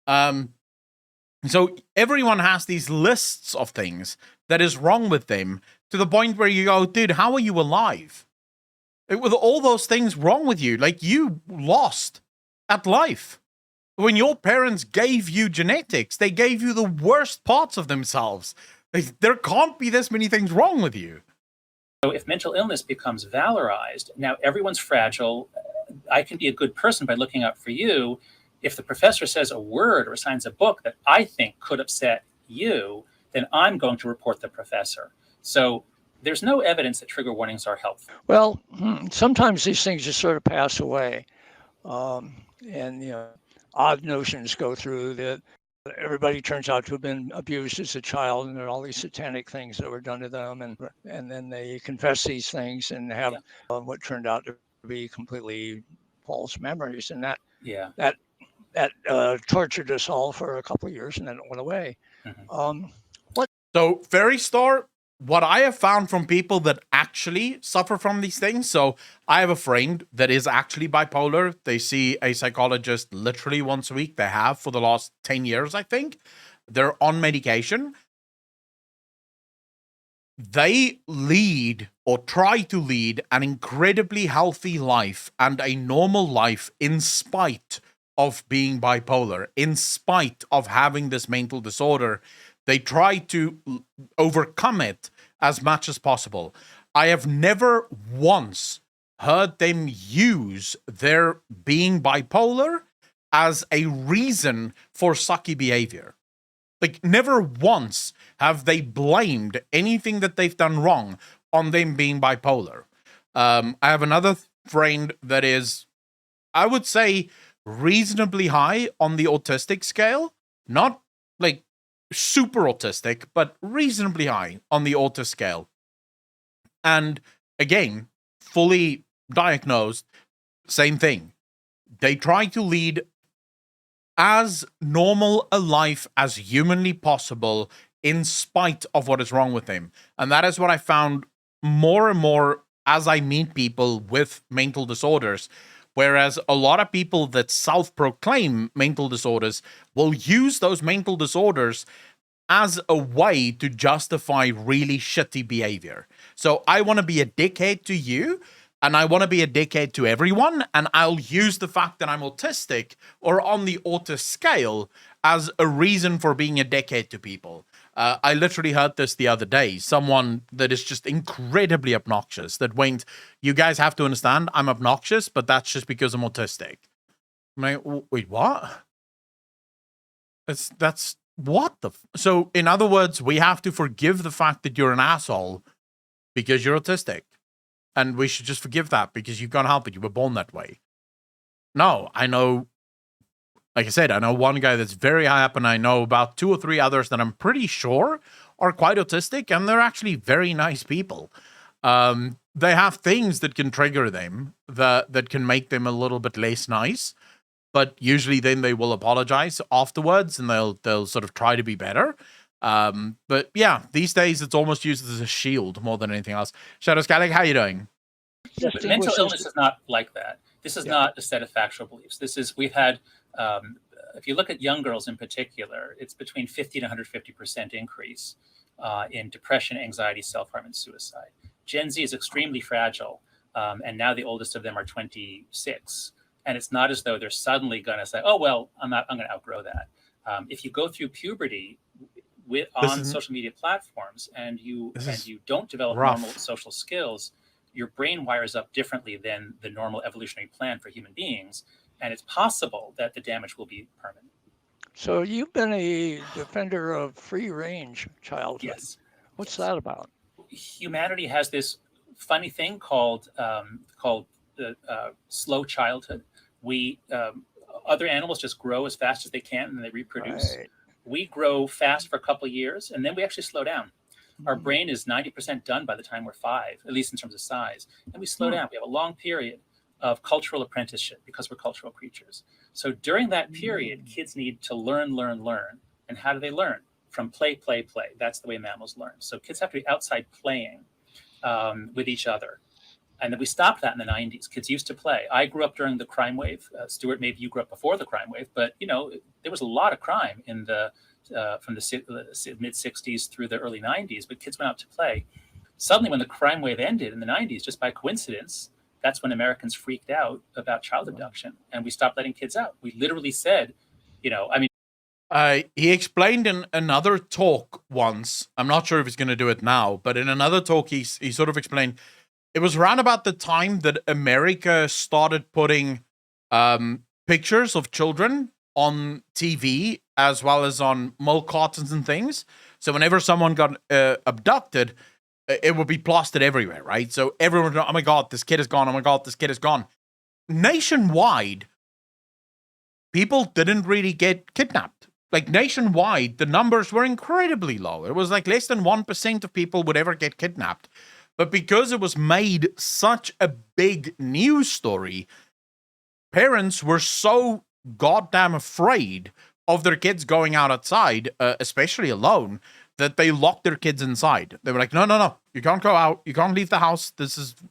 So everyone has these lists of things that is wrong with them, to the point where you go, dude, how are you alive? With all those things wrong with you, like, you lost at life. When your parents gave you genetics, they gave you the worst parts of themselves. There can't be this many things wrong with you. So if mental illness becomes valorized, now everyone's fragile. I can be a good person by looking out for you. If the professor says a word or signs a book that I think could upset you, then I'm going to report the professor. So there's no evidence that trigger warnings are helpful. Well, sometimes these things just sort of pass away, and odd notions go through that everybody turns out to have been abused as a child, and there are all these satanic things that were done to them, and then they confess these things and have what turned out to be completely false memories, and that tortured us all for a couple of years, and then it went away. Mhm. So, Fairy Star, what I have found from people that actually suffer from these things. So, I have a friend that is actually bipolar. They see a psychologist literally once a week. They have for the last 10 years, I think. They're on medication. They lead or try to lead an incredibly healthy life and a normal life in spite of being bipolar, in spite of having this mental disorder. They try to overcome it as much as possible. I have never once heard them use their being bipolar as a reason for sucky behavior. Like, never once have they blamed anything that they've done wrong on them being bipolar. I have another friend that is, I would say, reasonably high on the autistic scale. Not like super autistic, but reasonably high on the autistic scale. And again, fully diagnosed, same thing. They try to lead as normal a life as humanly possible in spite of what is wrong with them. And that is what I found more and more as I meet people with mental disorders. Whereas a lot of people that self-proclaim mental disorders will use those mental disorders as a way to justify really shitty behavior. So I want to be a dickhead to you, and I want to be a dickhead to everyone, and I'll use the fact that I'm autistic or on the autistic scale as a reason for being a dickhead to people. I literally heard this the other day. Someone that is just incredibly obnoxious that went, "You guys have to understand, I'm obnoxious, but that's just because I'm autistic." I'm like, wait, what? That's what the... So, in other words, we have to forgive the fact that you're an asshole because you're autistic. And we should just forgive that because you can't help it. You were born that way. No, I know, like I said, I know one guy that's very high up, and I know about 2 or 3 others that I'm pretty sure are quite autistic, and they're actually very nice people. They have things that can trigger them, that can make them a little bit less nice, but usually then they will apologize afterwards, and they'll sort of try to be better. But yeah, these days it's almost used as a shield more than anything else. Shadow Scalig, how you doing? But mental illness is not like that. This is not a set of factual beliefs. We've had, if you look at young girls in particular, it's between 50 to 150% increase in depression, anxiety, self-harm, and suicide. Gen Z is extremely fragile, and now the oldest of them are 26. And it's not as though they're suddenly going to say, "Oh well, I'm going to outgrow that." If you go through puberty on social media platforms and you don't develop normal social skills, your brain wires up differently than the normal evolutionary plan for human beings, and it's possible that the damage will be permanent. So you've been a defender of free range childhood. Yes. What's that about? Humanity has this funny thing called slow childhood. Other animals just grow as fast as they can and they reproduce. Right. We grow fast for a couple of years and then we actually slow down. Our brain is 90% done by the time we're 5, at least in terms of size. And we slow down. We have a long period of cultural apprenticeship because we're cultural creatures. So during that period, kids need to learn. And how do they learn? From play. That's the way mammals learn. So kids have to be outside playing with each other. And then we stopped that in the 90s. Kids used to play. I grew up during the crime wave. Stuart, maybe you grew up before the crime wave, but there was a lot of crime in from the mid 60s through the early 90s, but kids went out to play. Suddenly, when the crime wave ended in the 90s, just by coincidence, that's when Americans freaked out about child abduction, and we stopped letting kids out. We literally said, he explained in another talk once, I'm not sure if he's going to do it now, but in another talk, he sort of explained, it was around about the time that America started putting pictures of children on TV as well as on milk cartons and things. So whenever someone got abducted, it would be plastered everywhere, right? So everyone, oh my God, this kid is gone. Oh my God, this kid is gone. Nationwide, people didn't really get kidnapped. Like nationwide, the numbers were incredibly low. It was like less than 1% of people would ever get kidnapped. But because it was made such a big news story, parents were so goddamn afraid of their kids going outside, especially alone, that they locked their kids inside. They were like, no, you can't go out. You can't leave the house.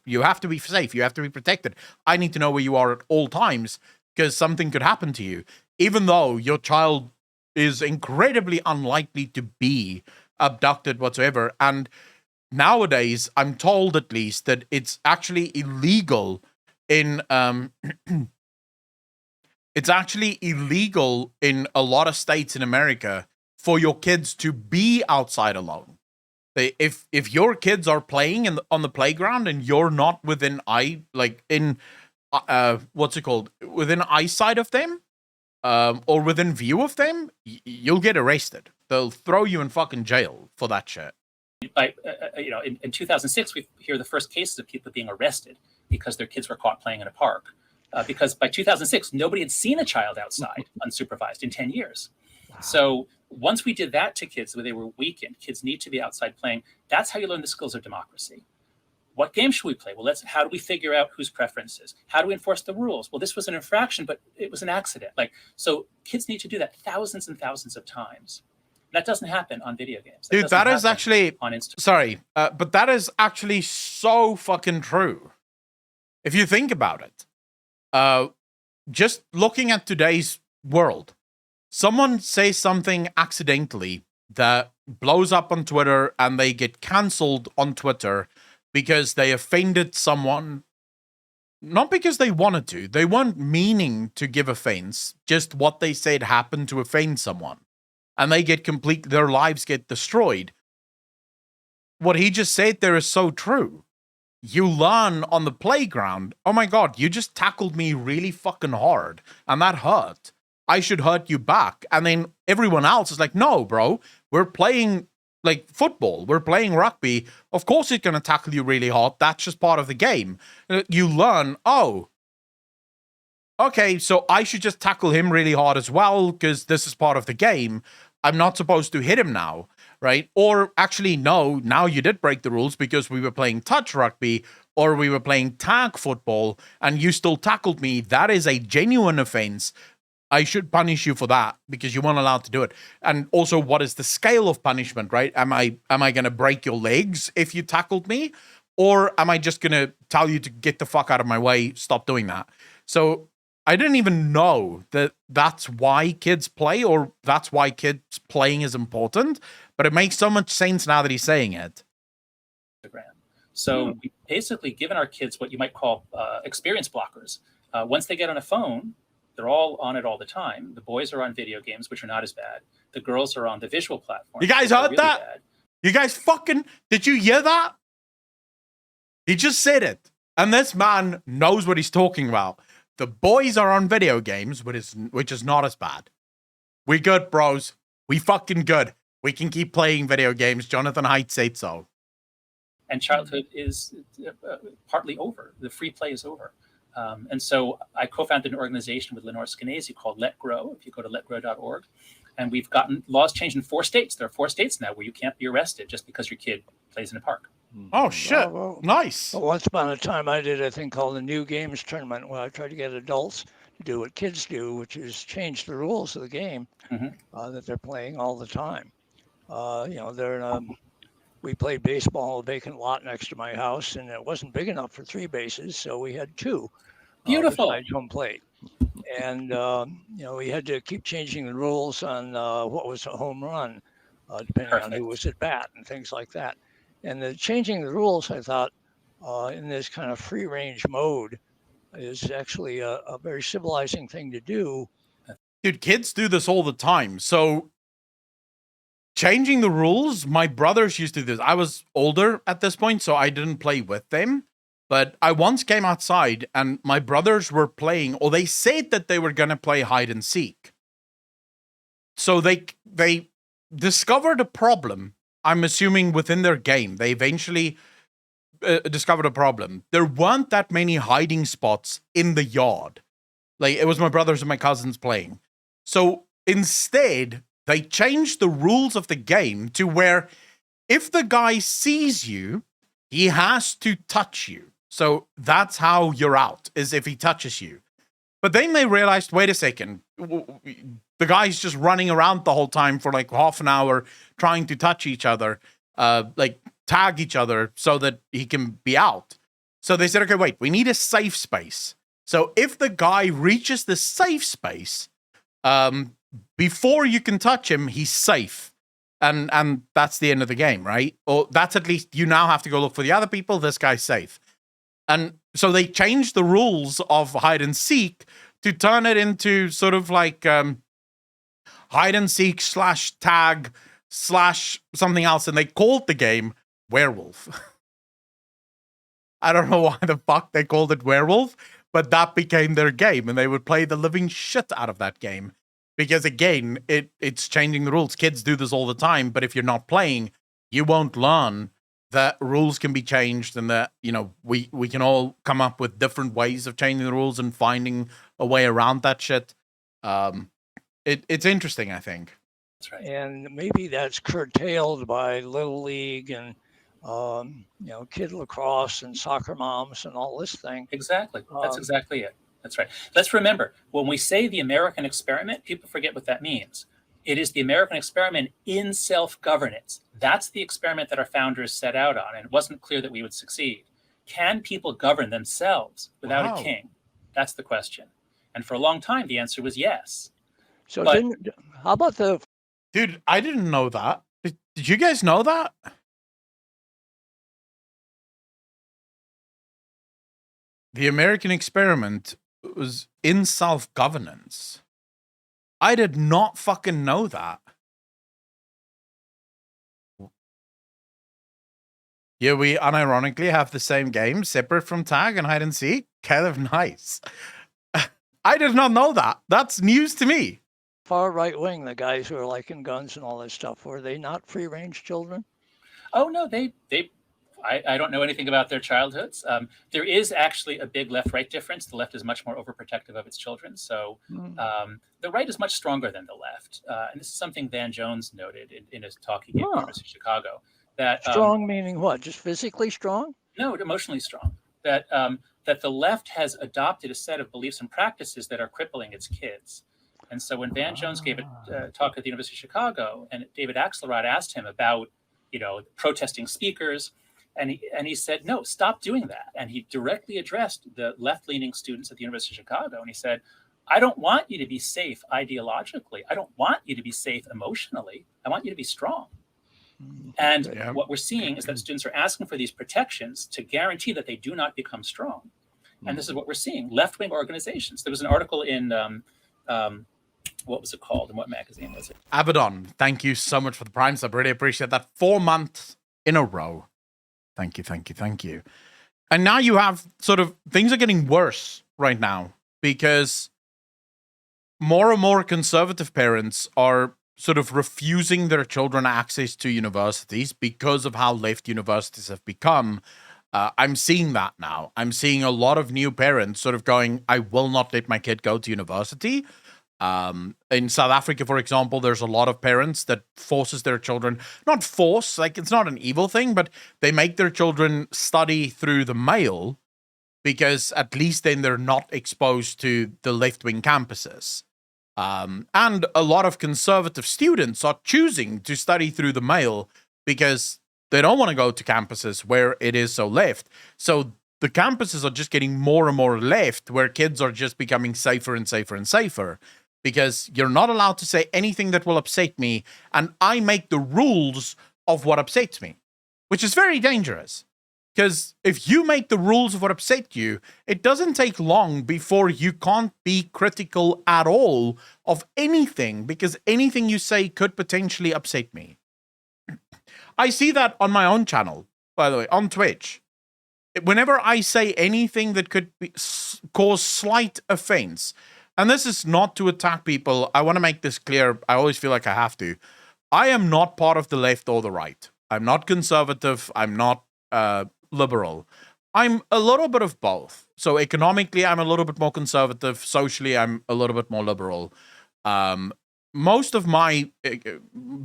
You have to be safe. You have to be protected. I need to know where you are at all times because something could happen to you, even though your child is incredibly unlikely to be abducted whatsoever. And nowadays, I'm told at least that it's actually illegal in it's actually illegal in a lot of states in America for your kids to be outside alone. If your kids are playing on the playground and you're not within within eyesight of them, or within view of them, you'll get arrested. They'll throw you in fucking jail for that shit. In 2006, we hear the first cases of people being arrested because their kids were caught playing in a park. Because by 2006, nobody had seen a child outside unsupervised in 10 years. Wow. So once we did that to kids where they were weakened, kids need to be outside playing. That's how you learn the skills of democracy. What game should we play? Well, how do we figure out whose preferences? How do we enforce the rules? Well, this was an infraction, but it was an accident. So kids need to do that thousands and thousands of times. That doesn't happen on video games. Dude, that is actually on Instagram. Sorry, but that is actually so fucking true. If you think about it, just looking at today's world, someone says something accidentally that blows up on Twitter and they get canceled on Twitter because they offended someone, not because they wanted to. They weren't meaning to give offense, just what they said happened to offend someone. And they get their lives get destroyed. What he just said there is so true. You learn on the playground, oh my God, you just tackled me really fucking hard, and that hurt. I should hurt you back. And then everyone else is like, no, bro, we're playing like football. We're playing rugby. Of course it's going to tackle you really hard. That's just part of the game. You learn, oh, okay, so I should just tackle him really hard as well because this is part of the game. I'm not supposed to hit him now, right? Or actually, no, now you did break the rules because we were playing touch rugby or we were playing tag football and you still tackled me. That is a genuine offense. I should punish you for that because you weren't allowed to do it. And also, what is the scale of punishment, right? Am I going to break your legs if you tackled me? Or am I just going to tell you to get the fuck out of my way, stop doing that? So I didn't even know that that's why kids play or that's why kids playing is important. But it makes so much sense now that he's saying it. So we've basically given our kids what you might call experience blockers. Once they get on a phone, they're all on it all the time. The boys are on video games, which are not as bad. The girls are on the visual platform. You guys heard that? Bad. You guys did you hear that? He just said it. And this man knows what he's talking about. The boys are on video games, which is not as bad. We good, bros. We fucking good. We can keep playing video games. Jonathan Haidt said so. And childhood is partly over. The free play is over. And so I co-founded an organization with Lenore Skenazy called Let Grow, if you go to letgrow.org. And we've gotten laws changed in 4 states. There are 4 states now where you can't be arrested just because your kid plays in a park. Oh, shit. Nice. Well, once upon a time, I did a thing called the New Games Tournament where I tried to get adults to do what kids do, which is change the rules of the game that they're playing all the time. We played baseball in a vacant lot next to my house, and it wasn't big enough for 3 bases, so we had 2. Beautiful. Besides home plate. And, we had to keep changing the rules on what was a home run, depending on who was at bat and things like that. And changing the rules, I thought, in this kind of free-range mode is actually a very civilizing thing to do. Dude, kids do this all the time. So changing the rules, my brothers used to do this. I was older at this point, so I didn't play with them. But I once came outside and my brothers were playing, or they said that they were going to play hide and seek. So they discovered a problem I'm assuming within their game, they eventually discovered a problem. There weren't that many hiding spots in the yard. Like, it was my brothers and my cousins playing. So instead, they changed the rules of the game to where if the guy sees you, he has to touch you. So that's how you're out, is if he touches you. But then they realized, wait a second, the guy's just running around the whole time for like half an hour trying to touch each other, like tag each other so that he can be out. So they said, okay, wait, we need a safe space. So if the guy reaches the safe space, before you can touch him, he's safe. And that's the end of the game, right? Or that's at least, you now have to go look for the other people. This guy's safe. And so they changed the rules of hide and seek to turn it into sort of like hide and seek / tag / something else. And they called the game Werewolf. I don't know why the fuck they called it Werewolf, but that became their game. And they would play the living shit out of that game. Because again, it's changing the rules. Kids do this all the time, but if you're not playing, you won't learn that rules can be changed and that, you know, we can all come up with different ways of changing the rules and finding a way around that shit. It's interesting, I think. That's right. And maybe that's curtailed by Little League and kid lacrosse and soccer moms and all this thing. Exactly. That's exactly it. That's right. Let's remember, when we say the American experiment, people forget what that means. It is the American experiment in self-governance. That's the experiment that our founders set out on, and it wasn't clear that we would succeed. Can people govern themselves without a king? That's the question. And for a long time, the answer was yes. So how about the... Dude, I didn't know that. Did you guys know that? The American experiment was in self-governance. I did not fucking know that. Yeah, we unironically have the same game, separate from tag and hide and seek. Kind of nice. I did not know that. That's news to me. Far right wing, the guys who are liking guns and all that stuff, were they not free-range children? Oh, no, I don't know anything about their childhoods. There is actually a big left-right difference. The left is much more overprotective of its children. So the right is much stronger than the left. And this is something Van Jones noted in his talk he gave at the University of Chicago. That strong meaning what? Just physically strong? No, emotionally strong. That the left has adopted a set of beliefs and practices that are crippling its kids. And so when Van Jones gave a talk at the University of Chicago, and David Axelrod asked him about, protesting speakers, and he said, no, stop doing that. And he directly addressed the left-leaning students at the University of Chicago. And he said, I don't want you to be safe ideologically. I don't want you to be safe emotionally. I want you to be strong. And what we're seeing is that students are asking for these protections to guarantee that they do not become strong. And this is what we're seeing. Left-wing organizations. There was an article in, what was it called? And what magazine was it? Abaddon, thank you so much for the Prime sub. Really appreciate that. 4 months in a row. Thank you. And now you have sort of, things are getting worse right now because more and more conservative parents are sort of refusing their children access to universities because of how left universities have become. I'm seeing that now. I'm seeing a lot of new parents sort of going, I will not let my kid go to university. In South Africa, for example, there's a lot of parents that forces their children, not force, like it's not an evil thing, but they make their children study through the mail because at least then they're not exposed to the left-wing campuses. And a lot of conservative students are choosing to study through the mail because they don't want to go to campuses where it is so left. So the campuses are just getting more and more left, where kids are just becoming safer and safer and safer. Because you're not allowed to say anything that will upset me, and I make the rules of what upsets me, which is very dangerous. Because if you make the rules of what upset you, it doesn't take long before you can't be critical at all of anything, because anything you say could potentially upset me. I see that on my own channel, by the way, on Twitch. Whenever I say anything that could cause slight offense, and this is not to attack people. I want to make this clear. I always feel like I have to. I am not part of the left or the right. I'm not conservative. I'm not liberal. I'm a little bit of both. So economically, I'm a little bit more conservative. Socially, I'm a little bit more liberal. Most of my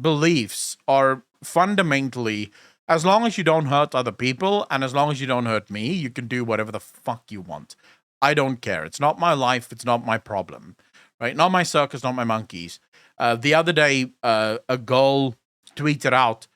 beliefs are fundamentally, as long as you don't hurt other people and as long as you don't hurt me, you can do whatever the fuck you want. I don't care. It's not my life. It's not my problem, right? Not my circus, not my monkeys. The other day, a girl tweeted out,